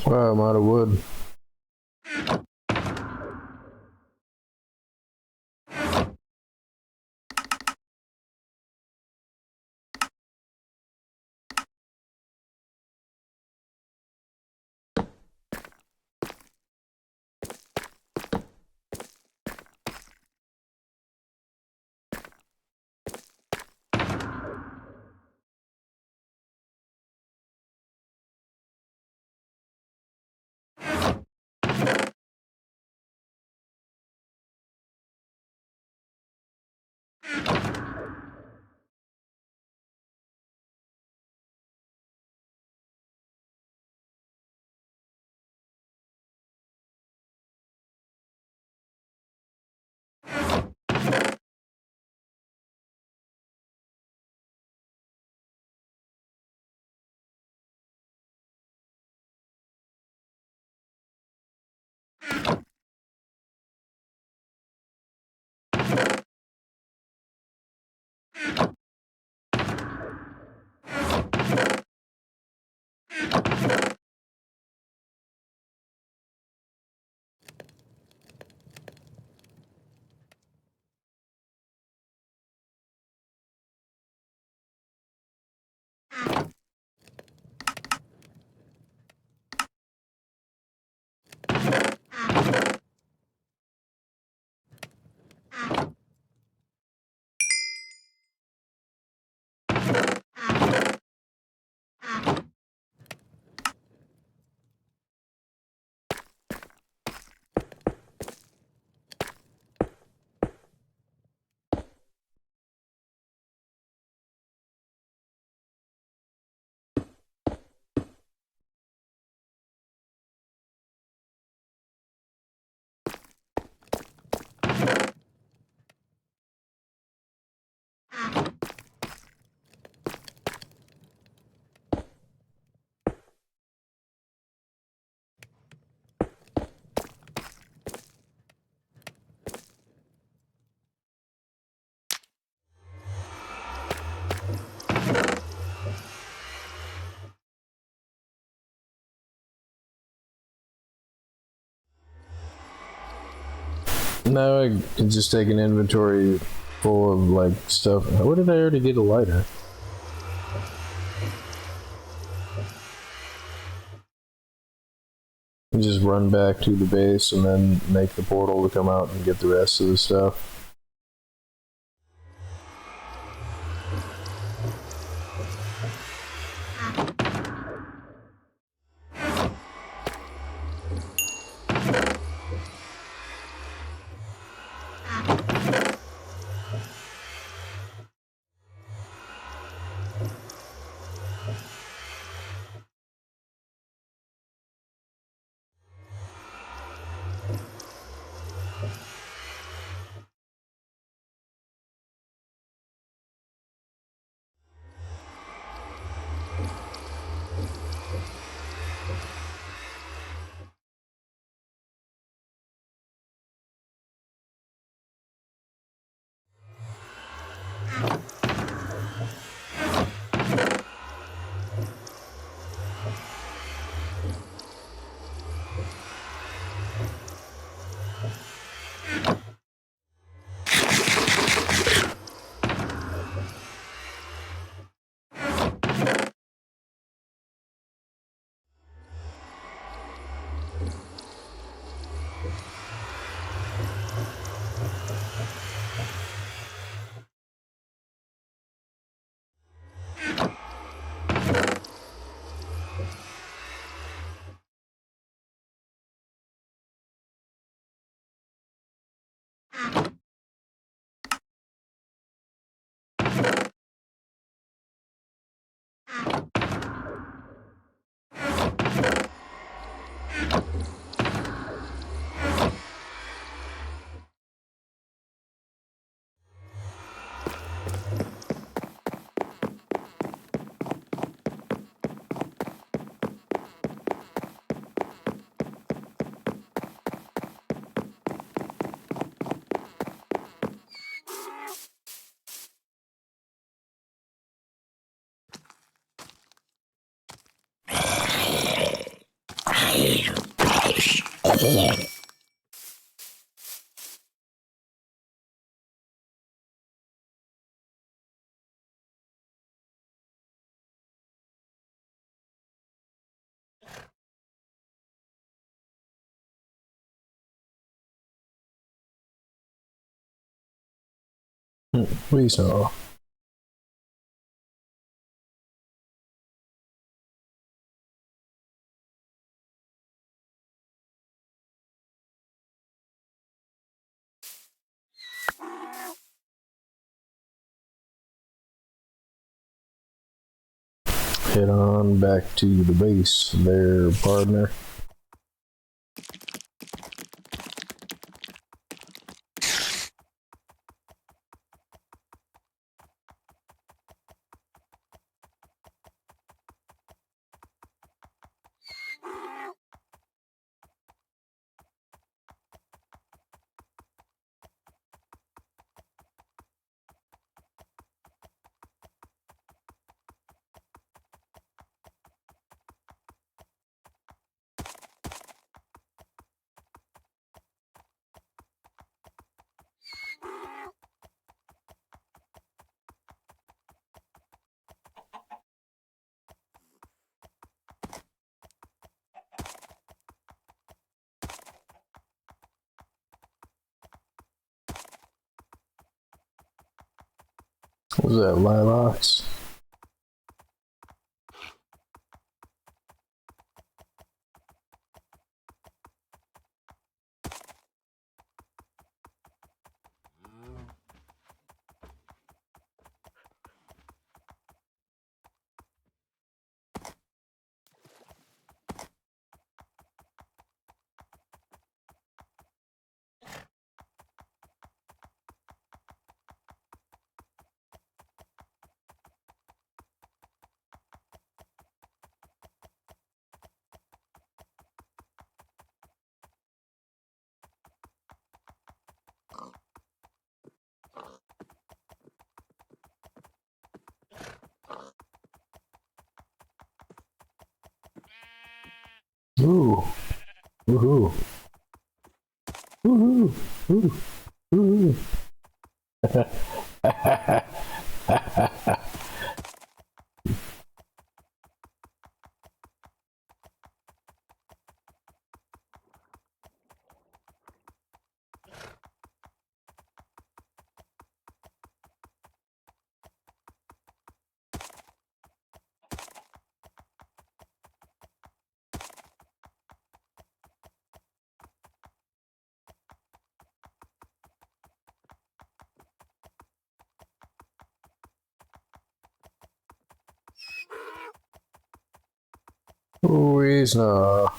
Wow, I'm out of wood. Now I can just take an inventory full of like stuff. What did I already get a lighter? And just run back to the base and then make the portal to come out and get the rest of the stuff. We saw. Head on back to the base there, partner. What was that, lilacs? Ooh. Woohoo. Woohoo. Ooh. Woohoo. Always no.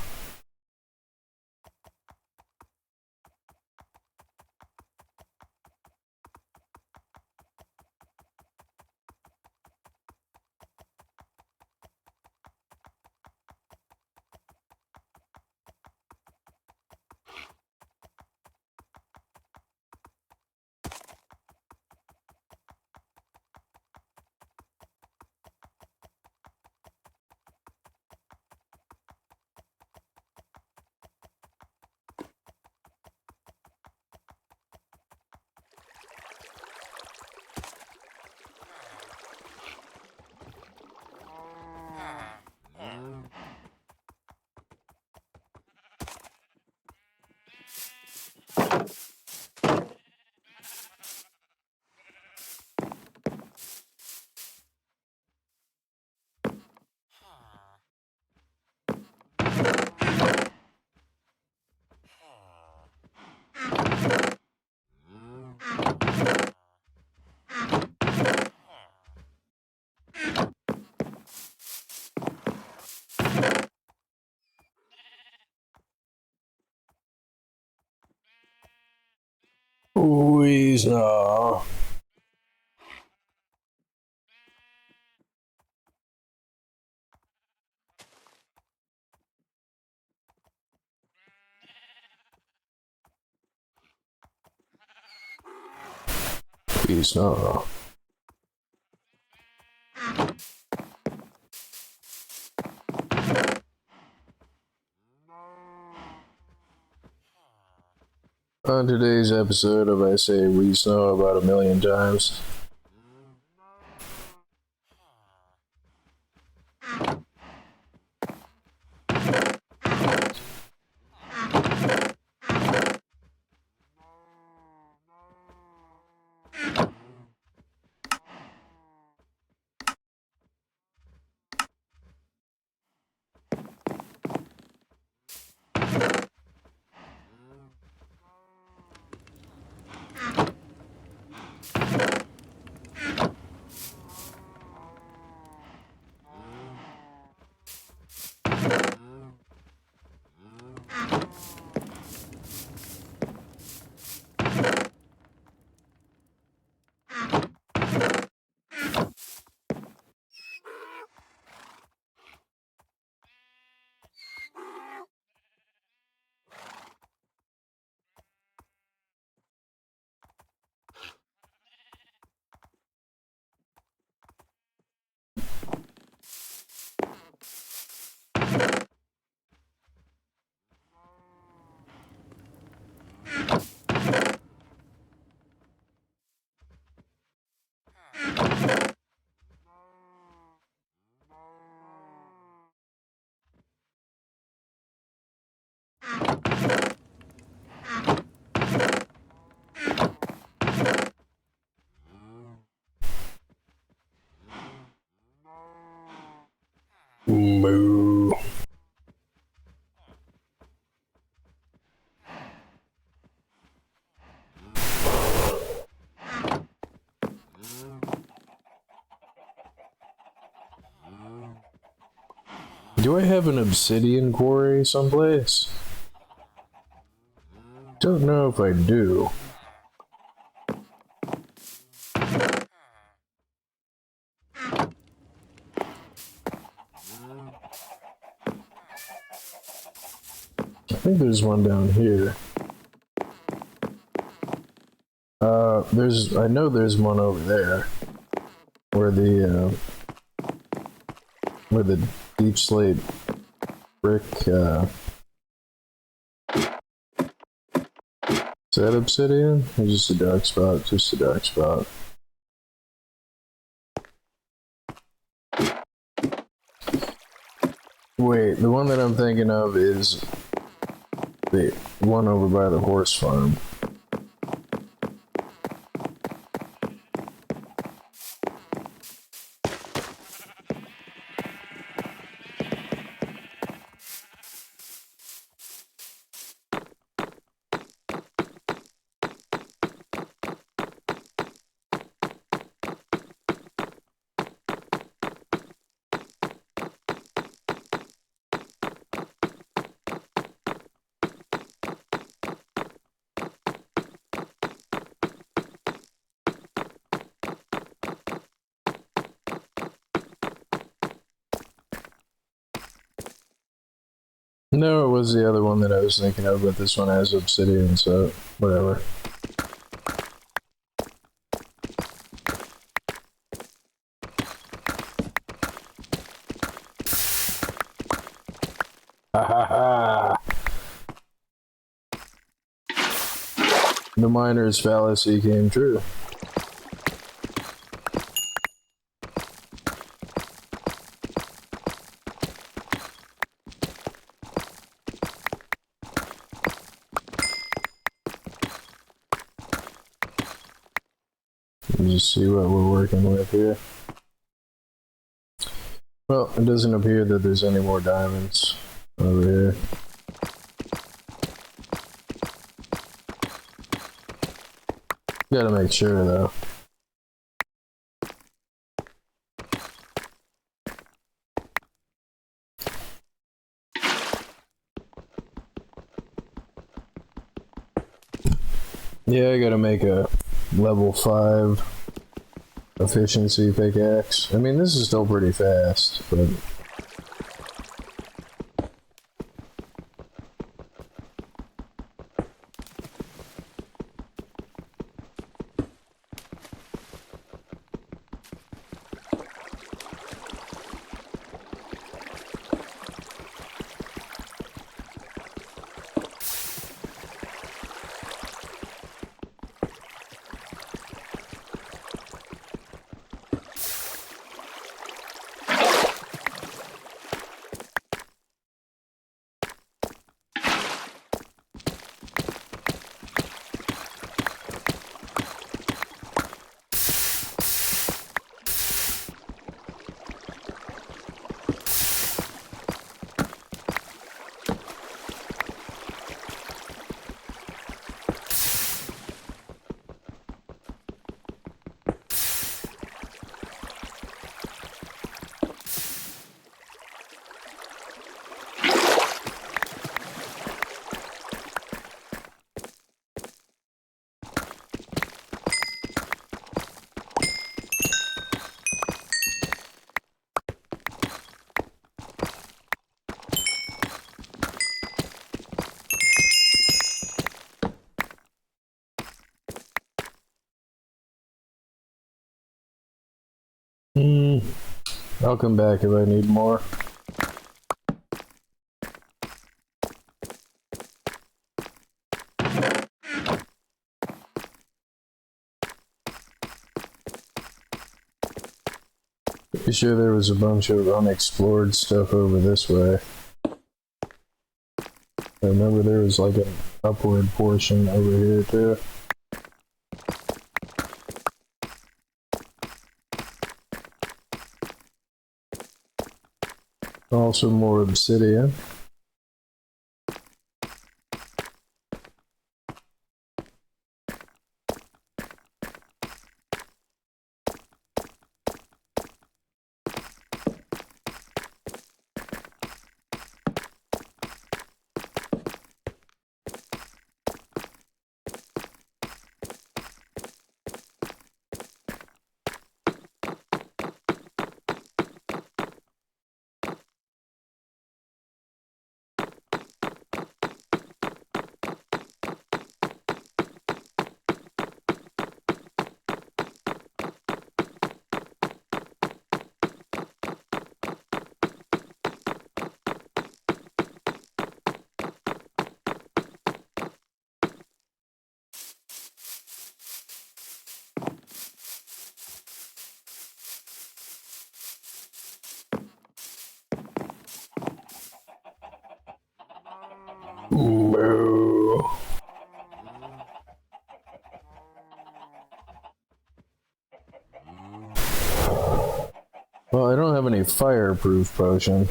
Always no. Please no. On today's episode of I Say We Snow about 1,000,000 times. Moo. Do I have an obsidian quarry someplace? Don't know if I do. I think there's one down here. I know there's one over there. Where the deep slate brick, is that obsidian? Or just a dark spot? Just a dark spot. Wait, the one that I'm thinking of is the one over by the horse farm. No, it was the other one that I was thinking of, but this one has obsidian, so whatever. Ha ha ha! The miner's fallacy came true. Just see what we're working with here. Well, it doesn't appear that there's any more diamonds over here. Gotta make sure though. Yeah, I gotta make a level 5 efficiency pickaxe. I mean, this is still pretty fast, but... I'll come back if I need more. Pretty sure there was a bunch of unexplored stuff over this way. I remember there was like an upward portion over here too. Also more obsidian. Moo. Well, I don't have any fireproof potion.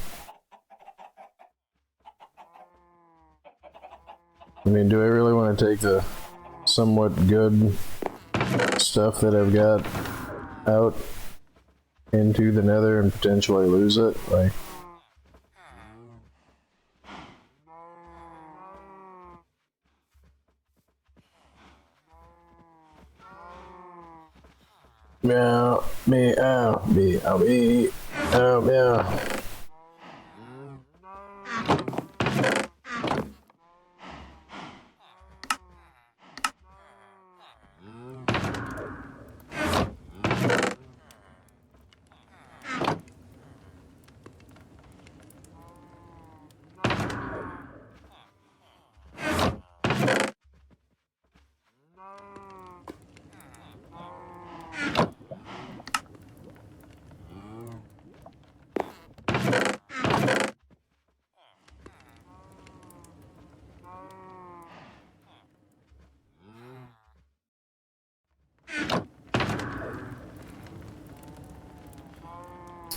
I mean, do I really want to take the somewhat good stuff that I've got out into the nether and potentially lose it? Like, meow, meow, meow, meow, meow.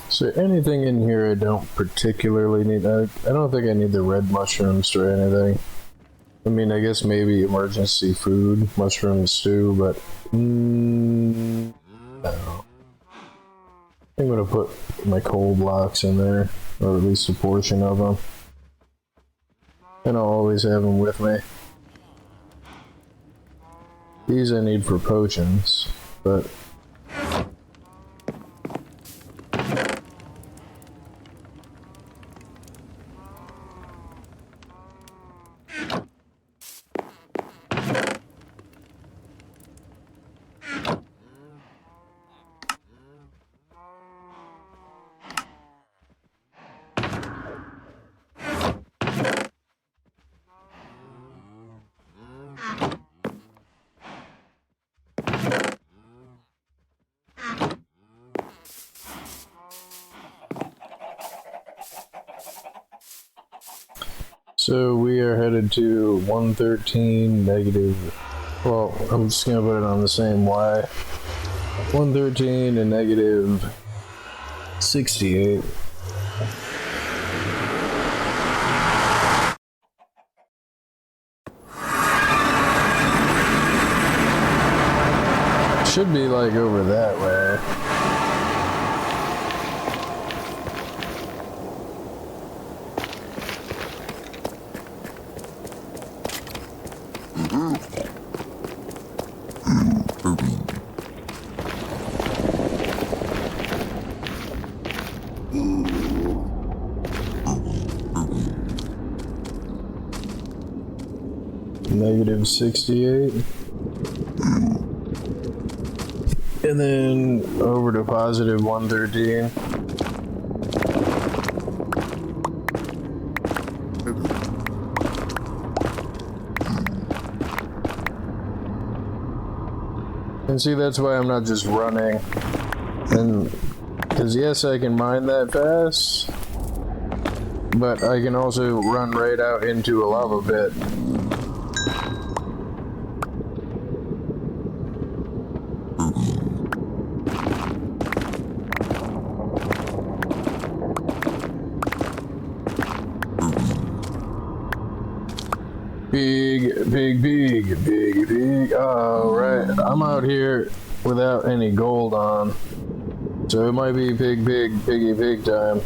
Is there anything in here I don't particularly need? I don't think I need the red mushrooms or anything. I mean, I guess maybe emergency food, mushrooms too, but no. I'm gonna put my coal blocks in there, or at least a portion of them. And I'll always have them with me. These I need for potions, but so we are headed to 113 negative. Well, I'm just gonna put it on the same Y. 113 and negative 68. Should be like over that way. Negative 68. And then over to positive 113. And see, that's why I'm not just running. And because yes, I can mine that fast, but I can also run right out into a lava pit. Big. Oh, right. I'm out here without any gold on. So it might be piggy time.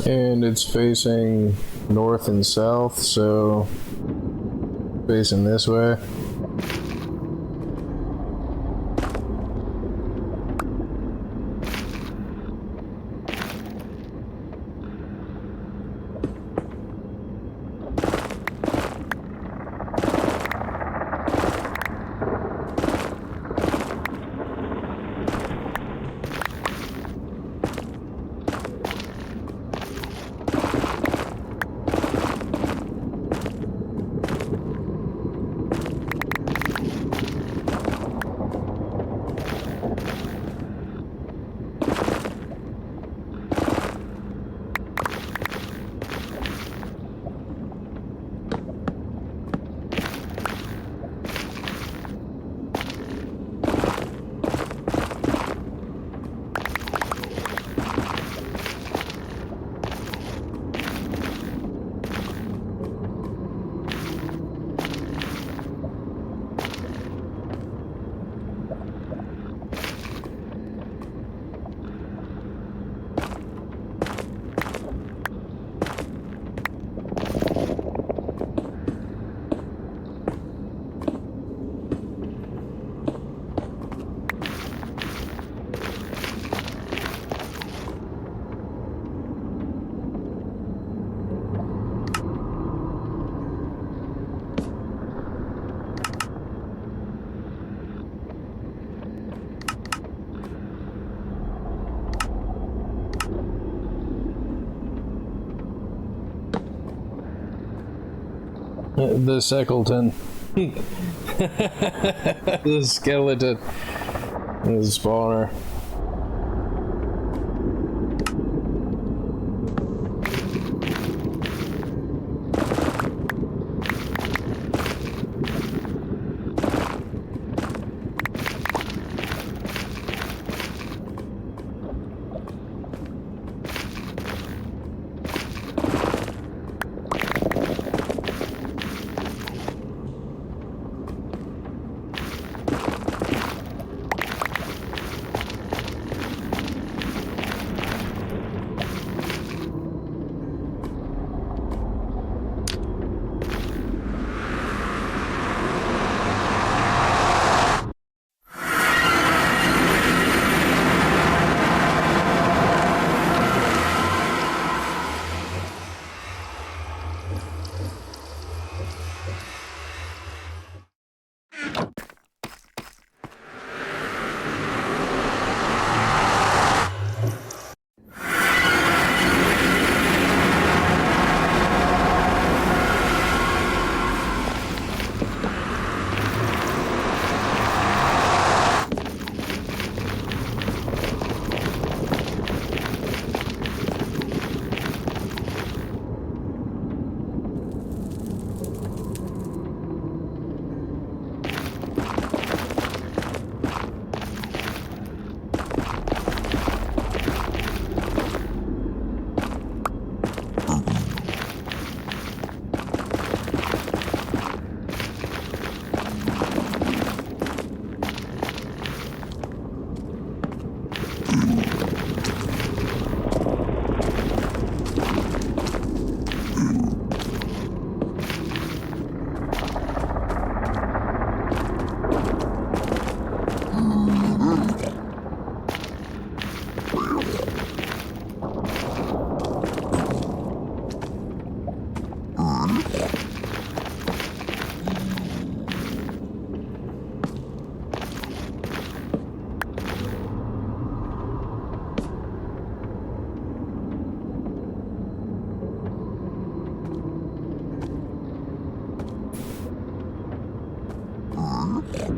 And it's facing north and south, so facing this way. The Seckleton. The skeleton. The spawner. Boo.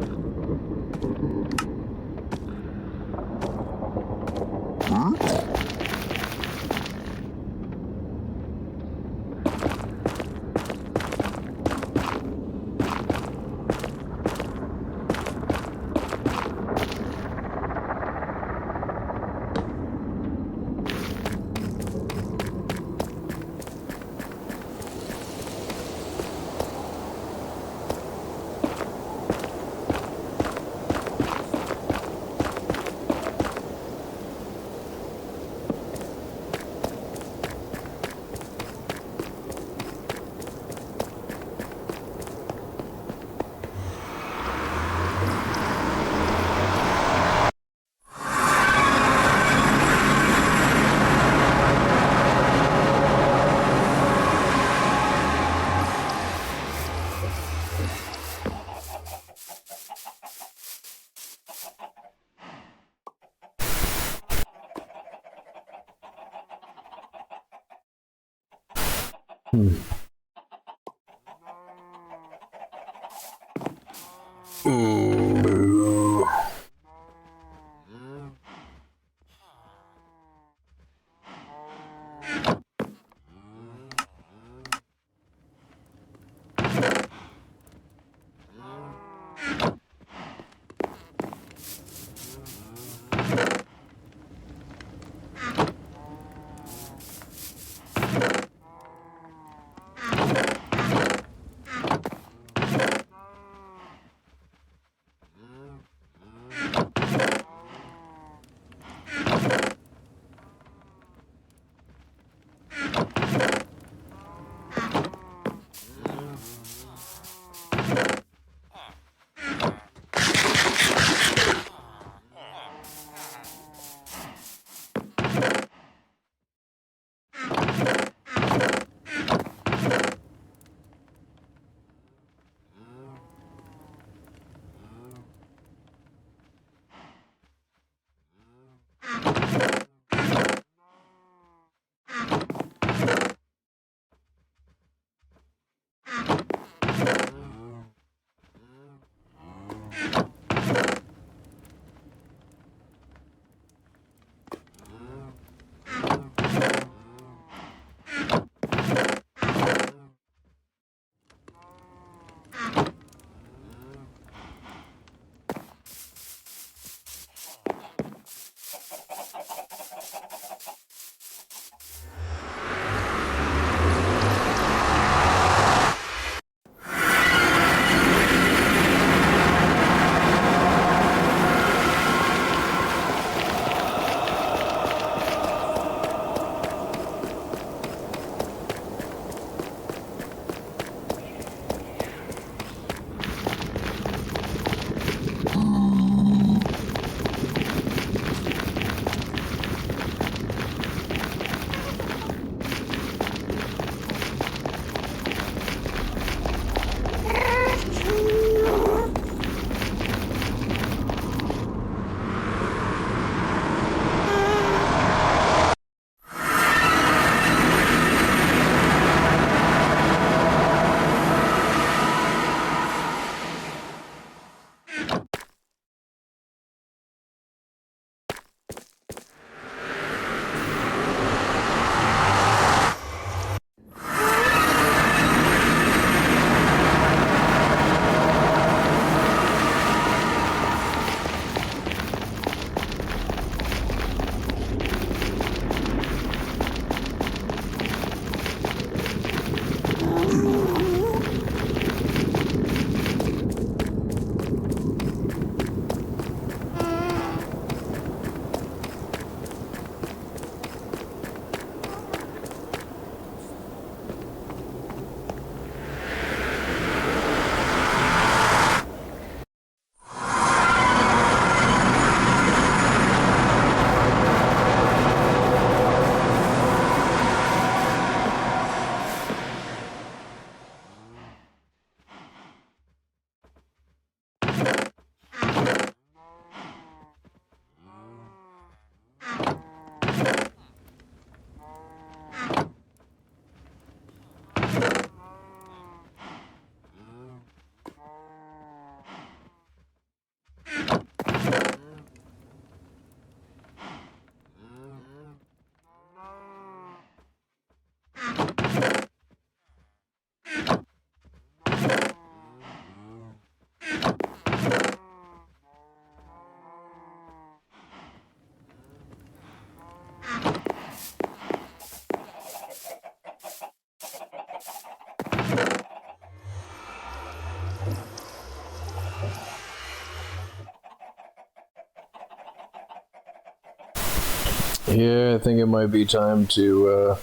Yeah, I think it might be time to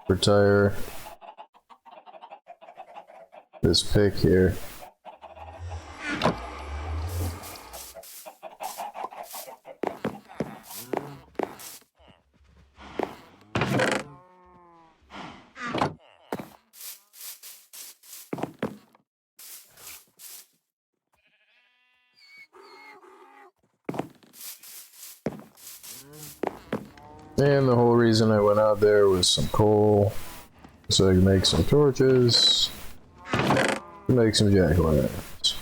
retire this pick here. And the whole reason I went out there was some coal, so I can make some torches, make some jack-o'-lanterns.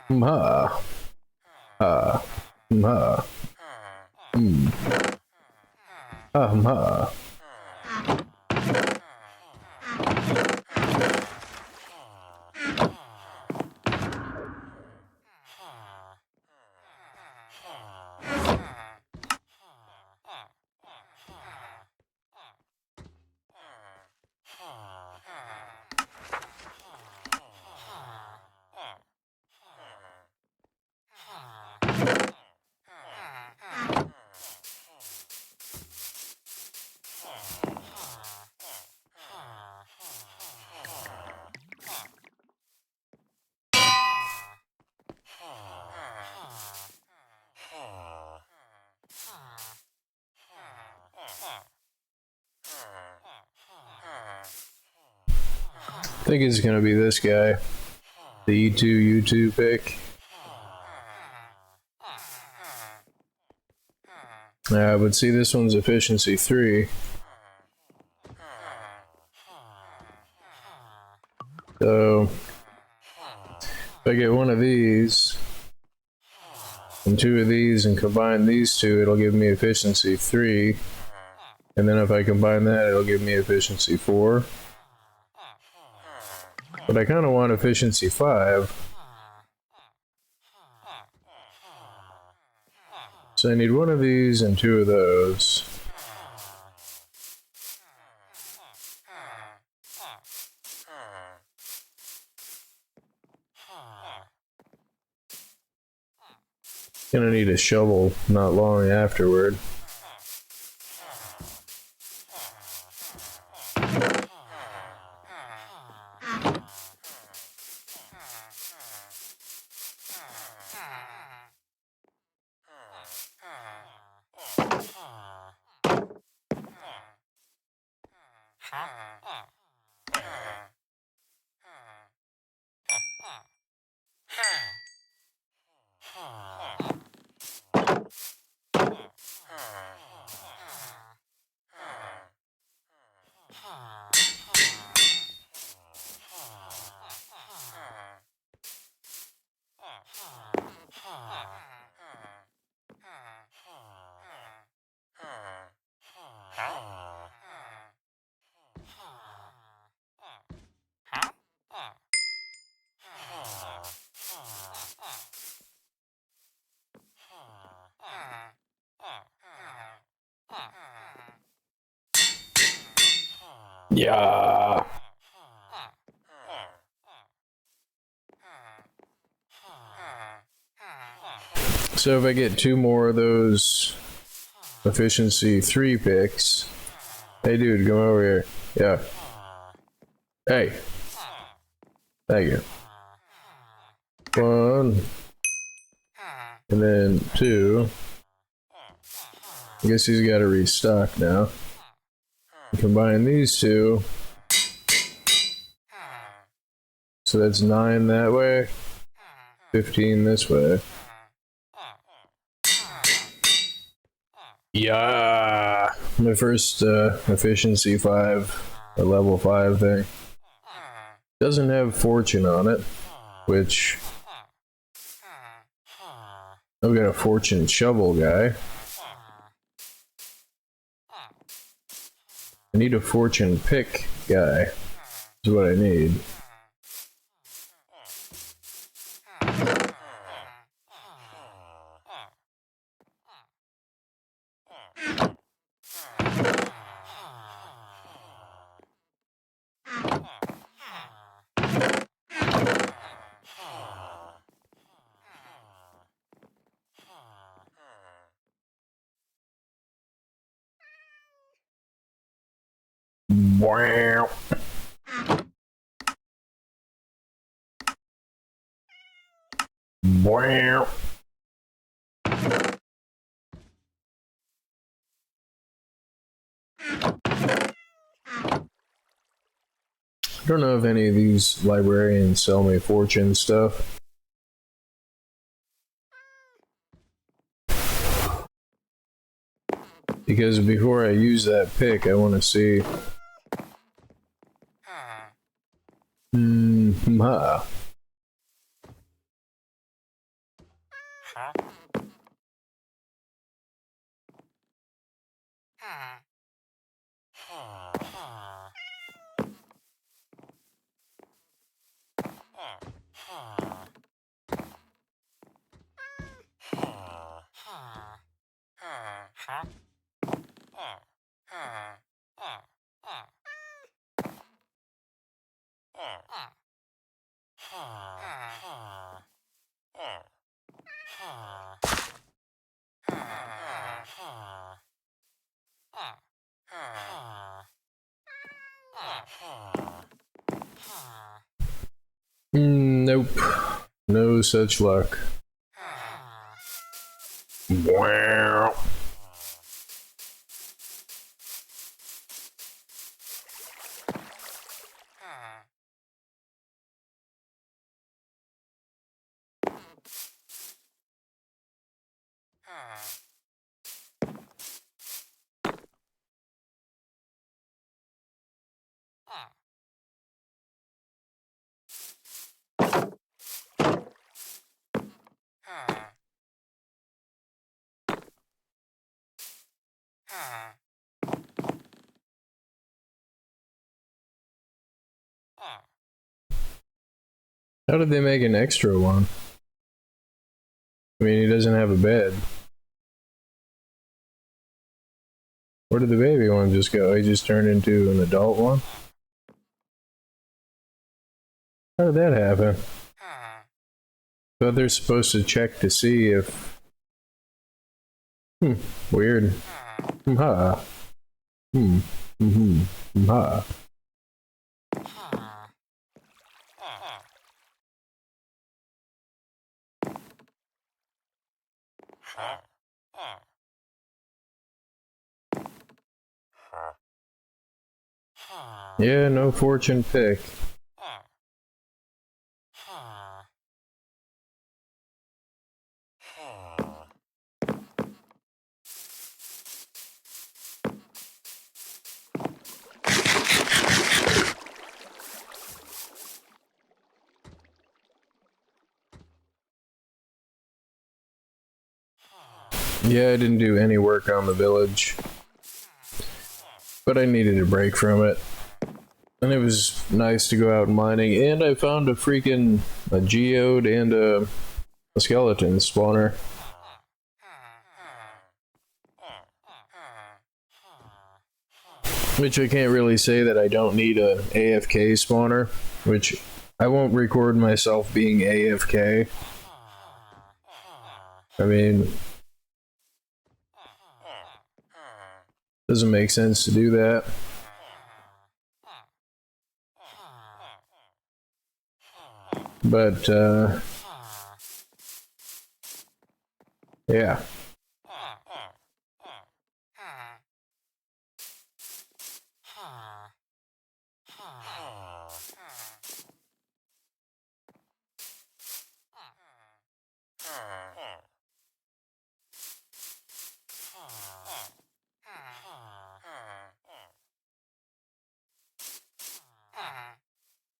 Ha. Ha. Ha. Ha. I think it's gonna be this guy, the E2U2 pick. But see, this one's efficiency 3. So, if I get one of these, and 2 of these, and combine these 2, it'll give me efficiency 3. And then if I combine that, it'll give me efficiency 4. But I kind of want efficiency 5. So I need one of these and 2 of those. Gonna need a shovel not long afterward. Yeah. So if I get 2 more of those efficiency 3 picks, hey dude, come over here. Yeah. Hey. Thank you. 1. And then 2. I guess he's got to restock now. Combine these 2. So that's 9 that way. 15 this way. Yeah. My first efficiency 5 a level 5 thing. Doesn't have fortune on it, which I've got a fortune shovel guy. I need a fortune pick guy. Is what I need. Wow. Wow. I don't know if any of these librarians sell me fortune stuff. Because before I use that pick, I want to see. Ha. Nope. No such luck. Wow. How did they make an extra one? I mean, he doesn't have a bed. Where did the baby one just go? He just turned into an adult one? How did that happen? Thought they're supposed to check to see if... weird. Ha. Ha. Yeah, no fortune pick. Yeah, I didn't do any work on the village, but I needed a break from it. And it was nice to go out mining, and I found a geode and a skeleton spawner. Which I can't really say that I don't need a AFK spawner, which I won't record myself being AFK. I mean, doesn't make sense to do that. But, yeah.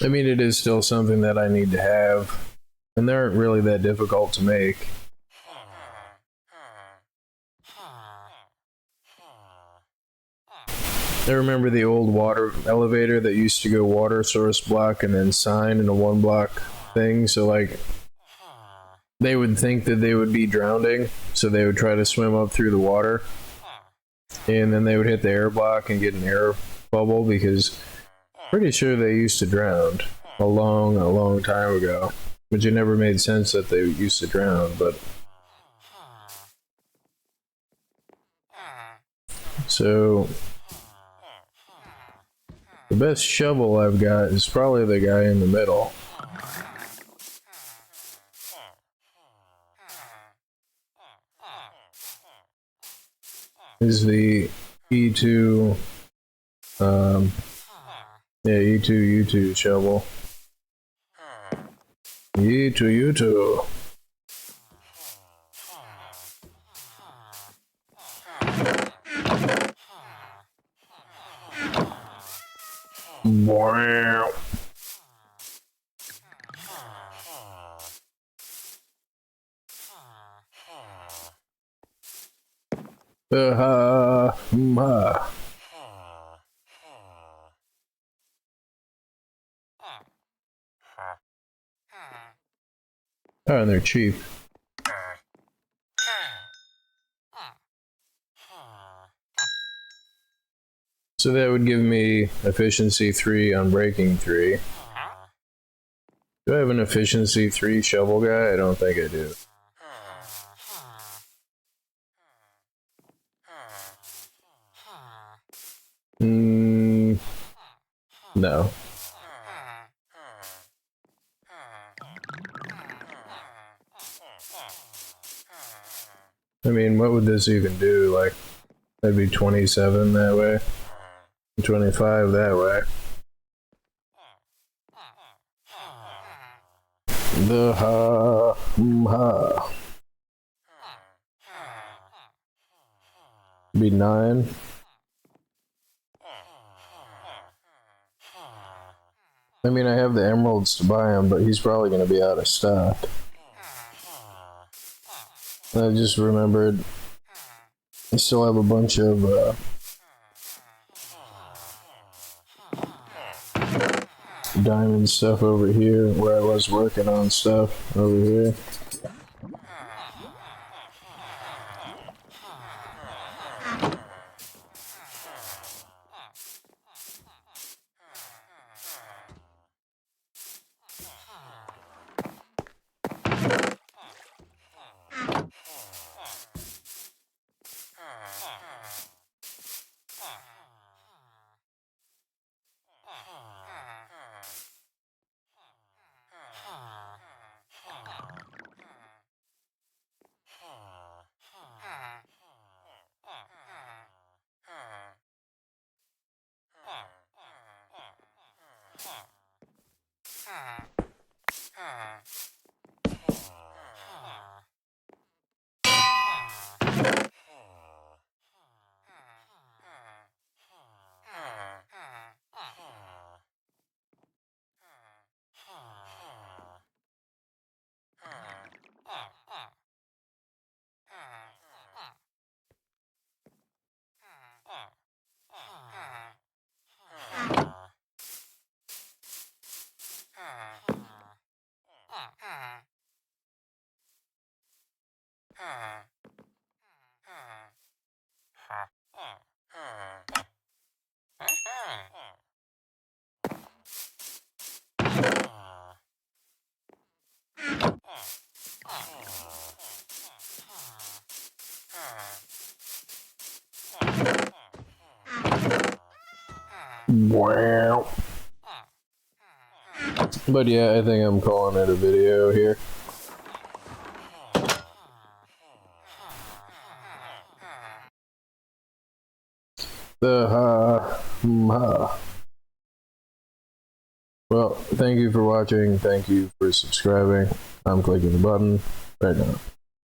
I mean, it is still something that I need to have, and they aren't really that difficult to make. I remember the old water elevator that used to go water source block and then sign in a 1 block thing, so like they would think that they would be drowning, so they would try to swim up through the water, and then they would hit the air block and get an air bubble, because pretty sure they used to drown a long time ago, which it never made sense that they used to drown. But so the best shovel I've got is probably the guy in the middle. Is the E2 E2 shovel. U2. Wow. Oh, and they're cheap. So that would give me efficiency 3 on breaking 3. Do I have an efficiency 3 shovel guy? I don't think I do. No. I mean, what would this even do? Like, that'd be 27 that way, 25 that way. The be 9. I mean, I have the emeralds to buy him, but he's probably going to be out of stock. I just remembered I still have a bunch of diamond stuff over here where I was working on stuff over here. Wow. But yeah, I think I'm calling it a video here. Well, thank you for watching. Thank you for subscribing. I'm clicking the button right now.